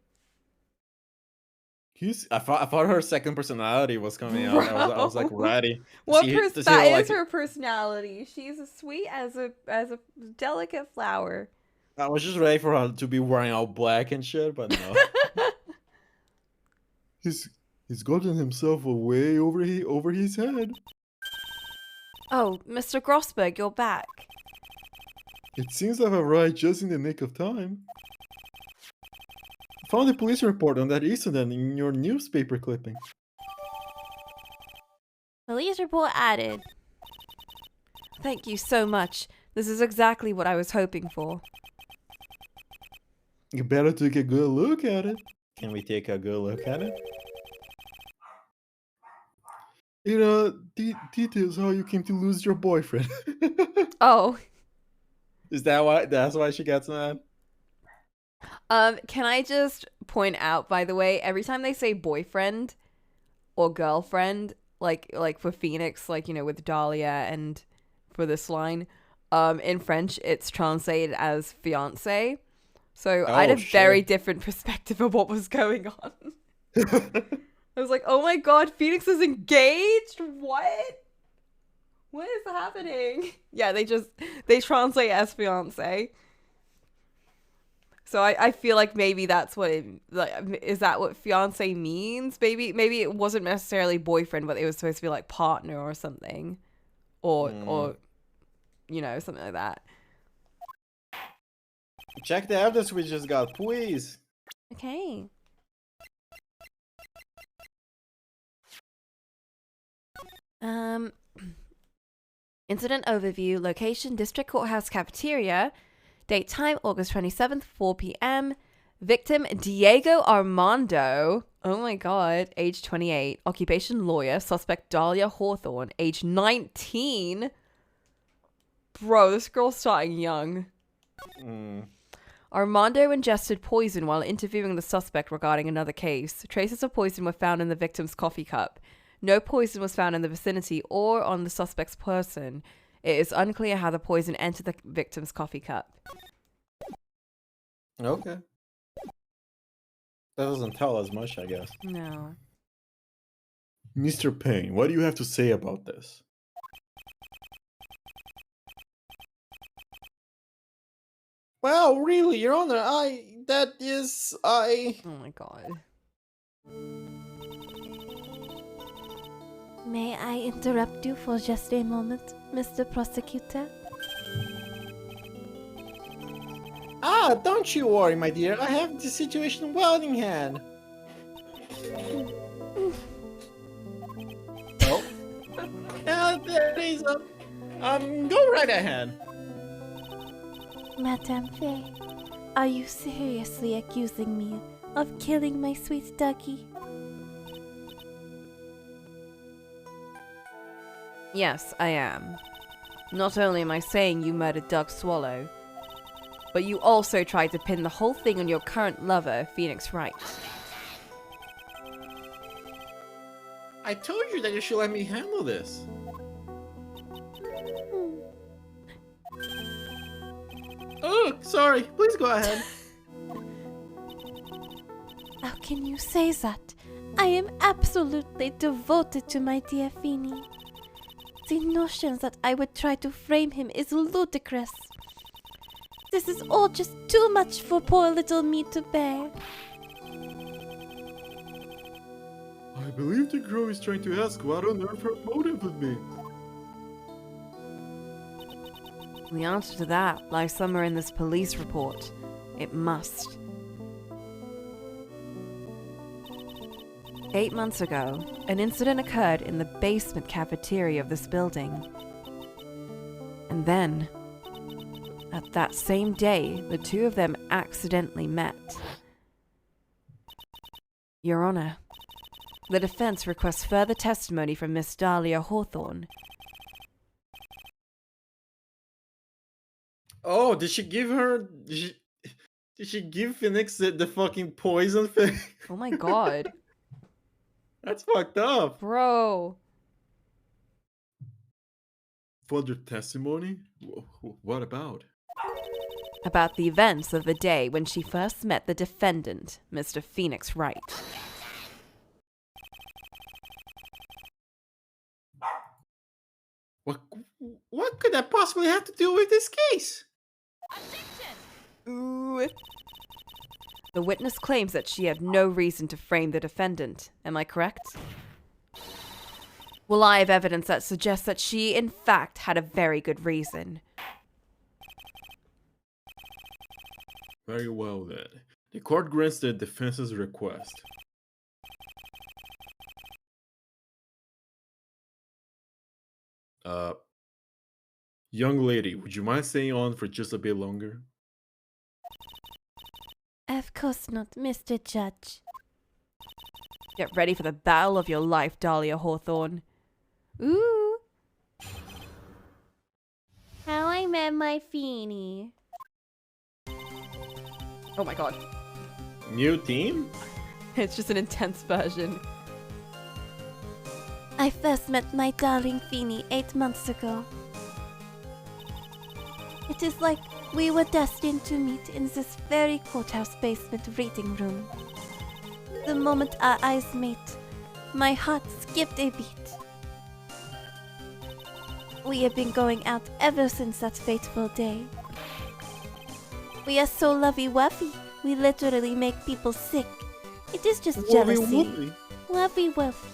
I thought her second personality was coming out. I was like ready. What Does that he look is like- her personality. She's as sweet as a delicate flower. I was just ready for her to be wearing all black and shit, but no. He's gotten himself away over his head. Oh, Mr. Grossberg, you're back. It seems I've arrived just in the nick of time. Found a police report on that incident in your newspaper clipping. Police report added. Thank you so much. This is exactly what I was hoping for. You better take a good look at it. Can we take a good look at it? It details how you came to lose your boyfriend. Oh. Is that why? That's why she gets mad. Can I just point out, by the way, every time they say boyfriend or girlfriend, like for Phoenix, like, you know, with Dahlia, and for this line, in French, it's translated as fiancé. So I had a very different perspective of what was going on. I was like, oh my god, Phoenix is engaged? What? What is happening? Yeah, they translate as fiancé. So I feel like maybe that's what it, like, is that what fiance means? Maybe it wasn't necessarily boyfriend, but it was supposed to be like partner or something, or you know, something like that. Check the evidence we just got, please. Okay. Incident overview: location, District Courthouse cafeteria. Date time, August 27th, 4 p.m. Victim, Diego Armando. Oh my god. Age 28. Occupation, lawyer. Suspect, Dahlia Hawthorne. Age 19. Bro, this girl's starting young. Armando ingested poison while interviewing the suspect regarding another case. Traces of poison were found in the victim's coffee cup. No poison was found in the vicinity or on the suspect's person. It is unclear how the poison entered the victim's coffee cup. Okay. That doesn't tell us much, I guess. No. Mr. Payne, what do you have to say about this? Well, really, Your Honor, Oh my god. May I interrupt you for just a moment, Mr. Prosecutor? Ah, don't you worry, my dear. I have the situation well in hand. Oh. There is a... go right ahead. Madame Faye, are you seriously accusing me of killing my sweet Dougie? Yes, I am. Not only am I saying you murdered Doug Swallow, but you also tried to pin the whole thing on your current lover, Phoenix Wright. I told you that you should let me handle this. Oh, sorry. Please go ahead. How can you say that? I am absolutely devoted to my dear Feeny. The notion that I would try to frame him is ludicrous. This is all just too much for poor little me to bear. I believe the girl is trying to ask what on earth her motive would be. The answer to that lies somewhere in this police report. It must. 8 months ago, an incident occurred in the basement cafeteria of this building. And then, at that same day, the two of them accidentally met. Your Honor, the defense requests further testimony from Miss Dahlia Hawthorne. Oh, did she give her... Did she give Phoenix the fucking poison thing? Oh my god. That's fucked up. Bro. Further testimony? What about? About the events of the day when she first met the defendant, Mr. Phoenix Wright. What could that possibly have to do with this case? Ooh. The witness claims that she had no reason to frame the defendant. Am I correct? Well, I have evidence that suggests that she, in fact, had a very good reason. Very well then. The court grants the defense's request. Young lady, would you mind staying on for just a bit longer? Of course not, Mr. Judge. Get ready for the battle of your life, Dahlia Hawthorne. Ooh. How I met my Feeny. Oh my god. New team? It's just an intense version. I first met my darling Feeny 8 months ago. It is like we were destined to meet in this very courthouse basement reading room. The moment our eyes met, my heart skipped a beat. We have been going out ever since that fateful day. We are so lovey-wovey, we literally make people sick. It is just jealousy. Lovey-wovey,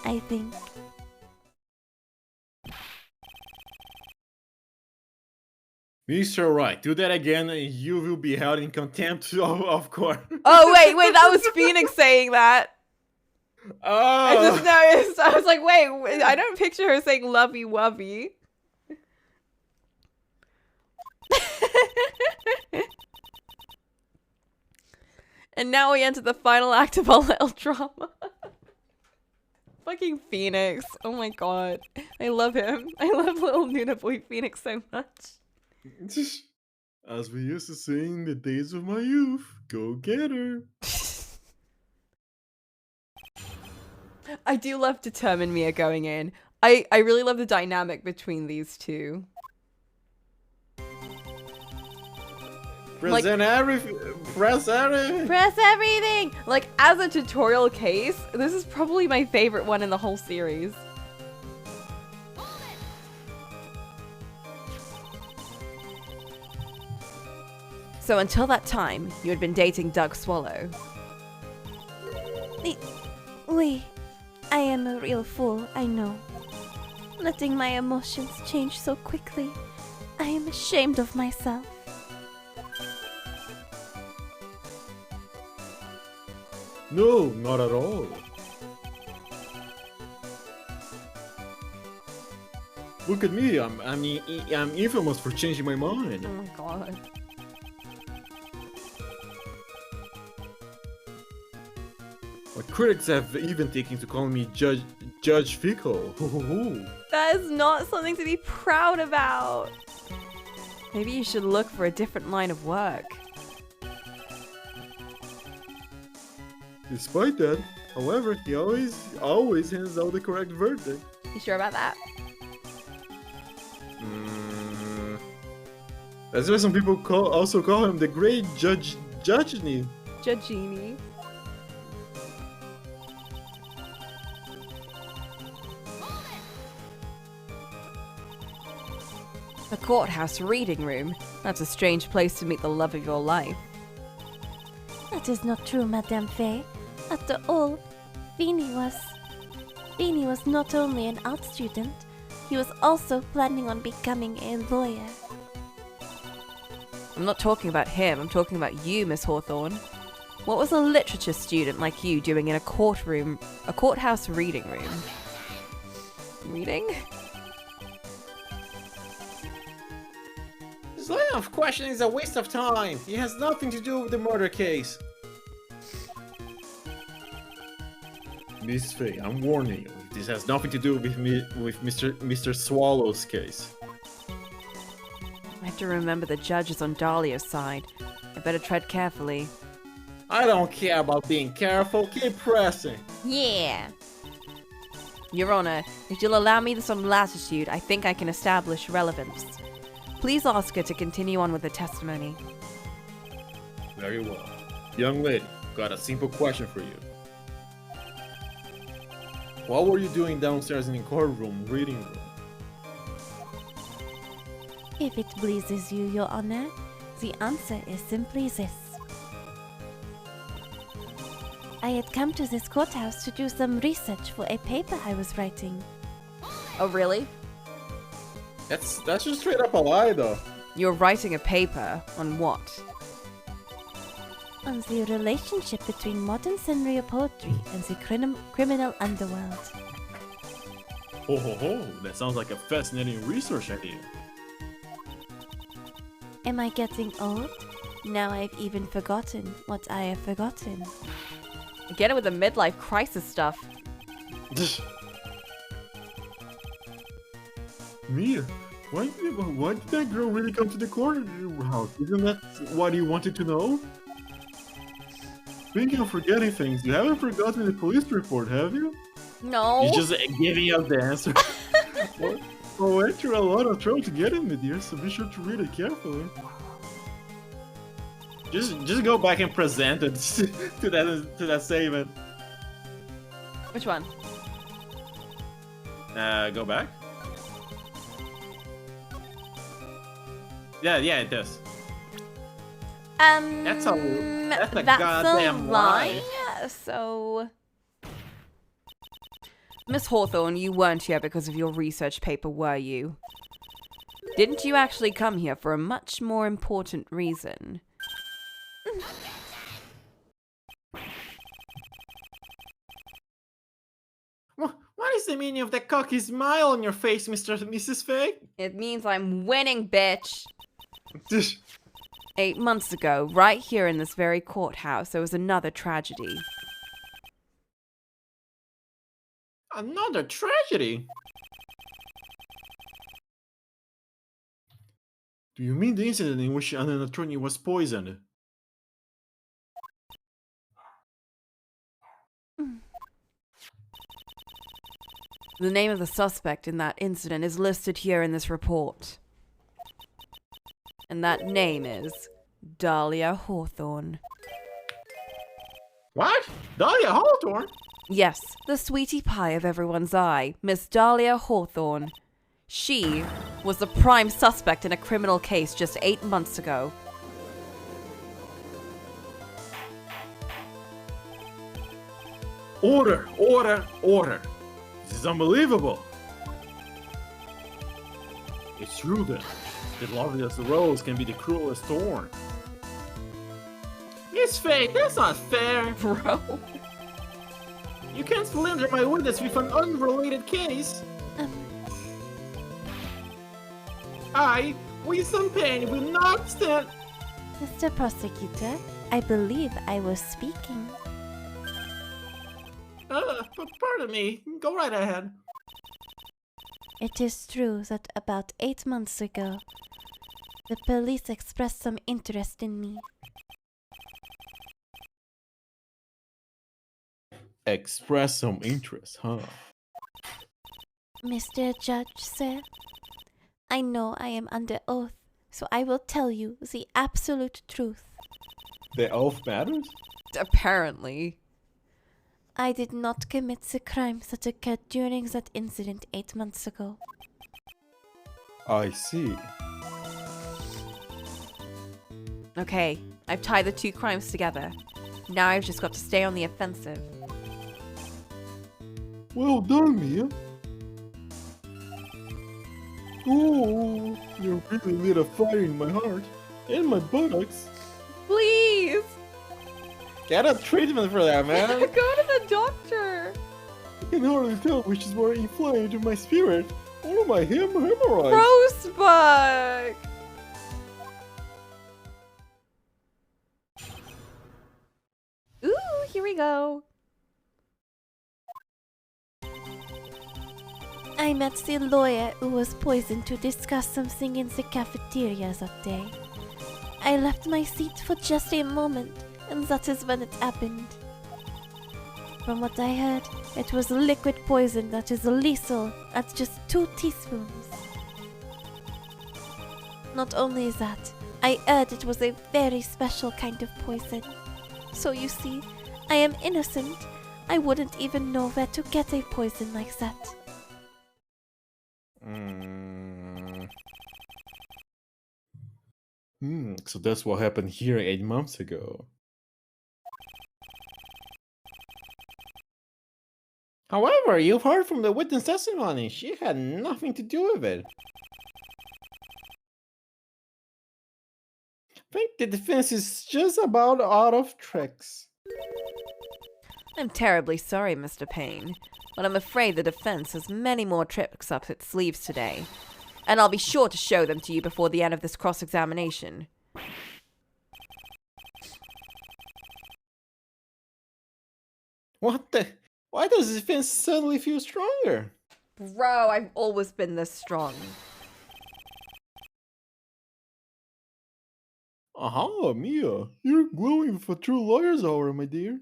I think. Mr. Wright, do that again and you will be held in contempt of court. Oh, wait, that was Phoenix saying that. Oh. I just noticed. I was like, wait, I don't picture her saying lovey-wovey. And now we enter the final act of our little drama. Fucking Phoenix. Oh my god. I love him. I love little Nuna Boy Phoenix so much. As we used to say in the days of my youth, go get her. I do love Determined Mia going in. I really love the dynamic between these two. Present everything. Press everything. Press everything! Like, as a tutorial case, this is probably my favorite one in the whole series. So until that time, you had been dating Doug Swallow. Oui, I am a real fool, I know. Letting my emotions change so quickly. I am ashamed of myself. No, not at all. Look at me. I'm infamous for changing my mind. Oh my god. My critics have even taken to calling me Judge Fickle. That is not something to be proud about. Maybe you should look for a different line of work. Despite that, however, he always hands out the correct verdict. You sure about that? That's why some people also call him the Great Judge Judgeny. Judgini. The courthouse reading room. That's a strange place to meet the love of your life. That is not true, Madame Faye. After all, Beanie was not only an art student, he was also planning on becoming a lawyer. I'm not talking about him, I'm talking about you, Miss Hawthorne. What was a literature student like you doing in a courthouse reading room? Reading? This line of questioning is a waste of time. It has nothing to do with the murder case. Miss Faye, I'm warning you. This has nothing to do with Mr. Swallow's case. I have to remember the judge is on Dahlia's side. I better tread carefully. I don't care about being careful. Keep pressing. Yeah! Your Honor, if you'll allow me some latitude, I think I can establish relevance. Please ask her to continue on with the testimony. Very well. Young lady, got a simple question for you. What were you doing downstairs in the courtroom reading room? If it pleases you, Your Honor, the answer is simply this. I had come to this courthouse to do some research for a paper I was writing. Oh, really? That's just straight up a lie, though. You're writing a paper on what? On the relationship between modern Senryo poetry and the criminal underworld. Ho ho ho, that sounds like a fascinating research idea. Am I getting old? Now I've even forgotten what I have forgotten. Get it with the midlife crisis stuff. Mia, why did that girl really come to the courthouse? Isn't that what you wanted to know? Speaking of forgetting things, you haven't forgotten the police report, have you? No. You're just giving up the answer. I went through a lot of trouble to get it, my dear, so be sure to read it carefully. Just go back and present it to that statement. Which one? Go back. Yeah, it does. That's a goddamn lie. So, Miss Hawthorne, you weren't here because of your research paper, were you? Didn't you actually come here for a much more important reason? What is the meaning of that cocky smile on your face, Mrs. Faye? It means I'm winning, bitch! 8 months ago, right here in this very courthouse, there was another tragedy. Another tragedy? Do you mean the incident in which an attorney was poisoned? The name of the suspect in that incident is listed here in this report. And that name is Dahlia Hawthorne. What? Dahlia Hawthorne? Yes, the sweetie pie of everyone's eye, Miss Dahlia Hawthorne. She was the prime suspect in a criminal case just 8 months ago. Order! Order! Order! This is unbelievable! It's true then. The loveliest rose can be the cruelest thorn. Miss Faye, that's not fair. Bro. You can't slander my witness with an unrelated case. I, Wilson Payne, will not stand. Mr. Prosecutor, I believe I was speaking. Pardon me. Go right ahead. It is true that about 8 months ago, the police expressed some interest in me. Express some interest, huh? Mr. Judge, sir, I know I am under oath, so I will tell you the absolute truth. The oath matters? Apparently. I did not commit the crimes that occurred during that incident 8 months ago. I see. Okay, I've tied the two crimes together. Now I've just got to stay on the offensive. Well done, Mia. Oh, you really lit a fire in my heart and my buttocks. Please! Get a treatment for that, man. Go to the doctor! I can hardly tell which is more inflamed in my spirit or my hemorrhoids. Rosebud! Ooh, here we go. I met the lawyer who was poisoned to discuss something in the cafeteria that day. I left my seat for just a moment, and that is when it happened. From what I heard, it was liquid poison that is lethal at just 2 teaspoons. Not only that, I heard it was a very special kind of poison. So you see, I am innocent. I wouldn't even know where to get a poison like that. So that's what happened here 8 months ago. However, you've heard from the witness testimony. She had nothing to do with it. I think the defense is just about out of tricks. I'm terribly sorry, Mr. Payne, but I'm afraid the defense has many more tricks up its sleeves today. And I'll be sure to show them to you before the end of this cross-examination. What the? Why does the defense suddenly feel stronger? Bro, I've always been this strong. Aha, Mia, you're glowing with a true lawyer's aura, my dear.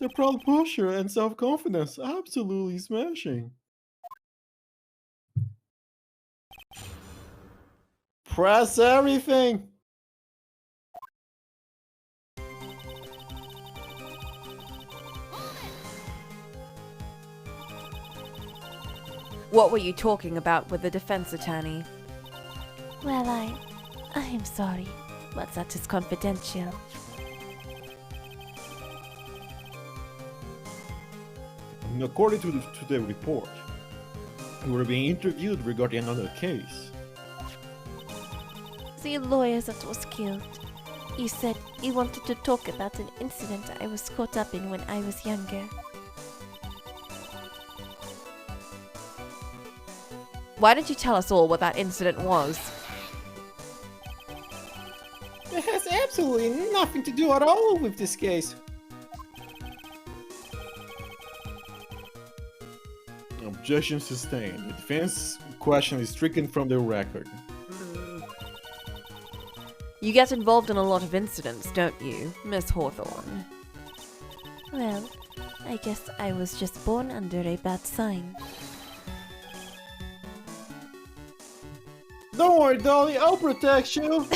The proud posture and self-confidence, absolutely smashing. Press everything! What were you talking about with the defense attorney? Well, I am sorry, but that is confidential. And according to the report, you were being interviewed regarding another case. The lawyer that was killed, he said he wanted to talk about an incident I was caught up in when I was younger. Why don't you tell us all what that incident was? It has absolutely nothing to do at all with this case. Objection sustained. The defense question is stricken from the record. You get involved in a lot of incidents, don't you, Miss Hawthorne? Well, I guess I was just born under a bad sign. Don't worry, Dolly, I'll protect you.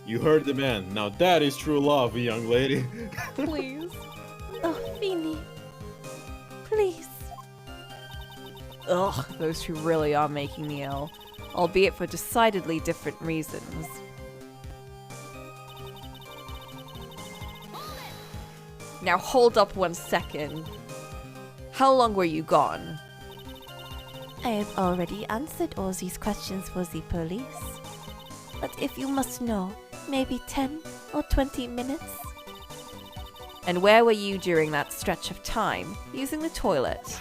You heard the man. Now that is true love, young lady. Please. Oh, Feeny. Please. Ugh, those two really are making me ill. Albeit for decidedly different reasons. Now hold up 1 second. How long were you gone? I have already answered all these questions for the police. But if you must know, maybe 10 or 20 minutes? And where were you during that stretch of time, using the toilet?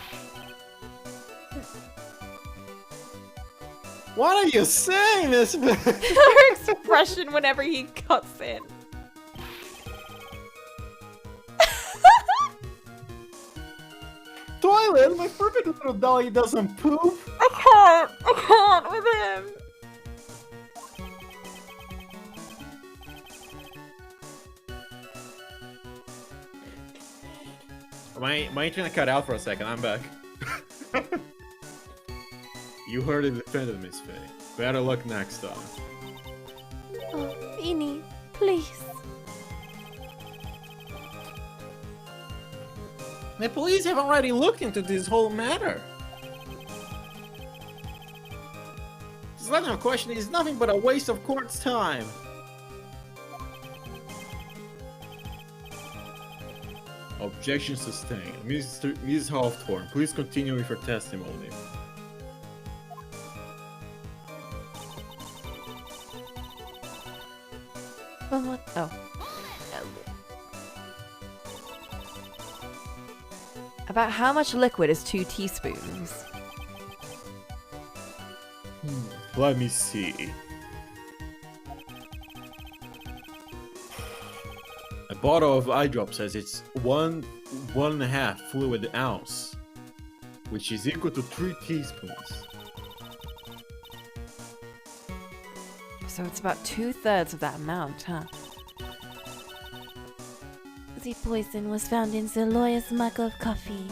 What are you saying, Miss? Her expression whenever he cuts in. Toilet? My perfect little Dolly doesn't poop. I can't with him. My internet cut out for a second. I'm back. You heard it defended, Miss Faye. Better luck next time. Oh, Feeny, please. The police have already looked into this whole matter. This line of questioning is nothing but a waste of court's time. Objection sustained. Mrs. Hawthorne, please continue with your testimony. From what? Oh. About how much liquid is 2 teaspoons? Let me see. A bottle of eye drop says it's 1.5 fluid ounce, which is equal to 3 teaspoons. So it's about 2/3 of that amount, huh? The poison was found in the lawyer's mug of coffee.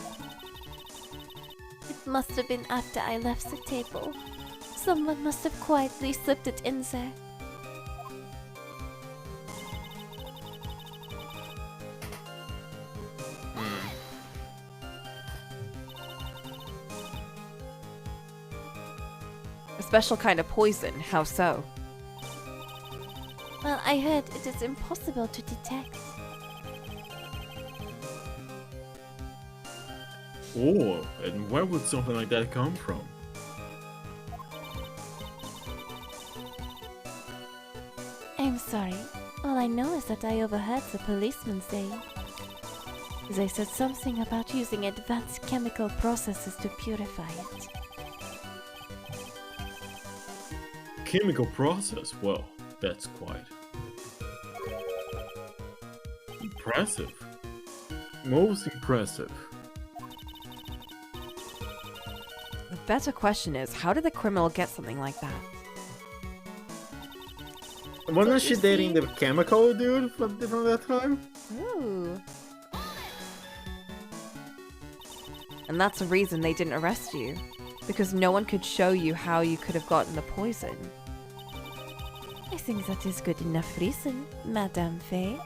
It must have been after I left the table. Someone must have quietly slipped it in there. A special kind of poison, how so? Well, I heard it is impossible to detect. Oh, and where would something like that come from? I'm sorry. All I know is that I overheard the policeman say. They said something about using advanced chemical processes to purify it. Chemical process? Well, that's quite impressive. Most impressive. The better question is, how did the criminal get something like that? Wasn't she you dating see- the chemical dude from that time? Ooh. And that's the reason they didn't arrest you. Because no one could show you how you could have gotten the poison. I think that is good enough reason, Madame Faye.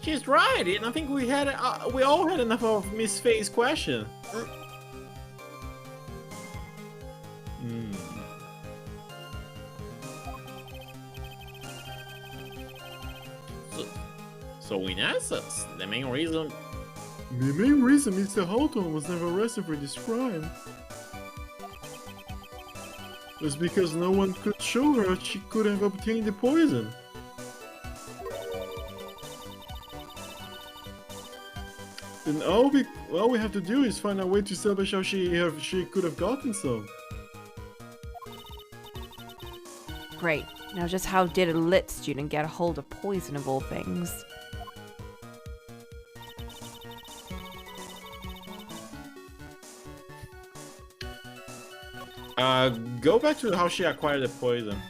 She's right, and I think we all had enough of Miss Faye's question. So in essence, the main reason Mr. Hawthorne was never arrested for this crime was because no one could show her she could have obtained the poison. Then all we have to do is find a way to establish how she could have gotten some. Great. Now just how did a lit student get a hold of poison of all things? Go back to how she acquired the poison.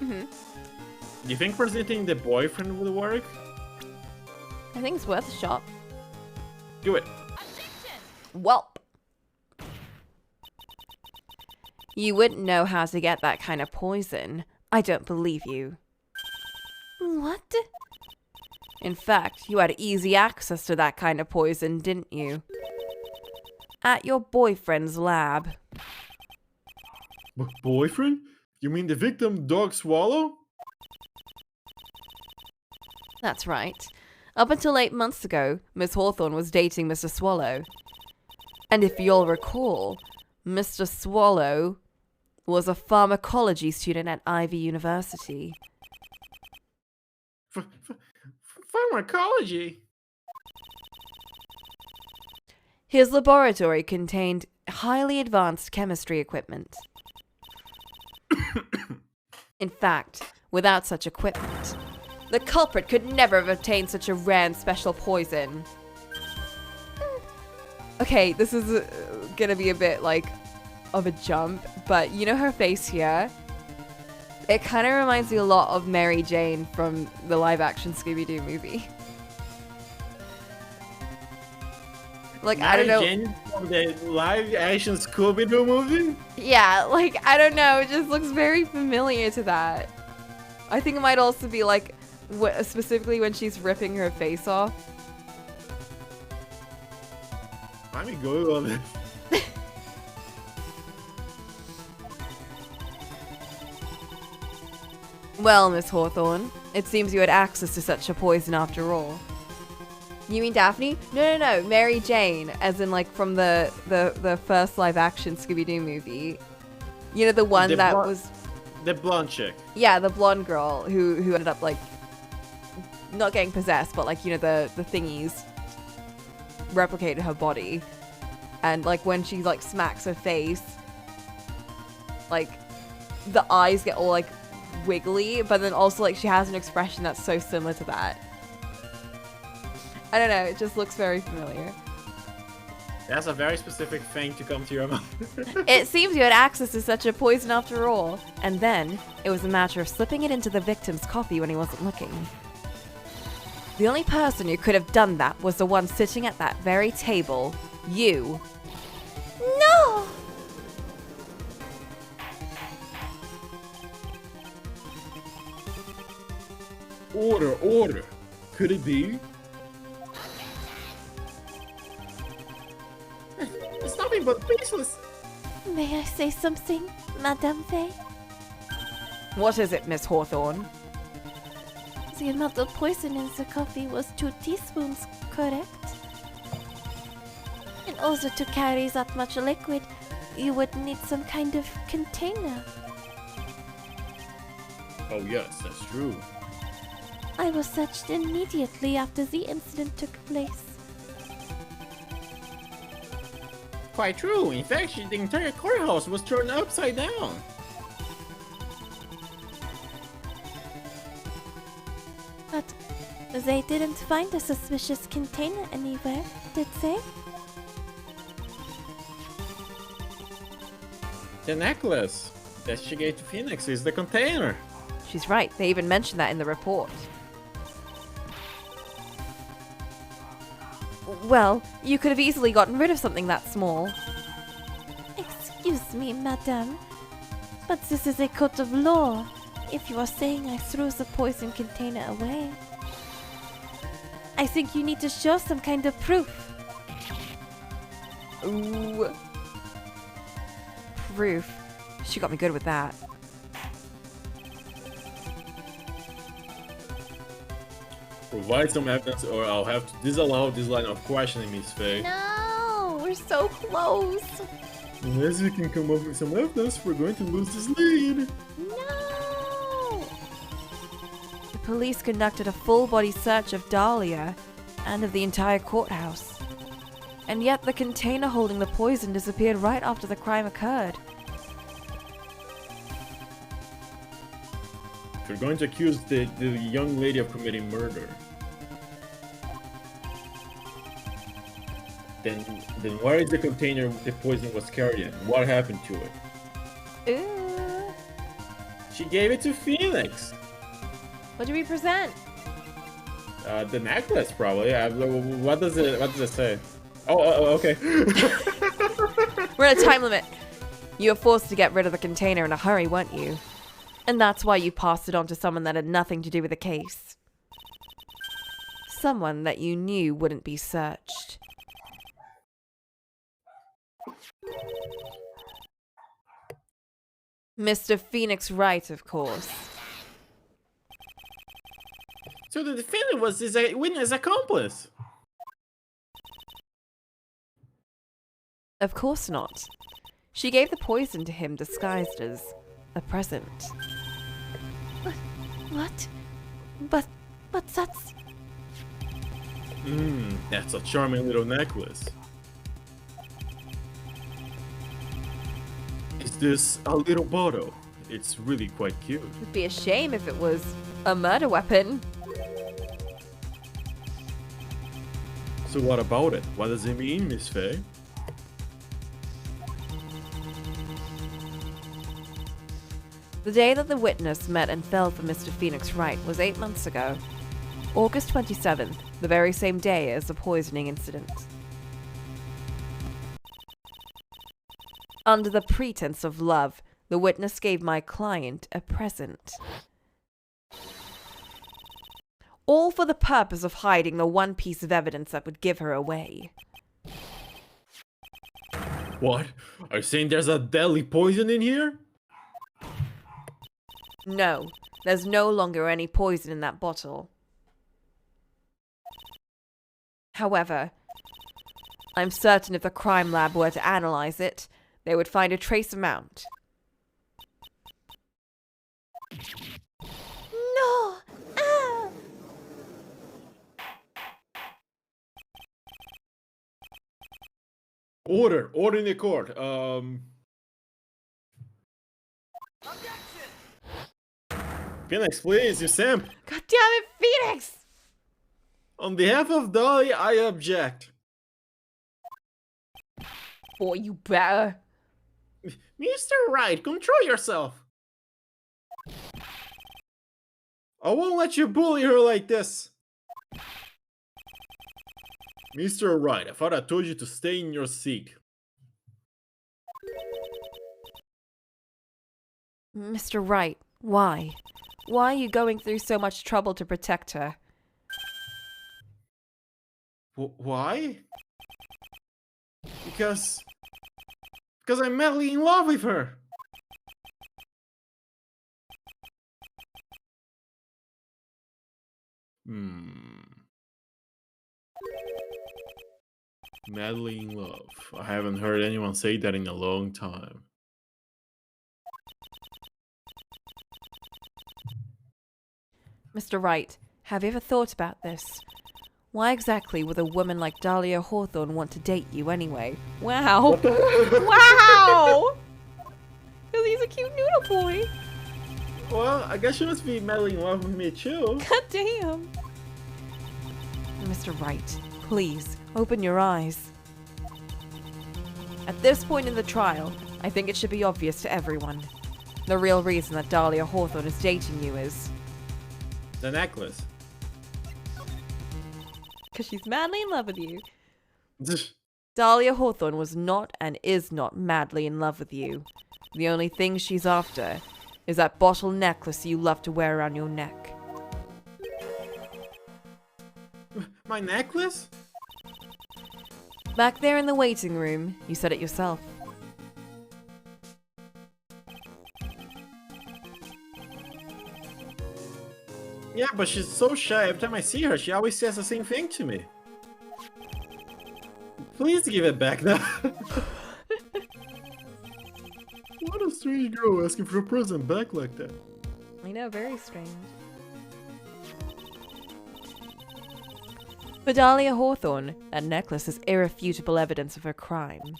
Mm-hmm. Do you think presenting the boyfriend would work? I think it's worth a shot. Do it. Welp. You wouldn't know how to get that kind of poison. I don't believe you. What? In fact, you had easy access to that kind of poison, didn't you? At your boyfriend's lab. Boyfriend? You mean the victim, Dog Swallow? That's right. Up until 8 months ago, Miss Hawthorne was dating Mr. Swallow. And if you'll recall, Mr. Swallow was a pharmacology student at Ivy University. Pharmacology? His laboratory contained highly advanced chemistry equipment. In fact, without such equipment, the culprit could never have obtained such a rare and special poison. Okay, this is gonna be a bit like of a jump, but you know her face here? It kind of reminds me a lot of Mary Jane from the live-action Scooby-Doo movie. Like, I don't know. Jane from the live-action Scooby-Doo movie? Yeah, like, I don't know. It just looks very familiar to that. I think it might also be like, specifically when she's ripping her face off. Let me go on this. Well, Miss Hawthorne, it seems you had access to such a poison after all. You mean Daphne? No, Mary Jane, as in like from the first live-action Scooby-Doo movie. You know, the one that was... The blonde chick. Yeah, the blonde girl who ended up like, not getting possessed, but like, you know, the thingies replicated her body. And like when she like smacks her face, like the eyes get all like wiggly, but then also like she has an expression that's so similar to that. I don't know, it just looks very familiar. That's a very specific thing to come to your mind. It seems you had access to such a poison after all. And then, it was a matter of slipping it into the victim's coffee when he wasn't looking. The only person who could have done that was the one sitting at that very table. You. No! Order. Could it be? It's nothing but faceless. May I say something, Madame Faye? What is it, Miss Hawthorne? The amount of poison in the coffee was 2 teaspoons, correct? In order to carry that much liquid, you would need some kind of container. Oh yes, that's true. I was searched immediately after the incident took place. Quite true. In fact, the entire courthouse was turned upside down. But they didn't find a suspicious container anywhere, did they? The necklace that she gave to Phoenix is the container. She's right, they even mentioned that in the report. Well, you could have easily gotten rid of something that small. Excuse me, madame, but this is a court of law. If you are saying I threw the poison container away, I think you need to show some kind of proof. Ooh. Proof. She got me good with that. Provide some evidence or I'll have to disallow this line of questioning, Miss Faye. No, we're so close. Unless you can come up with some evidence, we're going to lose this lead. No. The police conducted a full-body search of Dahlia and of the entire courthouse. And yet the container holding the poison disappeared right after the crime occurred. We're going to accuse the young lady of committing murder. Then where is the container the poison was carried in? What happened to it? Ooh. She gave it to Phoenix. What do we present? The necklace, probably. What does it say? Okay. We're at a time limit. You were forced to get rid of the container in a hurry, weren't you? And that's why you passed it on to someone that had nothing to do with the case. Someone that you knew wouldn't be searched. Mr. Phoenix Wright, of course. So the defendant was his witness accomplice. Of course not. She gave the poison to him disguised as a present. What? But that's... That's a charming little necklace. Is this a little bottle? It's really quite cute. It'd be a shame if it was a murder weapon. So what about it? What does it mean, Miss Faye? The day that the witness met and fell for Mr. Phoenix Wright was 8 months ago. August 27th, the very same day as the poisoning incident. Under the pretense of love, the witness gave my client a present. All for the purpose of hiding the one piece of evidence that would give her away. What? Are you saying there's a deadly poison in here? No, there's no longer any poison in that bottle. However, I'm certain if the crime lab were to analyze it, they would find a trace amount. No! Ah! Order in the court. Phoenix, please, you simp. God damn it, Phoenix! On behalf of Dolly, I object. Boy, you better. Mr. Wright, control yourself. I won't let you bully her like this. Mr. Wright, I thought I told you to stay in your seat. Mr. Wright, why? Why are you going through so much trouble to protect her? Why? Because I'm madly in love with her. Madly in love. I haven't heard anyone say that in a long time. Mr. Wright, have you ever thought about this? Why exactly would a woman like Dahlia Hawthorne want to date you anyway? Wow. Wow! Because he's a cute noodle boy. Well, I guess she must be madly in love with me too. God damn. Mr. Wright, please, open your eyes. At this point in the trial, I think it should be obvious to everyone. The real reason that Dahlia Hawthorne is dating you is... The necklace. because she's madly in love with you. Dahlia Hawthorne was not and is not madly in love with you. The only thing she's after is that bottle necklace you love to wear around your neck. My necklace? Back there in the waiting room, you said it yourself. Yeah, but she's so shy. Every time I see her, she always says the same thing to me. Please give it back now. What a strange girl asking for a present back like that. I know, very strange. For Dahlia Hawthorne, that necklace is irrefutable evidence of her crime.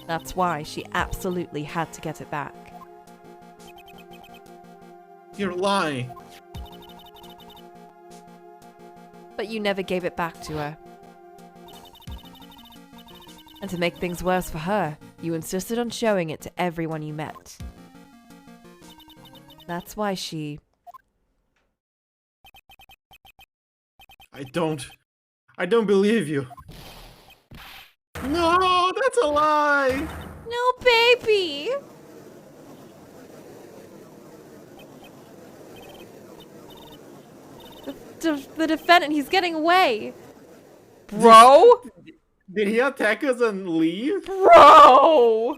That's why she absolutely had to get it back. You're lying. But you never gave it back to her. And to make things worse for her, you insisted on showing it to everyone you met. That's why she... I don't believe you. No, that's a lie. No, baby! The defendant, he's getting away! Bro? Did he attack us and leave? Bro!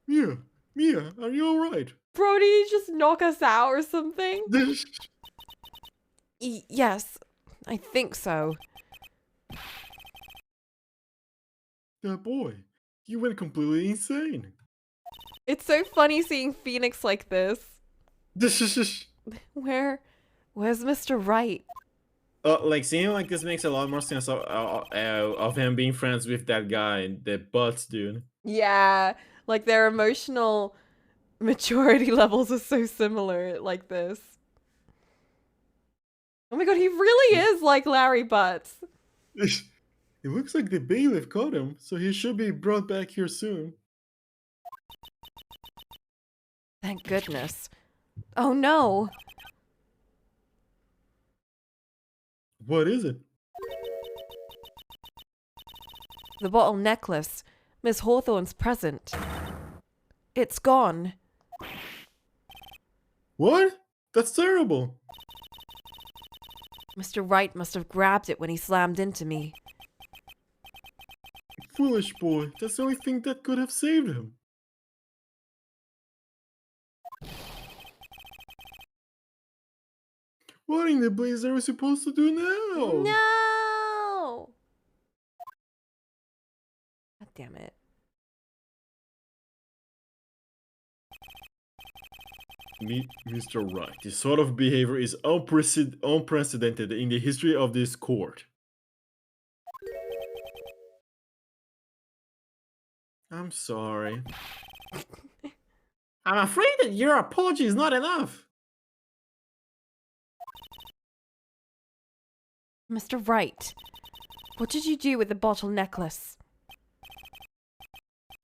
Mia, are you alright? Bro, did he just knock us out or something? Yes, I think so. That boy, you went completely insane. It's so funny seeing Phoenix like this. Where's Mr. Right? Like seeing him like this makes a lot more sense of him being friends with that guy, the butts dude. Yeah, like their emotional maturity levels are so similar like this. Oh my god, he really is like Larry Butts. It looks like the bailiff caught him, so he should be brought back here soon. Thank goodness. Oh no. What is it? The bottle necklace. Miss Hawthorne's present. It's gone. What? That's terrible. Mr. Wright must have grabbed it when he slammed into me. Foolish boy, that's the only thing that could have saved him. What in the blaze are we supposed to do now? No! God damn it. Mr. Wright, this sort of behavior is unprecedented in the history of this court. I'm sorry. I'm afraid that your apology is not enough. Mr. Wright, what did you do with the bottle necklace?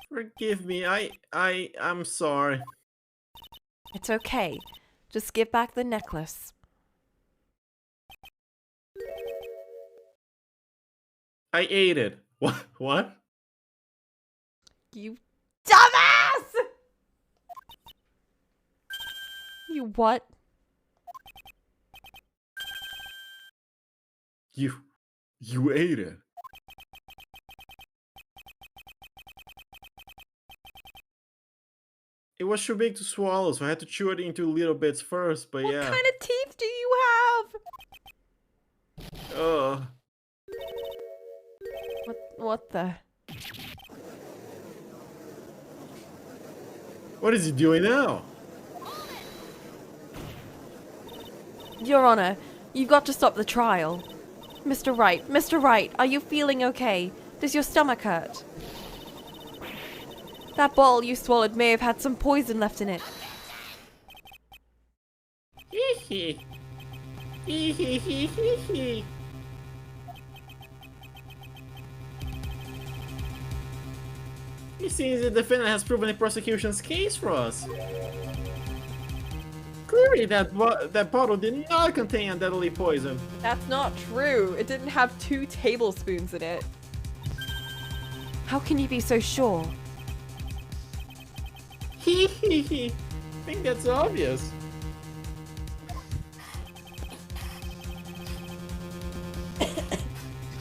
Forgive me, I'm sorry. It's okay. Just give back the necklace. I ate it. What? You dumbass! You what? You ate it. It was too big to swallow, so I had to chew it into little bits first, but What yeah. kind of teeth do you have? What the? What is he doing now? Your Honor, you've got to stop the trial. Mr. Wright, are you feeling okay? Does your stomach hurt? That bottle you swallowed may have had some poison left in it. Hee hee. Hee. It seems the defendant has proven the prosecution's case for us. Clearly, that bottle did not contain a deadly poison. That's not true. It didn't have 2 tablespoons in it. How can you be so sure? Hee. I think that's obvious.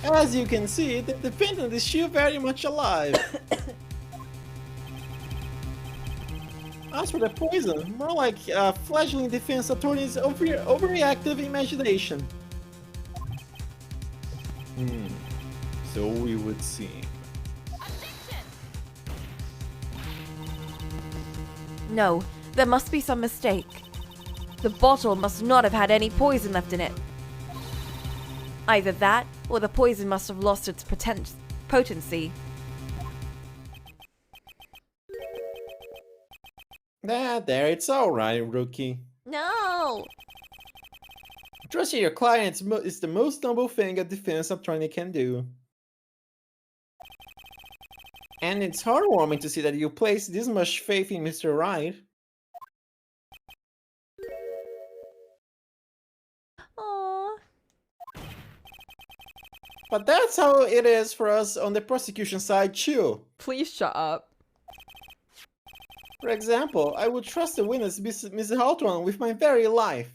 As you can see, the defendant is still very much alive. As for the poison, more like a fledgling defense attorney's overreactive imagination. So we would seem. No, there must be some mistake. The bottle must not have had any poison left in it. Either that, or the poison must have lost its potency. There, it's alright, rookie. No! Trusting your client is the most noble thing a defense attorney can do. And it's heartwarming to see that you place this much faith in Mr. Right. Aww. But that's how it is for us on the prosecution side too. Please shut up. For example, I would trust the witness Mrs. Hawthorne with my very life.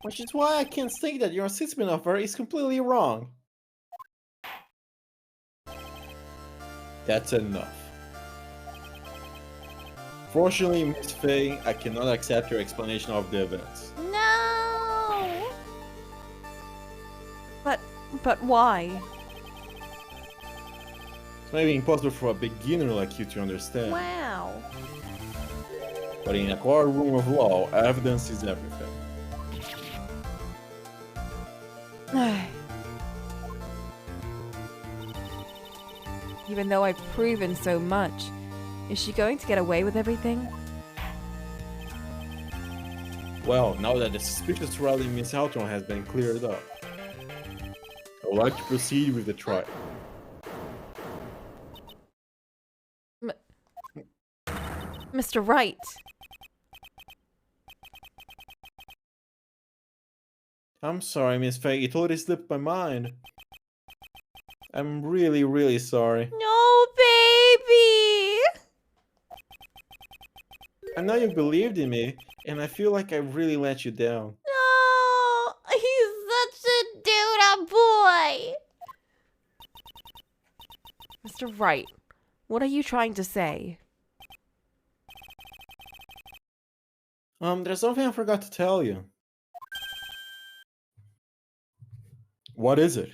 Which is why I can't say that your assessment of her is completely wrong. That's enough. Fortunately, Miss Faye, I cannot accept your explanation of the events. No. But why? It may be impossible for a beginner like you to understand. Wow. But in a courtroom of law, evidence is everything. Even though I've proven so much, is she going to get away with everything? Well, now that the suspicious rally in Miss Hawthorne has been cleared up, I would like to proceed with the trial. Mr. Wright. I'm sorry, Miss Faye, it totally slipped my mind. I'm really sorry. No, baby! I know you believed in me, and I feel like I really let you down. No! He's such a dude boy! Mr. Wright, what are you trying to say? There's something I forgot to tell you. What is it?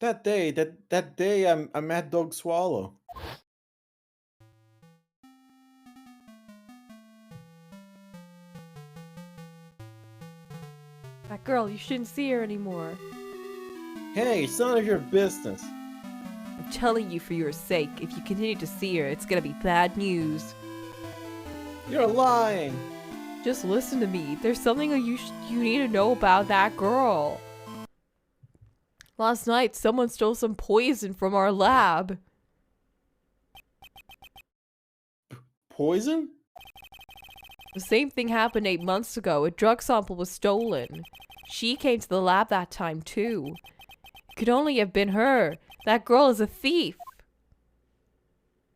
That day I met Dog Swallow. That girl, you shouldn't see her anymore. Hey, it's none of your business. I'm telling you for your sake, if you continue to see her, it's gonna be bad news. You're lying. Just listen to me. There's something you need to know about that girl. Last night, someone stole some poison from our lab. Poison? The same thing happened 8 months ago. A drug sample was stolen. She came to the lab that time, too. It could only have been her. That girl is a thief.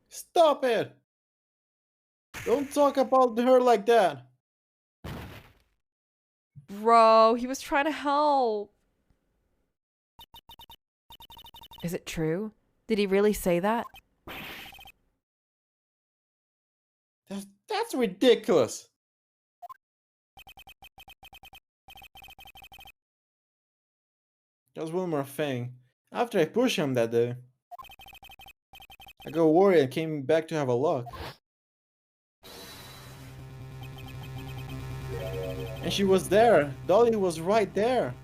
Stop it! Don't talk about her like that. Bro, he was trying to help. Is it true? Did he really say that? That's ridiculous. There's one more thing. After I pushed him that day, I got worried and came back to have a look. And she was there. Dolly was right there.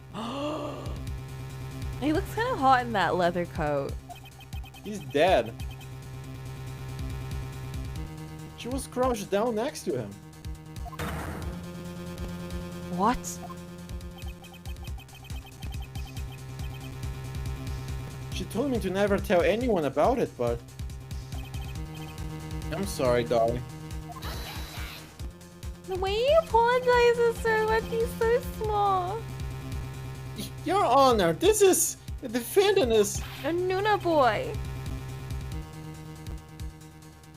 He looks kind of hot in that leather coat. He's dead. She was crouched down next to him. What? She told me to never tell anyone about it, but... I'm sorry, Dolly. The way he apologizes so much, he's so small. Your Honor, this is... The defendant is... A Nuna boy.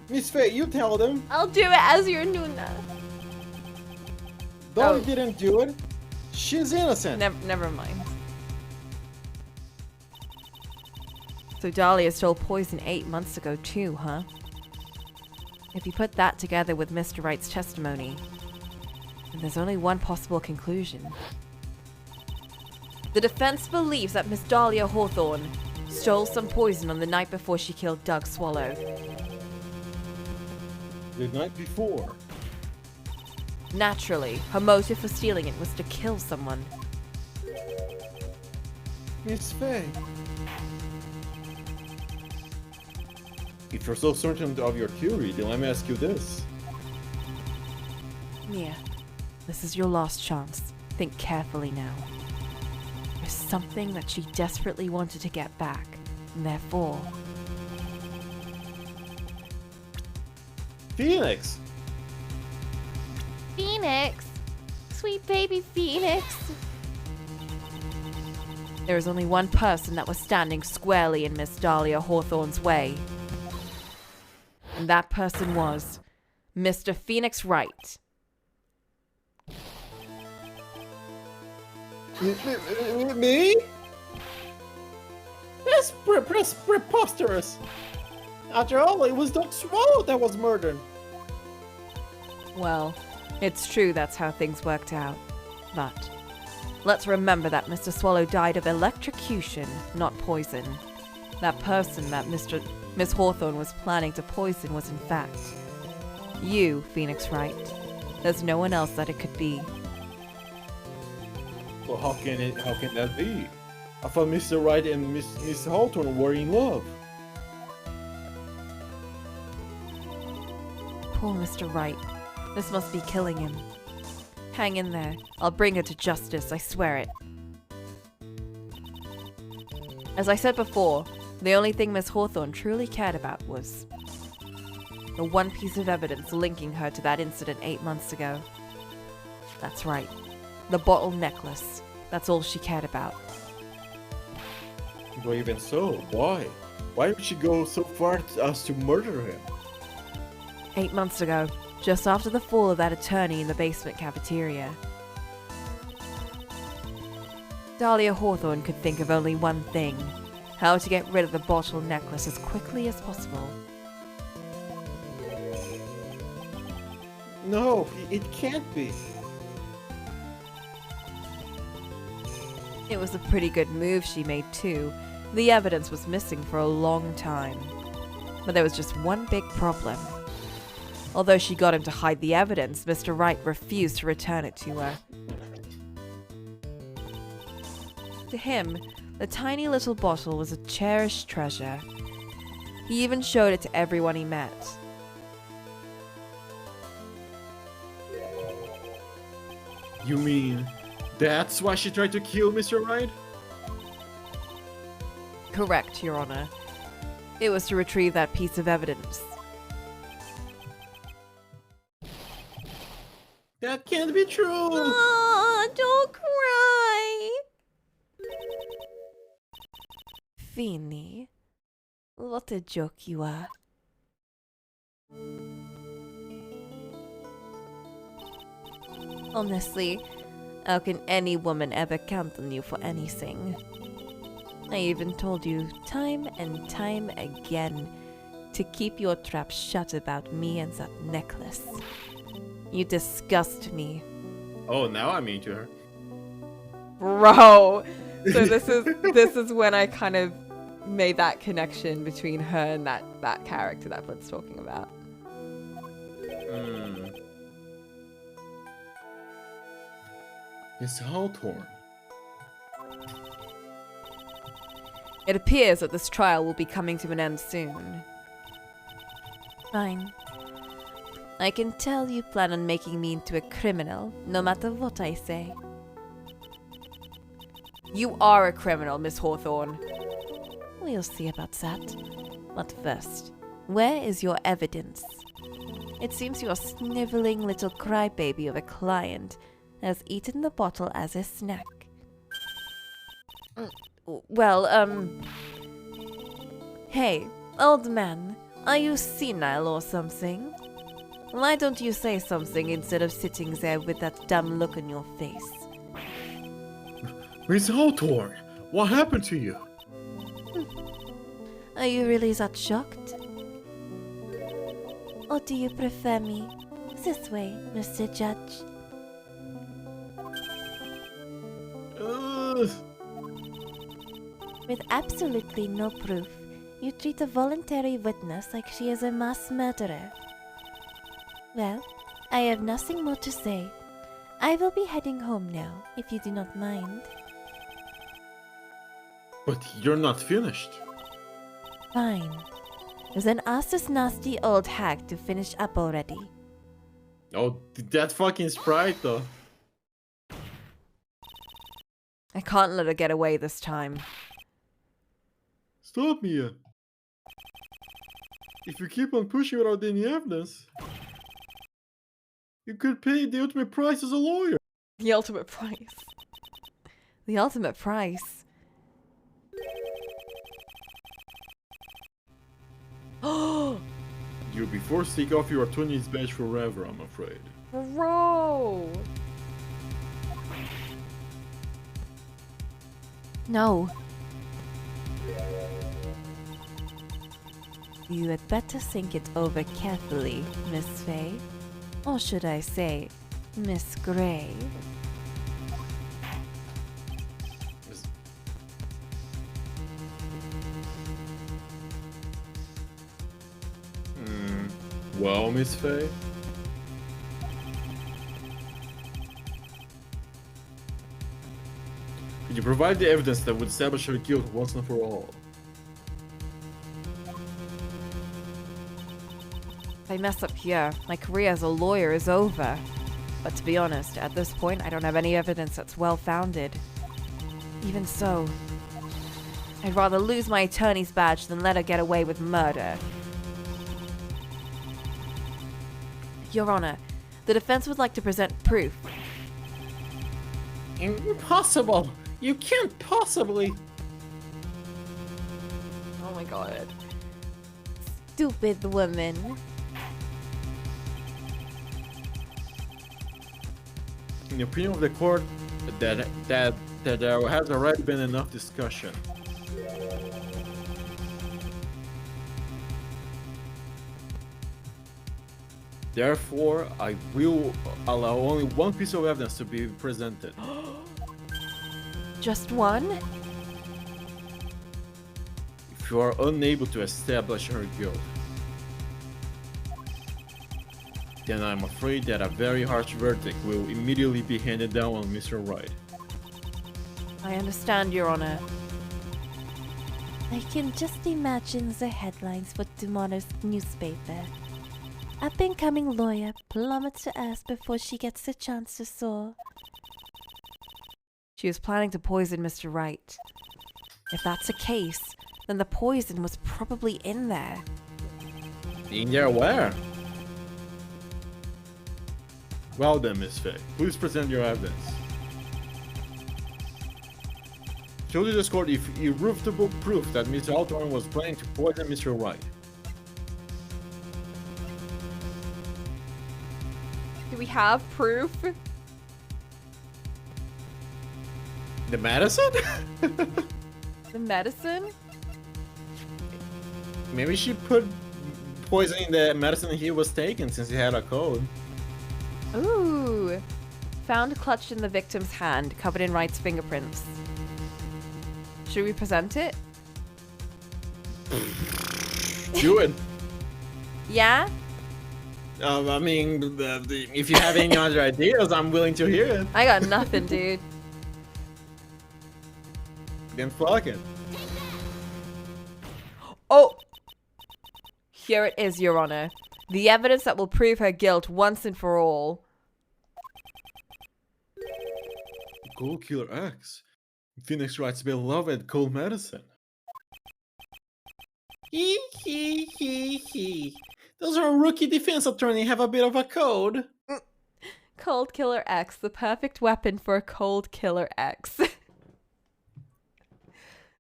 Miss Faye, you tell them. I'll do it as your Nuna. Dolly Oh. didn't do it. She's innocent. Never mind. So Dahlia stole poison 8 months ago too, huh? If you put that together with Mr. Wright's testimony, then there's only one possible conclusion. The defense believes that Miss Dahlia Hawthorne stole some poison on the night before she killed Doug Swallow. The night before. Naturally, her motive for stealing it was to kill someone. Miss Faye. If you're so certain of your theory, then let me ask you this. Mia, this is your last chance. Think carefully now. You're something that she desperately wanted to get back, and therefore... Phoenix! Phoenix! Sweet baby Phoenix! There was only one person that was standing squarely in Miss Dahlia Hawthorne's way. And that person was Mr. Phoenix Wright. Me? That's preposterous! After all, it was Dr. Swallow that was murdered. Well, it's true that's how things worked out. But let's remember that Mr. Swallow died of electrocution, not poison. That person that Miss Hawthorne was planning to poison was in fact you, Phoenix Wright. There's no one else that it could be. Well, how can that be? I thought Mr. Wright and Miss Hawthorne were in love. Poor Mr. Wright. This must be killing him. Hang in there. I'll bring her to justice, I swear it. As I said before, the only thing Miss Hawthorne truly cared about was the one piece of evidence linking her to that incident 8 months ago. That's right. The bottle necklace. That's all she cared about. But even so, why? Why would she go so far as to murder him? 8 months ago, just after the fall of that attorney in the basement cafeteria. Dahlia Hawthorne could think of only one thing: how to get rid of the bottle necklace as quickly as possible. No, it can't be. It was a pretty good move she made too. The evidence was missing for a long time. But there was just one big problem. Although she got him to hide the evidence, Mr. Wright refused to return it to her. To him, the tiny little bottle was a cherished treasure. He even showed it to everyone he met. You mean that's why she tried to kill Mr. Wright? Correct, Your Honor. It was to retrieve that piece of evidence. That can't be true! Aw, don't cry! Feeny, what a joke you are. Honestly, how can any woman ever count on you for anything? I even told you time and time again to keep your trap shut about me and that necklace. You disgust me. Oh, now I'm into her. Bro! So this is when I kind of made that connection between her and that character that Blood's talking about. Miss Hawthorne. It appears that this trial will be coming to an end soon. Fine. I can tell you plan on making me into a criminal, no matter what I say. You are a criminal, Miss Hawthorne. We'll see about that. But first, where is your evidence? It seems your sniveling little crybaby of a client has eaten the bottle as a snack. Well, Hey, old man, are you senile or something? Why don't you say something instead of sitting there with that dumb look on your face? Miss Hawthorne, what happened to you? Are you really that shocked? Or do you prefer me this way, Mr. Judge? Ugh. With absolutely no proof, you treat a voluntary witness like she is a mass murderer. Well, I have nothing more to say. I will be heading home now, if you do not mind. But you're not finished. Fine. Then ask this nasty old hag to finish up already. Oh, that fucking sprite though. I can't let her get away this time. Stop, Mia. If you keep on pushing without any evidence, you could pay the ultimate price as a lawyer. The ultimate price. The ultimate price. Oh, You'll be forced to take off your attorney's badge forever, I'm afraid. bro. No. You had better think it over carefully, Miss Faye. Or should I say, Miss Gray? Well, Miss Faye? Could you provide the evidence that would establish her guilt once and for all? If I mess up here, my career as a lawyer is over. But to be honest, at this point, I don't have any evidence that's well-founded. Even so, I'd rather lose my attorney's badge than let her get away with murder. Your Honor, the defense would like to present proof. Impossible! You can't possibly! Oh my god. Stupid woman. In the opinion of the court, that there has already been enough discussion. Therefore, I will allow only one piece of evidence to be presented. Just one? If you are unable to establish her guilt, then I'm afraid that a very harsh verdict will immediately be handed down on Mr. Wright. I understand, Your Honor. I can just imagine the headlines for tomorrow's newspaper. Up-and-coming lawyer plummets to earth before she gets the chance to soar. She was planning to poison Mr. Wright. If that's the case, then the poison was probably in there. In there where? Well then, Miss Faye, please present your evidence. Show to this court if irrefutable proof that Mr. Althorn was planning to poison Mr. Wright. Do we have proof? The medicine? The medicine? Maybe she put poison in the medicine he was taking since he had a cold. Ooh. Found clutched in the victim's hand, covered in Wright's fingerprints. Should we present it? Do it. Yeah? I mean, if you have any other ideas, I'm willing to hear it. I got nothing, dude. Then fuck it. Oh! Here it is, Your Honor. The evidence that will prove her guilt once and for all. Cold Killer X. Phoenix Wright's beloved cold medicine. Hee hee hee hee. Does our rookie defense attorney have a bit of a code? Cold Killer X, the perfect weapon for a Cold Killer X.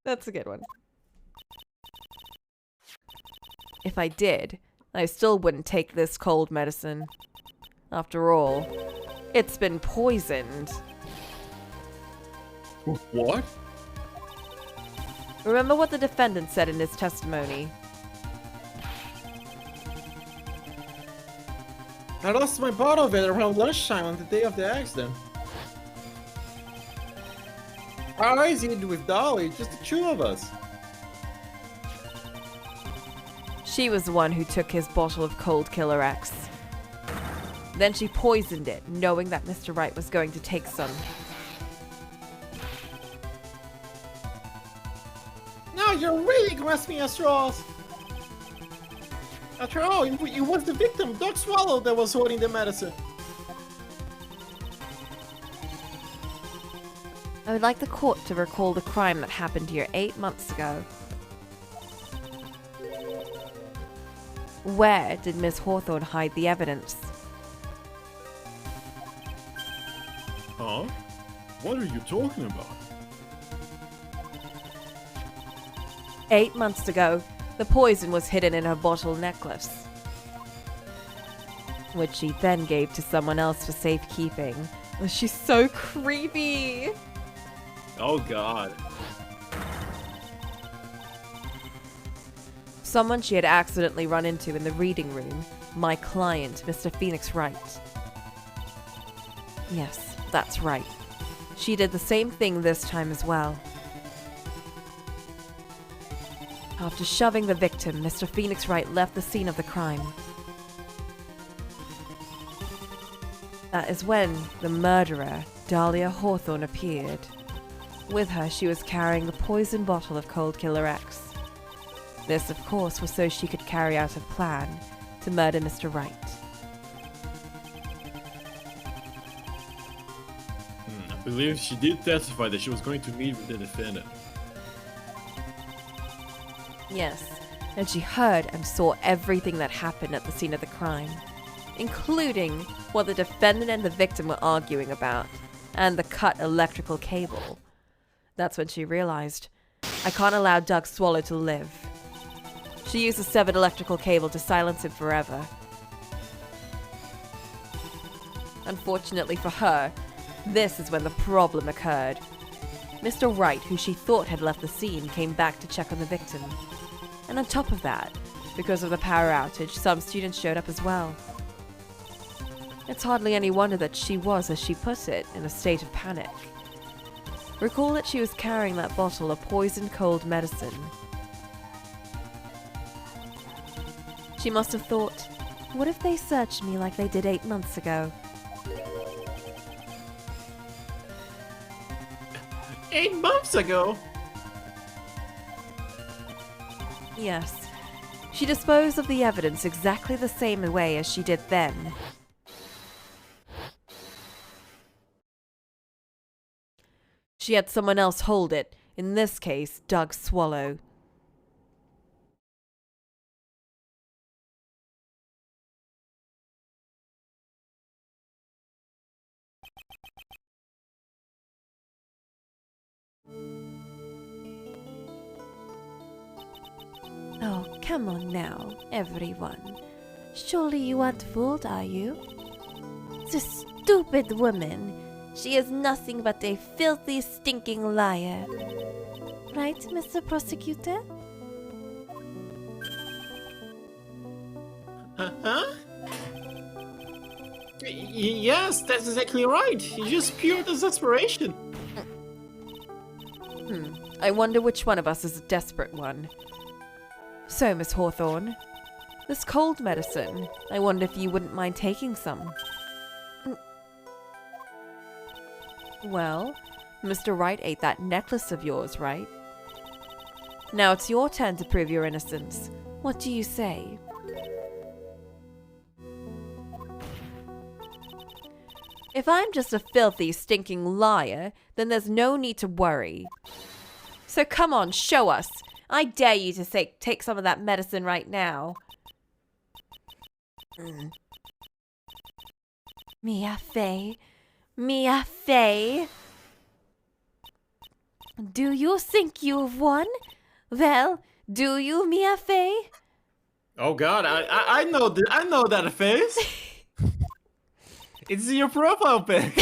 That's a good one. If I did, I still wouldn't take this cold medicine. After all, it's been poisoned. What? Remember what the defendant said in his testimony. I lost my bottle of it around lunchtime on the day of the accident. How is it with Dolly? Just the two of us. She was the one who took his bottle of Cold Killer X. Then she poisoned it, knowing that Mr. Wright was going to take some. Now you're really grasping at straws. After all, it was the victim, Doc Swallow, that was holding the medicine. I would like the court to recall the crime that happened here 8 months ago. Where did Miss Hawthorne hide the evidence? Huh? What are you talking about? 8 months ago, the poison was hidden in her bottle necklace, which she then gave to someone else for safekeeping. Oh, she's so creepy! Oh god. Someone she had accidentally run into in the reading room, my client, Mr. Phoenix Wright. Yes, that's right. She did the same thing this time as well. After shoving the victim, Mr. Phoenix Wright left the scene of the crime. That is when the murderer, Dahlia Hawthorne, appeared. With her, she was carrying the poison bottle of Cold Killer X. This, of course, was so she could carry out her plan to murder Mr. Wright. I believe she did testify that she was going to meet with the defendant. Yes, and she heard and saw everything that happened at the scene of the crime, including what the defendant and the victim were arguing about, and the cut electrical cable. That's when she realized, I can't allow Doug Swallow to live. She used the severed electrical cable to silence him forever. Unfortunately for her, this is when the problem occurred. Mr. Wright, who she thought had left the scene, came back to check on the victim. And on top of that, because of the power outage, some students showed up as well. It's hardly any wonder that she was, as she put it, in a state of panic. Recall that she was carrying that bottle of poisoned cold medicine. She must have thought, what if they searched me like they did 8 months ago? 8 months ago? Yes. She disposed of the evidence exactly the same way as she did then. She had someone else hold it, in this case, Doug Swallow. Oh, come on now, everyone. Surely you aren't fooled, are you? The stupid woman. She is nothing but a filthy, stinking liar. Right, Mr. Prosecutor? Huh? Yes, that's exactly right. You just pure desperation. I wonder which one of us is a desperate one. So, Miss Hawthorne, this cold medicine, I wonder if you wouldn't mind taking some. Well, Mr. Wright ate that necklace of yours, right? Now it's your turn to prove your innocence. What do you say? If I'm just a filthy, stinking liar, then there's no need to worry. So come on, show us. I dare you to take some of that medicine right now. Mia Fey. Mia Fey. Do you think you've won? Well, do you, Mia Fey? Oh god, I know I know that face. It's your profile pic.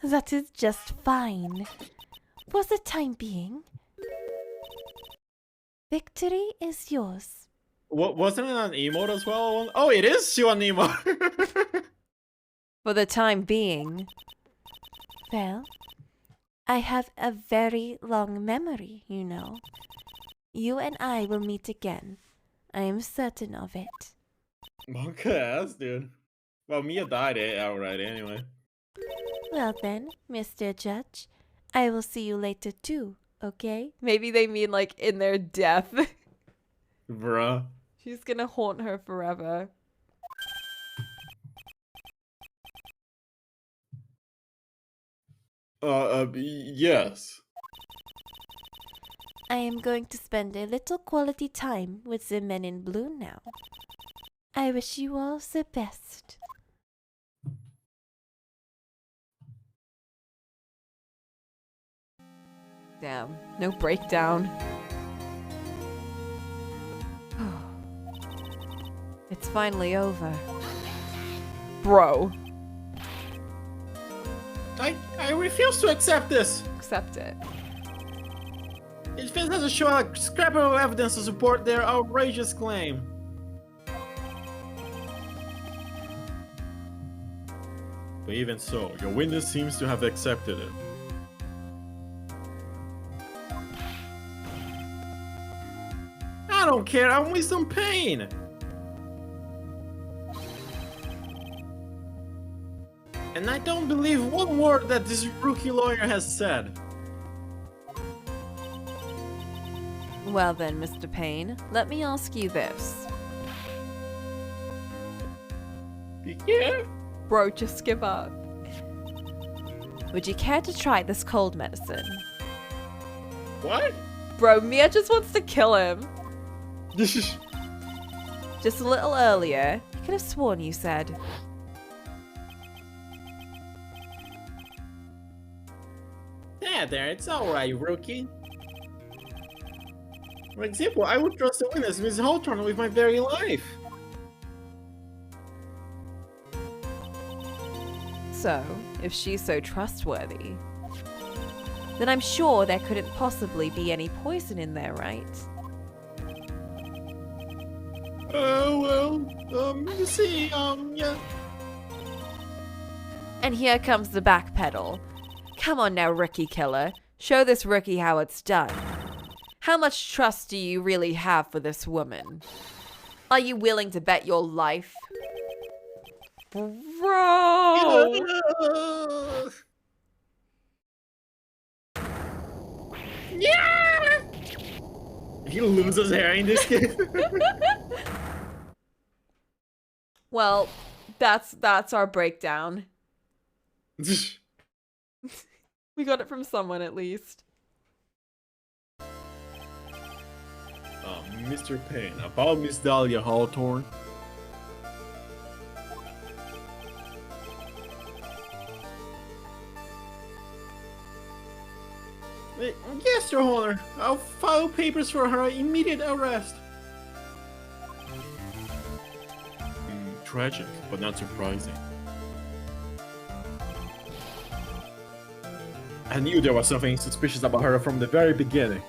That is just fine. For the time being, victory is yours. What wasn't it an emote as well? Oh, it is still an emote. For the time being. Well, I have a very long memory, you know. You and I will meet again. I am certain of it. Okay, ass, dude. Well, Mia died outright anyway. Well then, Mr. Judge, I will see you later too, okay? Maybe they mean like in their death. Bruh. She's gonna haunt her forever. Yes. I am going to spend a little quality time with the men in blue now. I wish you all the best. Damn, no breakdown. It's finally over. Bro, I refuse to accept this. accept it. It doesn't show a scrap of evidence to support their outrageous claim. But even so, your witness seems to have accepted it. I don't care, I'm with some pain. And I don't believe one word that this rookie lawyer has said. Well then, Mr. Payne, let me ask you this. Yeah? Bro, just give up. Would you care to try this cold medicine? What? Bro, Mia just wants to kill him. Just a little earlier, you could have sworn you said. Yeah, there, it's alright, rookie. For example, I would trust the witness, Miss Hawthorne, with my very life. So, if she's so trustworthy, then I'm sure there couldn't possibly be any poison in there, right? You see, yeah. And here comes the back pedal. Come on now, rookie killer. Show this rookie how it's done. How much trust do you really have for this woman? Are you willing to bet your life? Bro! Yeah! He loses hair in this game. Well, that's our breakdown. We got it from someone at least. Mr. Payne, about Miss Dahlia Hawthorne. Yes, Your Honor. I'll file papers for her immediate arrest. Tragic, but not surprising. I knew there was something suspicious about her from the very beginning.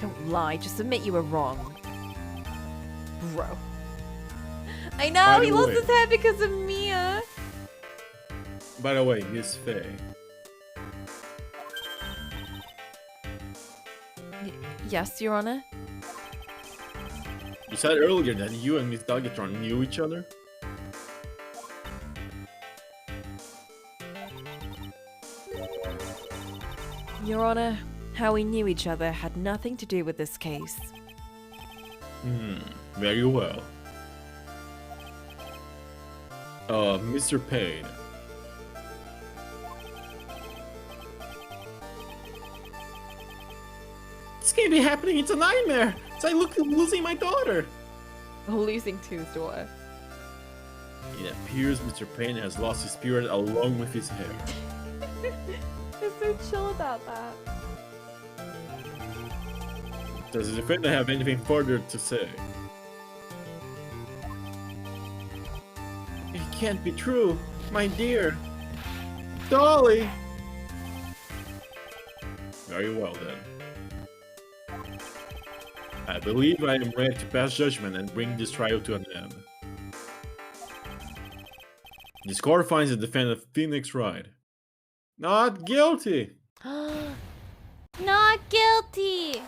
Don't lie, just admit you were wrong. Bro. I know, he lost his head because of Mia. By the way, Miss Faye. Yes, Your Honor? You said earlier that you and Miss Dalgatron knew each other? Your Honor, how we knew each other had nothing to do with this case. Very well. Mr. Payne. This can't be happening, it's a nightmare! It's like losing my daughter! Losing Two's daughter. It appears Mr. Payne has lost his spirit along with his hair. They're so chill about that. Does the defendant have anything further to say? It can't be true, my dear. Dolly! Very well then. I believe I am ready to pass judgment and bring this trial to an end. This court finds the defendant Phoenix Wright not guilty. Not guilty!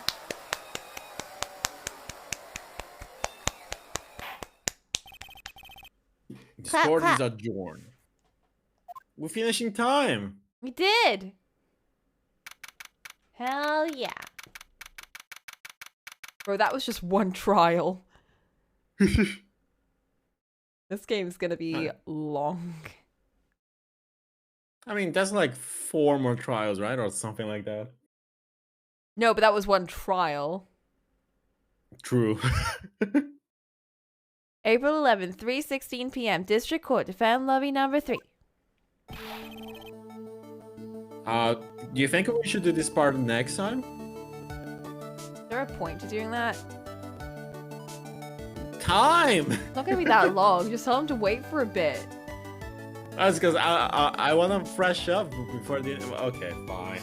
This Clap, court clap. is adjourned. We're finishing time. We did! Hell yeah. Bro, that was just one trial. This game's gonna be long. I mean, that's like 4 more trials, right? Or something like that. No, but that was one trial. True. April 11th, 3:16 p.m. District Court, defend levy number 3. Do you think we should do this part next time? Is there a point to doing that? Time! It's not gonna be that long. Just tell him to wait for a bit. That's because I want to fresh up before the... Okay, fine.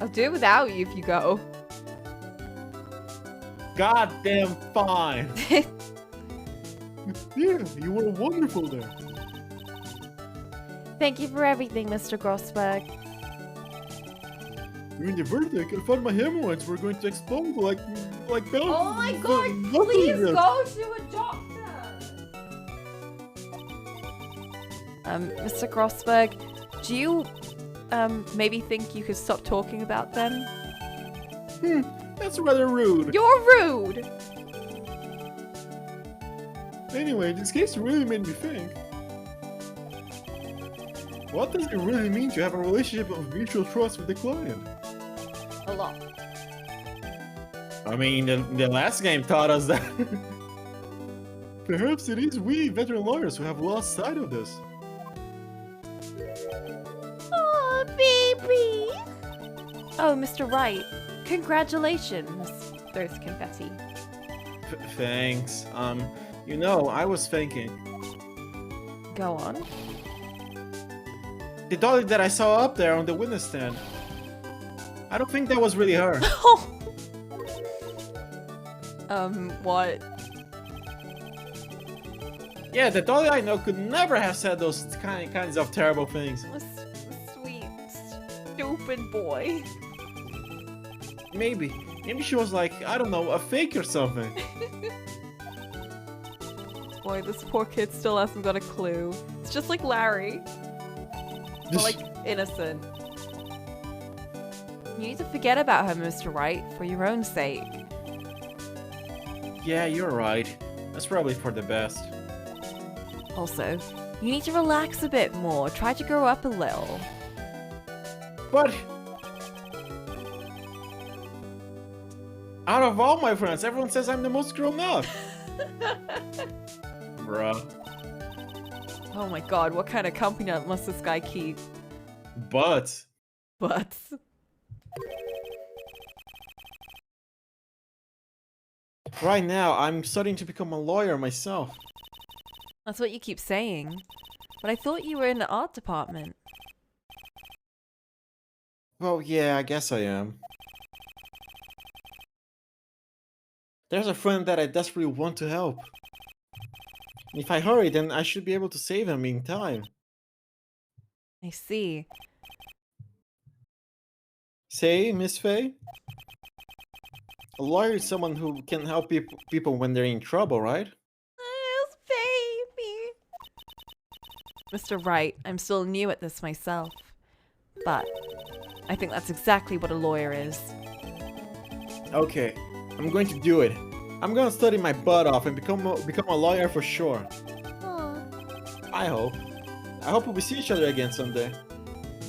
I'll do it without you if you go. Goddamn fine! Yeah, you were wonderful there. Thank you for everything, Mr. Grossberg. During the verdict, I found my hemorrhoids were going to explode like bells. Oh my god, please go to a doctor! Mr. Grossberg, do you, maybe think you could stop talking about them? That's rather rude. You're rude! Anyway, this case really made me think. What does it really mean to have a relationship of mutual trust with the client? A lot. I mean, the last game taught us that. Perhaps it is we, veteran lawyers, who have lost sight of this. Oh, baby. Oh, Mr. Wright, congratulations. There's confetti. Thanks. You know, I was thinking. Go on. The dolly that I saw up there on the witness stand. I don't think that was really her. What? Yeah, the dolly I know could never have said those kinds of terrible things. Sweet, stupid boy. Maybe she was like, I don't know, a fake or something. Boy, this poor kid still hasn't got a clue. It's just like Larry. But like, innocent. You need to forget about her, Mr. Wright, for your own sake. Yeah, you're right. That's probably for the best. Also, you need to relax a bit more. Try to grow up a little. But out of all my friends, everyone says I'm the most grown up. Bruh. Oh my god, what kind of company must this guy keep? But right now, I'm starting to become a lawyer myself. That's what you keep saying. But I thought you were in the art department. Well, yeah, I guess I am. There's a friend that I desperately want to help. If I hurry, then I should be able to save him in time. I see. Say, Miss Faye? A lawyer is someone who can help people when they're in trouble, right? Yes, baby. Mr. Wright, I'm still new at this myself. But I think that's exactly what a lawyer is. Okay, I'm going to do it. I'm gonna study my butt off and become a lawyer for sure. Aw, I hope. I hope we see each other again someday.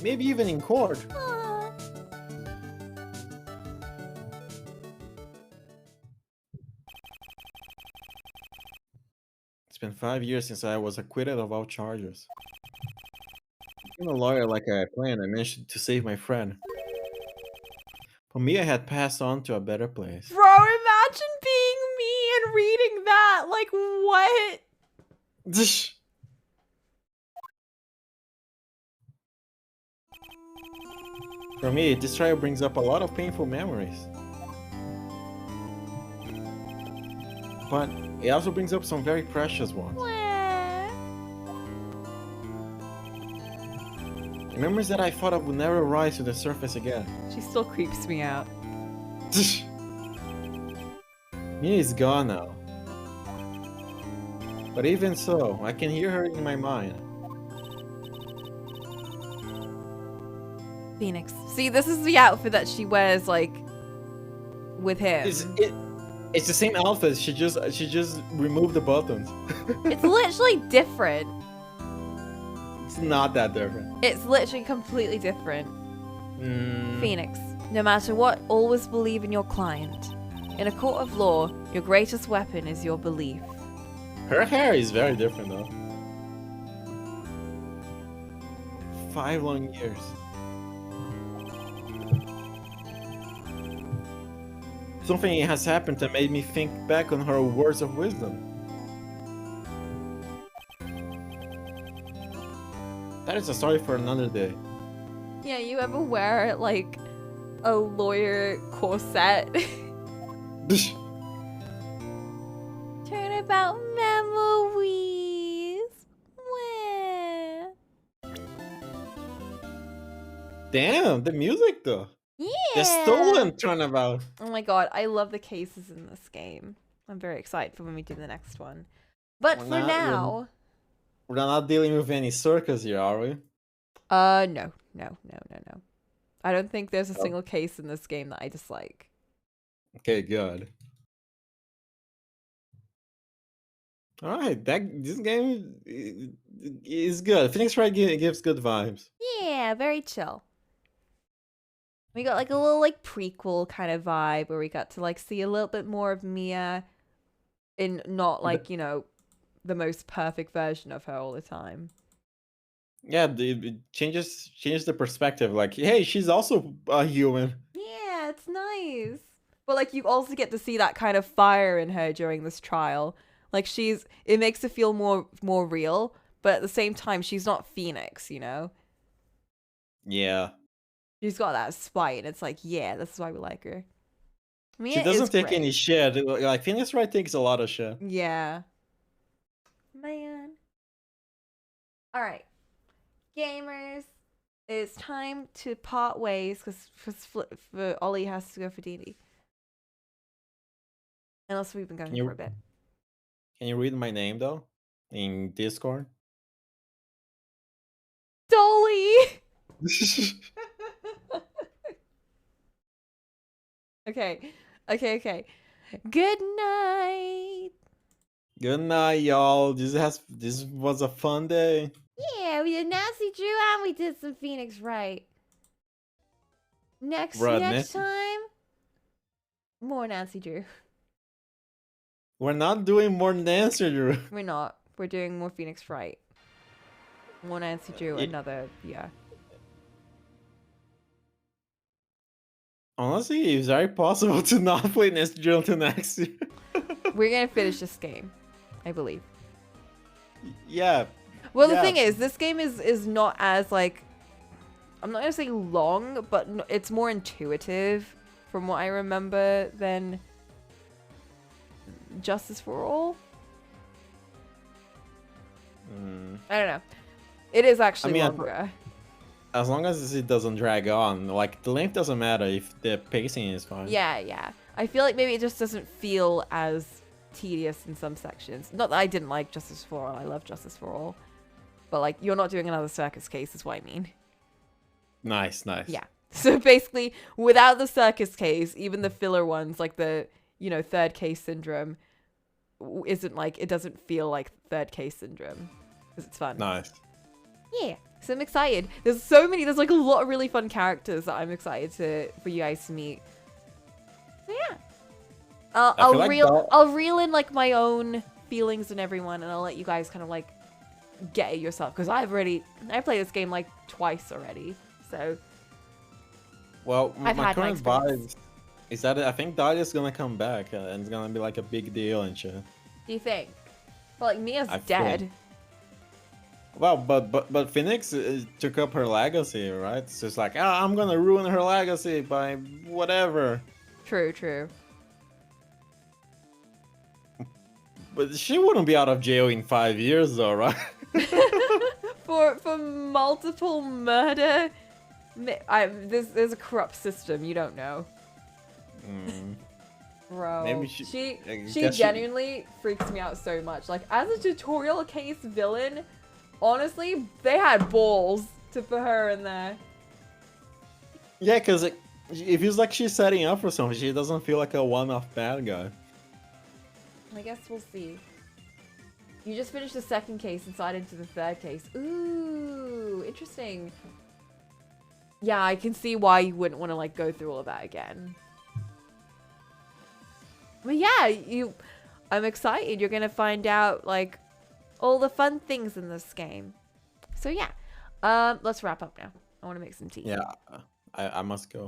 Maybe even in court. aw. It's been 5 years since I was acquitted of all charges. Being a lawyer like I planned, I managed to save my friend. For me, I had passed on to a better place. Bro, imagine being me and reading that. Like, what? For me, this trial brings up a lot of painful memories. But it also brings up some very precious ones. Memories that I thought of would never rise to the surface again. She still creeps me out. Mia is gone now. But even so, I can hear her in my mind. Phoenix. See, this is the outfit that she wears, like, with him. It's the same outfit. She just removed the buttons. It's literally different. It's not that different. It's literally completely different. Mm, Phoenix, no matter what, always believe in your client. In a court of law, your greatest weapon is your belief. her hair is very different though. 5 long years. Something has happened that made me think back on her words of wisdom. That is a story for another day. Yeah, you ever wear like a lawyer corset? Turn about memories. Wah. Damn, the music though. Yeah. The stolen turnabout. Oh my god, I love the cases in this game. I'm very excited for when we do the next one. But We're for not- now, We're not dealing with any circus here, are we? no. I don't think there's a Oh. single case in this game that I dislike. Okay, good. Alright, this game is good. Phoenix Wright gives good vibes. Yeah, very chill. We got like a little like prequel kind of vibe where we got to like see a little bit more of Mia in not like, you know, the most perfect version of her all the time. Yeah, it changes the perspective. Like, hey, she's also a human. Yeah, it's nice. But like you also get to see that kind of fire in her during this trial. Like it makes it feel more real, but at the same time she's not Phoenix, you know? Yeah. She's got that spite and it's like, yeah, this is why we like her. Mia She doesn't is take great. any shit. Like, Phoenix Wright takes a lot of shit. Yeah. Man. Alright. Gamers, it's time to part ways because Ollie has to go for D&D. Unless we've been going you- for a bit. Can you read my name though? In Discord? Dolly! Okay. Good night. Good night, y'all. This was a fun day. Yeah, we did Nancy Drew and we did some Phoenix Wright. Next Bruh, time, more Nancy Drew. We're not doing more than answer, Drew. We're not. We're doing more Phoenix Wright. More Nancy Drew, Yeah. another, yeah. Honestly, it's very possible to not play Nancy Drew until next year. We're gonna finish this game, I believe. Yeah. Well, the Yeah. thing is, this game is not as, like, I'm not gonna say long, but it's more intuitive from what I remember than Justice for All. I don't know. It is actually mean, longer. As long as it doesn't drag on, like, the length doesn't matter if the pacing is fine. Yeah. I feel like maybe it just doesn't feel as tedious in some sections. Not that I didn't like Justice for All. I love Justice for All. But, like, you're not doing another circus case is what I mean. Nice. Yeah. So basically, without the circus case, even the filler ones, like the, you know, third case syndrome, isn't like, it doesn't feel like third case syndrome. Because it's fun. Nice. Yeah. So I'm excited. There's like a lot of really fun characters that I'm excited for you guys to meet. So yeah. I'll reel in like my own feelings and everyone, and I'll let you guys kind of like get it yourself. Because I played this game like twice already. So Well, I've my had my current experience. vibe is that I think Dahlia's gonna come back and it's gonna be like a big deal and shit. do you think? Well, like Mia's I dead. think. Well, but Phoenix took up her legacy, right? It's just like, I'm gonna ruin her legacy by whatever. True. But she wouldn't be out of jail in 5 years, though, right? For multiple murder, there's a corrupt system. You don't know, bro. Maybe she she genuinely freaks me out so much. Like as a tutorial case villain, honestly, they had balls to put her in there. Yeah, because it feels like she's setting up for something. She doesn't feel like a one-off bad guy. I guess we'll see. You just finished the second case and slide into the third case. Ooh, interesting. Yeah, I can see why you wouldn't want to like go through all of that again. But yeah, I'm excited. You're gonna find out like all the fun things in this game. So yeah, let's wrap up now. I want to make some tea. Yeah, I must go.